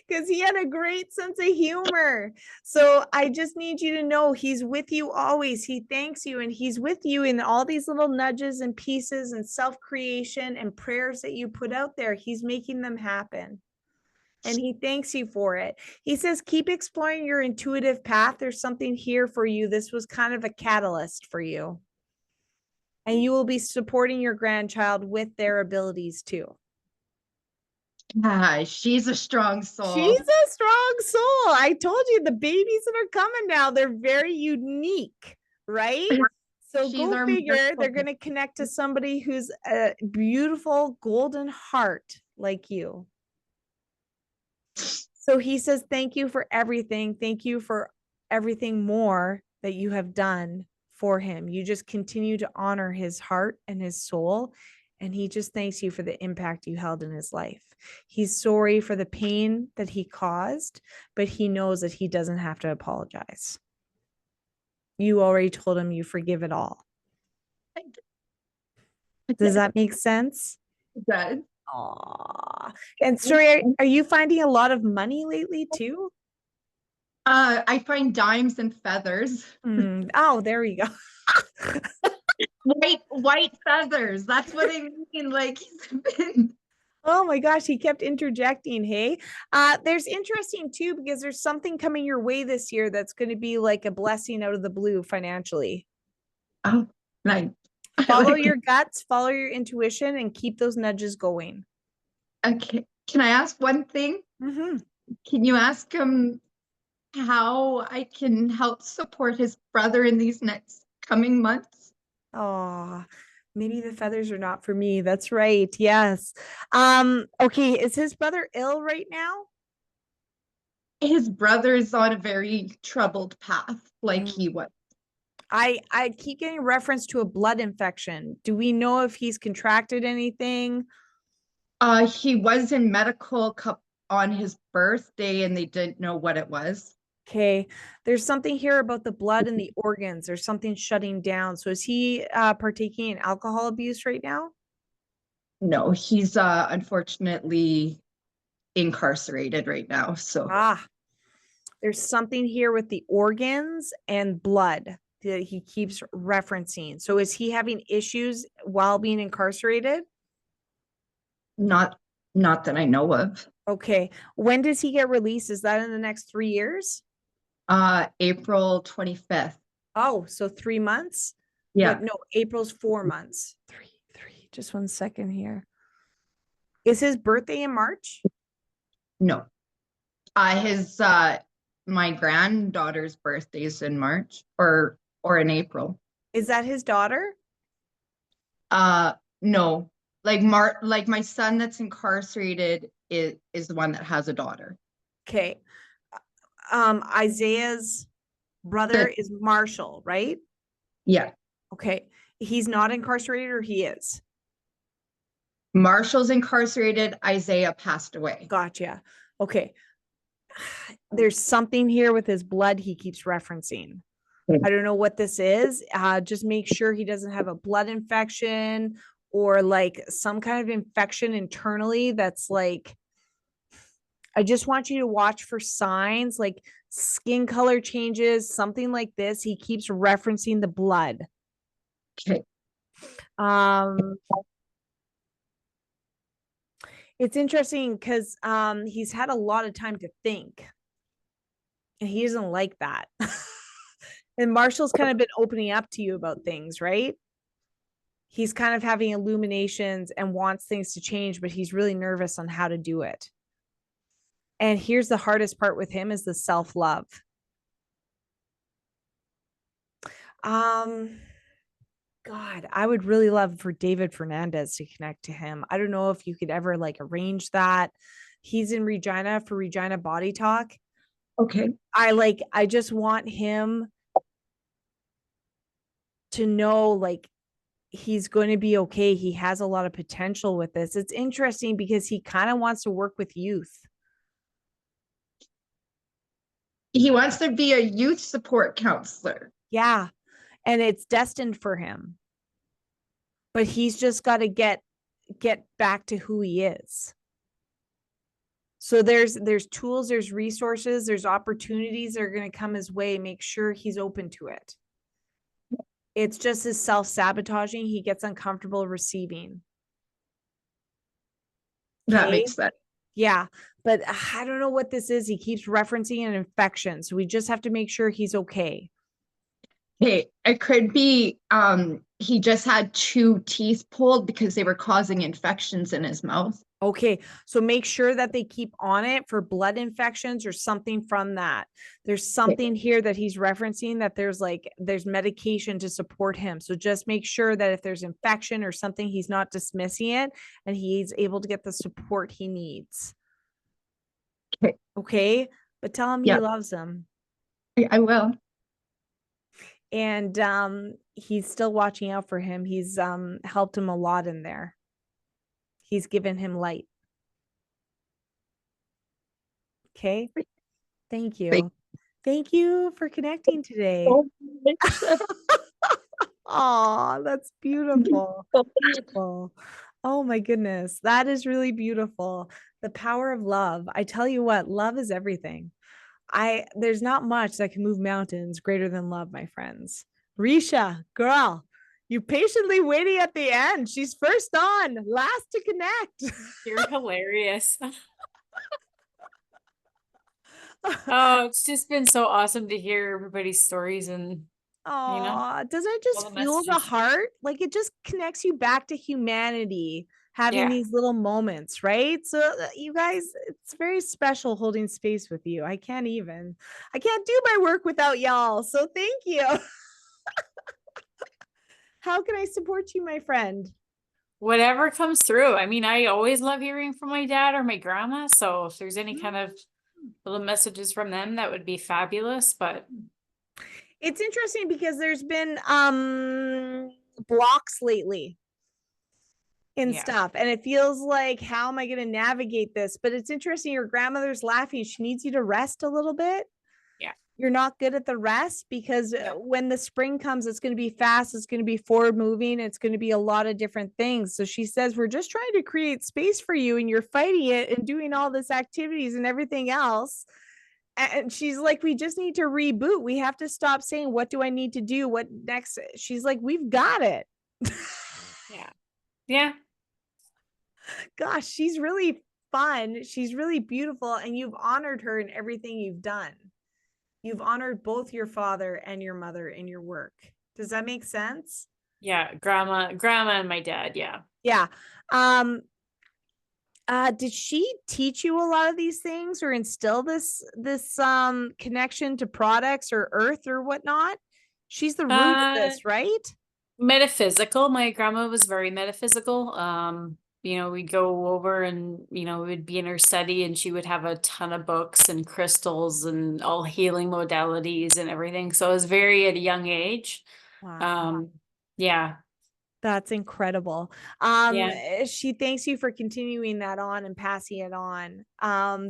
because he had a great sense of humor. So I just need you to know he's with you always. He thanks you, and he's with you in all these little nudges and pieces and self-creation and prayers that you put out there. He's making them happen. And he thanks you for it. He says, keep exploring your intuitive path. There's something here for you. This was kind of a catalyst for you. And you will be supporting your grandchild with their abilities too. She's a strong soul. She's a strong soul. I told you the babies that are coming now, they're very unique, right? So go figure, they're going to connect to somebody who's a beautiful golden heart like you. So he says, thank you for everything. Thank you for everything more that you have done for him. You just continue to honor his heart and his soul. And he just thanks you for the impact you held in his life. He's sorry for the pain that he caused, but he knows that he doesn't have to apologize. You already told him you forgive it all. Does that make sense? It does. Aww. And Story, are you finding a lot of money lately too? I find dimes and feathers. Oh, there we go. white feathers. That's what I mean. Like he's been. Oh my gosh, he kept interjecting. Hey, there's interesting too, because there's something coming your way this year that's going to be like a blessing out of the blue financially. Oh, nice. Follow your guts, follow your intuition, and keep those nudges going. Okay. Can I ask one thing? Mm-hmm. Can you ask him how I can help support his brother in these next coming months? Oh, maybe the feathers are not for me. That's right. Yes. Okay. Is his brother ill right now? His brother is on a very troubled path, like he was. I keep getting reference to a blood infection. Do we know if he's contracted anything? He was in medical on his birthday and they didn't know what it was. Okay. There's something here about the blood and the organs. There's something shutting down. So is he partaking in alcohol abuse right now? No, he's unfortunately incarcerated right now. So there's something here with the organs and blood that he keeps referencing. So is he having issues while being incarcerated? Not that I know of. Okay. When does he get released? Is that in the next 3 years? April 25th. Oh, so 3 months? Yeah. Wait, no, April's 4 months. Three. Just 1 second here. Is his birthday in March? No. His my granddaughter's birthday is in March or in April. Is that his daughter? No. Like my son that's incarcerated is the one that has a daughter. Okay. Isaiah's brother is Marshall, right? Yeah. Okay. He's not incarcerated, or he is? Marshall's incarcerated. Isaiah passed away. Gotcha. Okay. There's something here with his blood he keeps referencing. I don't know what this is. Just make sure he doesn't have a blood infection or like some kind of infection internally that's like, I just want you to watch for signs like skin color changes, something like this. He keeps referencing the blood. Okay. It's interesting because he's had a lot of time to think. And he doesn't like that. And Marshall's kind of been opening up to you about things, right? He's kind of having illuminations and wants things to change, but he's really nervous on how to do it. And here's the hardest part with him is the self-love. God, I would really love for David Fernandez to connect to him. I don't know if you could ever like arrange that. He's in Regina for Regina Body Talk. Okay. I just want him to know like he's going to be okay. He has a lot of potential with this. It's interesting because he kind of wants to work with youth. He wants to be a youth support counselor. Yeah. And it's destined for him. But he's just got to get back to who he is. So there's tools, there's resources, there's opportunities that are going to come his way. Make sure he's open to it. It's just his self-sabotaging. He gets uncomfortable receiving. That makes sense. Yeah, but I don't know what this is. He keeps referencing an infection. So we just have to make sure he's okay. Okay, it could be he just had 2 teeth pulled because they were causing infections in his mouth. Okay, so make sure that they keep on it for blood infections or something from that. There's something here that he's referencing that there's medication to support him. So just make sure that if there's infection or something, he's not dismissing it and he's able to get the support he needs. Okay, but tell him he loves him. I will. And he's still watching out for him. He's helped him a lot in there. He's given him light. Okay. Thank you. Thank you for connecting today. Oh, that's beautiful. Beautiful. Oh my goodness. That is really beautiful. The power of love. I tell you what, love is everything. There's not much that can move mountains greater than love, my friends. Risha, girl, you patiently waiting at the end. She's first on, last to connect. You're hilarious. Oh, it's just been so awesome to hear everybody's stories and doesn't it just fuel the heart? Like it just connects you back to humanity, having these little moments, right? So you guys, it's very special holding space with you. I can't do my work without y'all. So thank you. How can I support you, my friend? Whatever comes through. I mean, I always love hearing from my dad or my grandma. So if there's any kind of little messages from them, that would be fabulous. But it's interesting because there's been blocks lately in stuff, and it feels like, how am I going to navigate this? But it's interesting, your grandmother's laughing. She needs you to rest a little bit. You're not good at the rest because when the spring comes, it's going to be fast, it's going to be forward moving, it's going to be a lot of different things. So she says, we're just trying to create space for you and you're fighting it and doing all this activities and everything else. And she's like, we just need to reboot. We have to stop saying, what do I need to do? What next? She's like, we've got it. Yeah. Gosh, she's really fun. She's really beautiful. And you've honored her in everything you've done. You've honored both your father and your mother in your work. Does that make sense? Yeah. Grandma and my dad. Yeah. Yeah. Did she teach you a lot of these things or instill this connection to products or earth or whatnot? She's the root of this, right? Metaphysical. My grandma was very metaphysical. We'd go over and, we'd be in her study and she would have a ton of books and crystals and all healing modalities and everything. So it was very at a young age. Wow. Yeah. That's incredible. She thanks you for continuing that on and passing it on.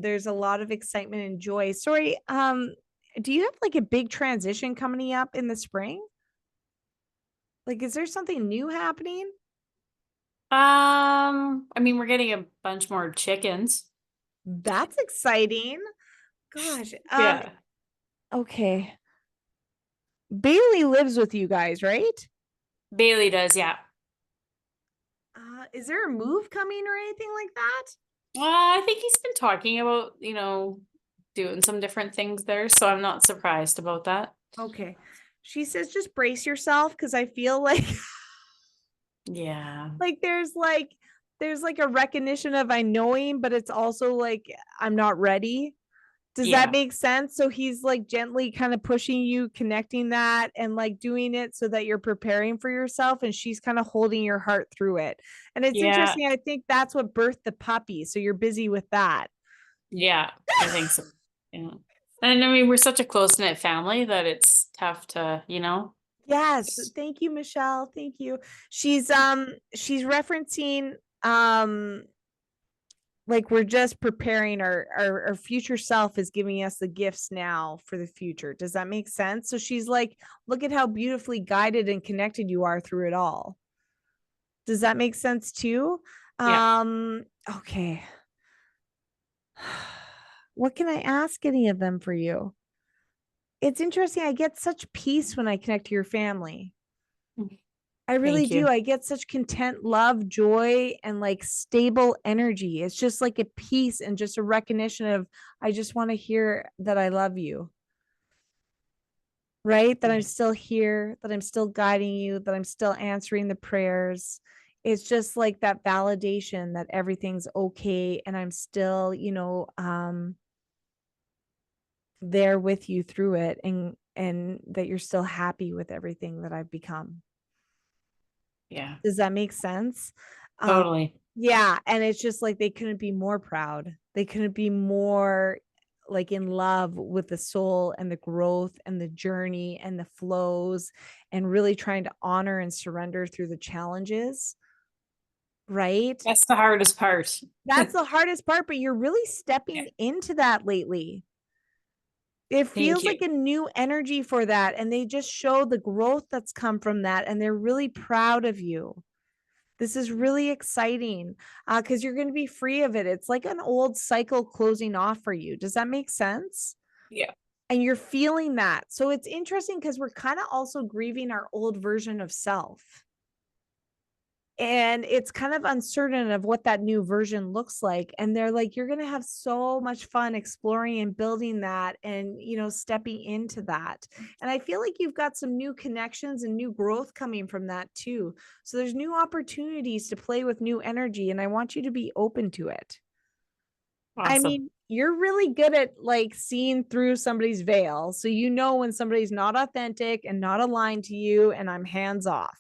There's a lot of excitement and joy. Sorry, do you have like a big transition coming up in the spring? Like, is there something new happening? I mean, we're getting a bunch more chickens. That's exciting. Gosh. Yeah. Okay. Bailey lives with you guys, right? Bailey does, yeah. Is there a move coming or anything like that? I think he's been talking about, doing some different things there. So I'm not surprised about that. Okay. She says, just brace yourself because I feel like like there's a recognition of I know him, but it's also like I'm not ready. Does that make sense? So he's like gently kind of pushing you, connecting that and like doing it so that you're preparing for yourself, and she's kind of holding your heart through it. And it's interesting. I think that's what birthed the puppy. So you're busy with that. Yeah, I think so. Yeah. And I mean, we're such a close-knit family that it's tough to, Yes. Thank you, Michelle. Thank you. She's referencing like we're just preparing our future self is giving us the gifts now for the future. Does that make sense? So she's like, look at how beautifully guided and connected you are through it all. Does that make sense too? Yeah. Okay. What can I ask any of them for you? It's interesting. I get such peace when I connect to your family. I really Thank you. do. I get such content, love, joy, and like stable energy. It's just like a peace and just a recognition of, I just want to hear that I love you, right? That I'm still here, that I'm still guiding you, that I'm still answering the prayers. It's just like that validation that everything's okay. And I'm still, there with you through it, and that you're still happy with everything that I've become. Yeah, Does that make sense? totally. Yeah, and it's just like they couldn't be more proud. They couldn't be more like in love with the soul and the growth and the journey and the flows, and really trying to honor and surrender through the challenges, right? That's the hardest part. That's the hardest part, but you're really stepping into that lately. It feels you. like a new energy for that, and they just show the growth that's come from that, and they're really proud of you. This is really exciting because you're going to be free of it. It's like an old cycle closing off for you. Does that make sense? Yeah. And you're feeling that. So it's interesting because we're kind of also grieving our old version of self. And it's kind of uncertain of what that new version looks like. And they're like, you're going to have so much fun exploring and building that and, stepping into that. And I feel like you've got some new connections and new growth coming from that too. So there's new opportunities to play with new energy. And I want you to be open to it. Awesome. I mean, you're really good at like seeing through somebody's veil. So when somebody's not authentic and not aligned to you, and I'm hands off.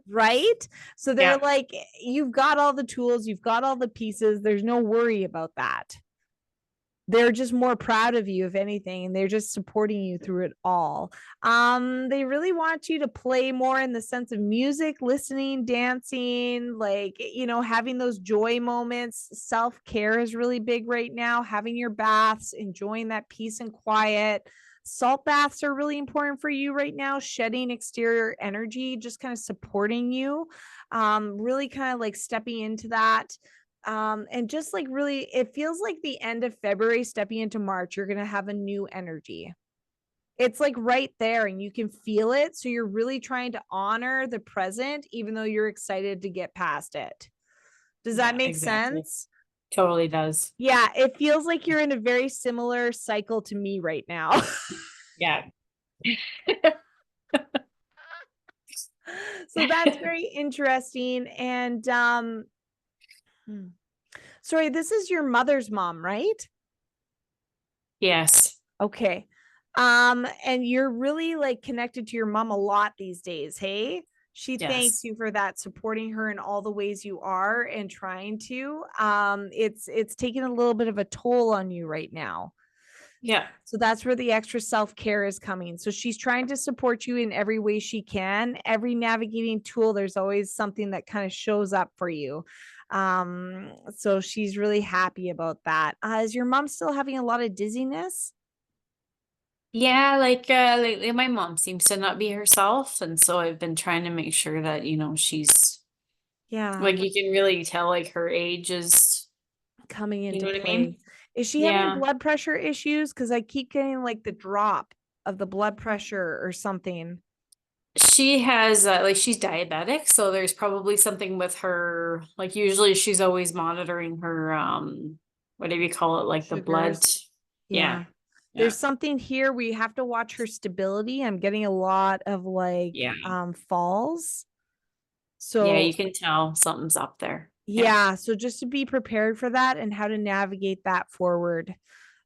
Right? So they're like, you've got all the tools, you've got all the pieces. There's no worry about that. They're just more proud of you, if anything, and they're just supporting you through it all. They really want you to play more in the sense of music, listening, dancing, like, having those joy moments. Self-care is really big right now, having your baths, enjoying that peace and quiet. Salt baths are really important for you right now, shedding exterior energy, just kind of supporting you, really kind of like stepping into that. And just like really, it feels like the end of February, stepping into March, you're going to have a new energy. It's like right there and you can feel it. So you're really trying to honor the present, even though you're excited to get past it. Does that make sense? Totally does. Yeah, it feels like you're in a very similar cycle to me right now. Yeah. So that's very interesting. And sorry, this is your mother's mom, right? Yes. Okay. And you're really like connected to your mom a lot these days, hey? She thanks you for that, supporting her in all the ways you are and trying to. It's taking a little bit of a toll on you right now. Yeah. So that's where the extra self-care is coming. So she's trying to support you in every way she can. Every navigating tool, there's always something that kind of shows up for you. So she's really happy about that. Is your mom still having a lot of dizziness? Yeah, like lately my mom seems to not be herself, and so I've been trying to make sure that, she's like, you can really tell like her age is coming into what I play. mean? Is she having blood pressure issues? Because I keep getting like the drop of the blood pressure or something. She has like, she's diabetic, so there's probably something with her. Like usually she's always monitoring her what do you call it, like the blood. Sugars. Yeah. There's something here we have to watch her stability. I'm getting a lot of like falls. So yeah, you can tell something's up there. Yeah, so just to be prepared for that and how to navigate that forward.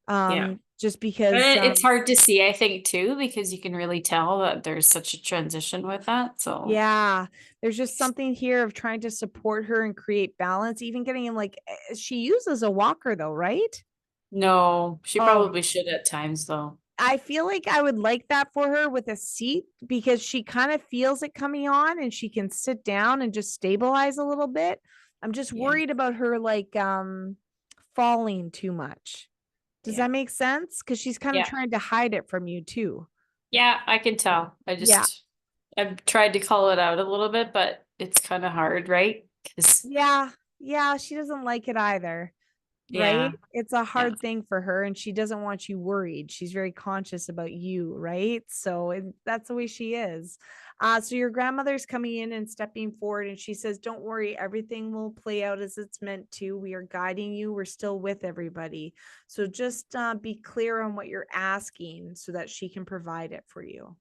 Just because it's hard to see, I think, too, because you can really tell that there's such a transition with that. So yeah, there's just something here of trying to support her and create balance, even getting in like she uses a walker though, right? No, she probably should at times though. I feel like I would like that for her with a seat, because she kind of feels it coming on and she can sit down and just stabilize a little bit. I'm just worried about her like falling too much. Does that make sense? Because she's kind of trying to hide it from you too. Yeah, I can tell. I've tried to call it out a little bit, but it's kind of hard, right? Yeah, she doesn't like it either. right? It's a hard thing for her, and she doesn't want you worried. She's very conscious about you, right? So that's the way she is. So your grandmother's coming in and stepping forward, and she says, don't worry, everything will play out as it's meant to. We are guiding you. We're still with everybody. So just be clear on what you're asking so that she can provide it for you.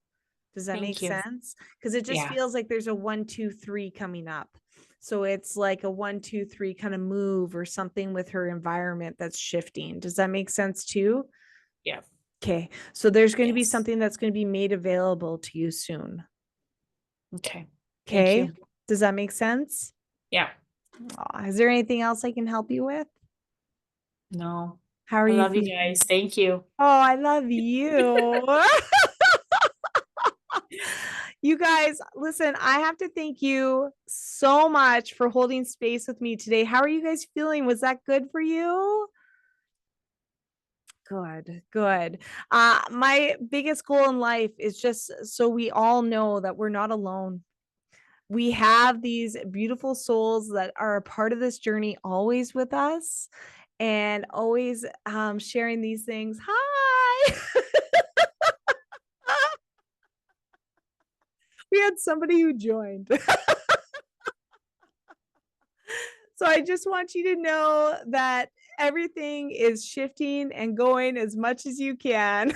Does that make sense? Because it just feels like there's a 1, 2, 3 coming up. So it's like a 1, 2, 3 kind of move or something with her environment that's shifting. Does that make sense too? Yeah. Okay. So there's going to be something that's going to be made available to you soon. Okay. Okay. Does that make sense? Yeah. Is there anything else I can help you with? No. How are I you love you feeling? guys. Thank you. Oh, I love you. You guys, listen, I have to thank you so much for holding space with me today. How are you guys feeling? Was that good for you? Good, good. My biggest goal in life is just so we all know that we're not alone. We have these beautiful souls that are a part of this journey always with us and always sharing these things. Hi. We had somebody who joined. So I just want you to know that everything is shifting and going as much as you can.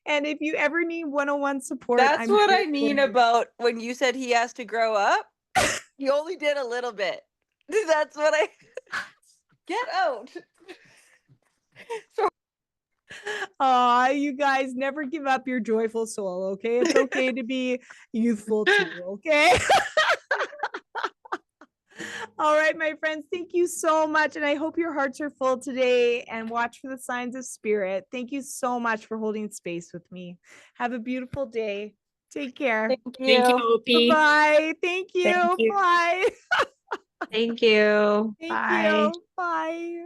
And if you ever need one-on-one support, That's what I mean about when you said he has to grow up. He only did a little bit. That's what I get out. So you guys never give up your joyful soul, okay? It's okay to be youthful too, okay? All right, my friends, thank you so much. And I hope your hearts are full today and watch for the signs of spirit. Thank you so much for holding space with me. Have a beautiful day. Take care. Thank you. Thank you, Opie. Bye. Thank you. Thank you. Bye. Thank you. Thank Bye. you. Bye.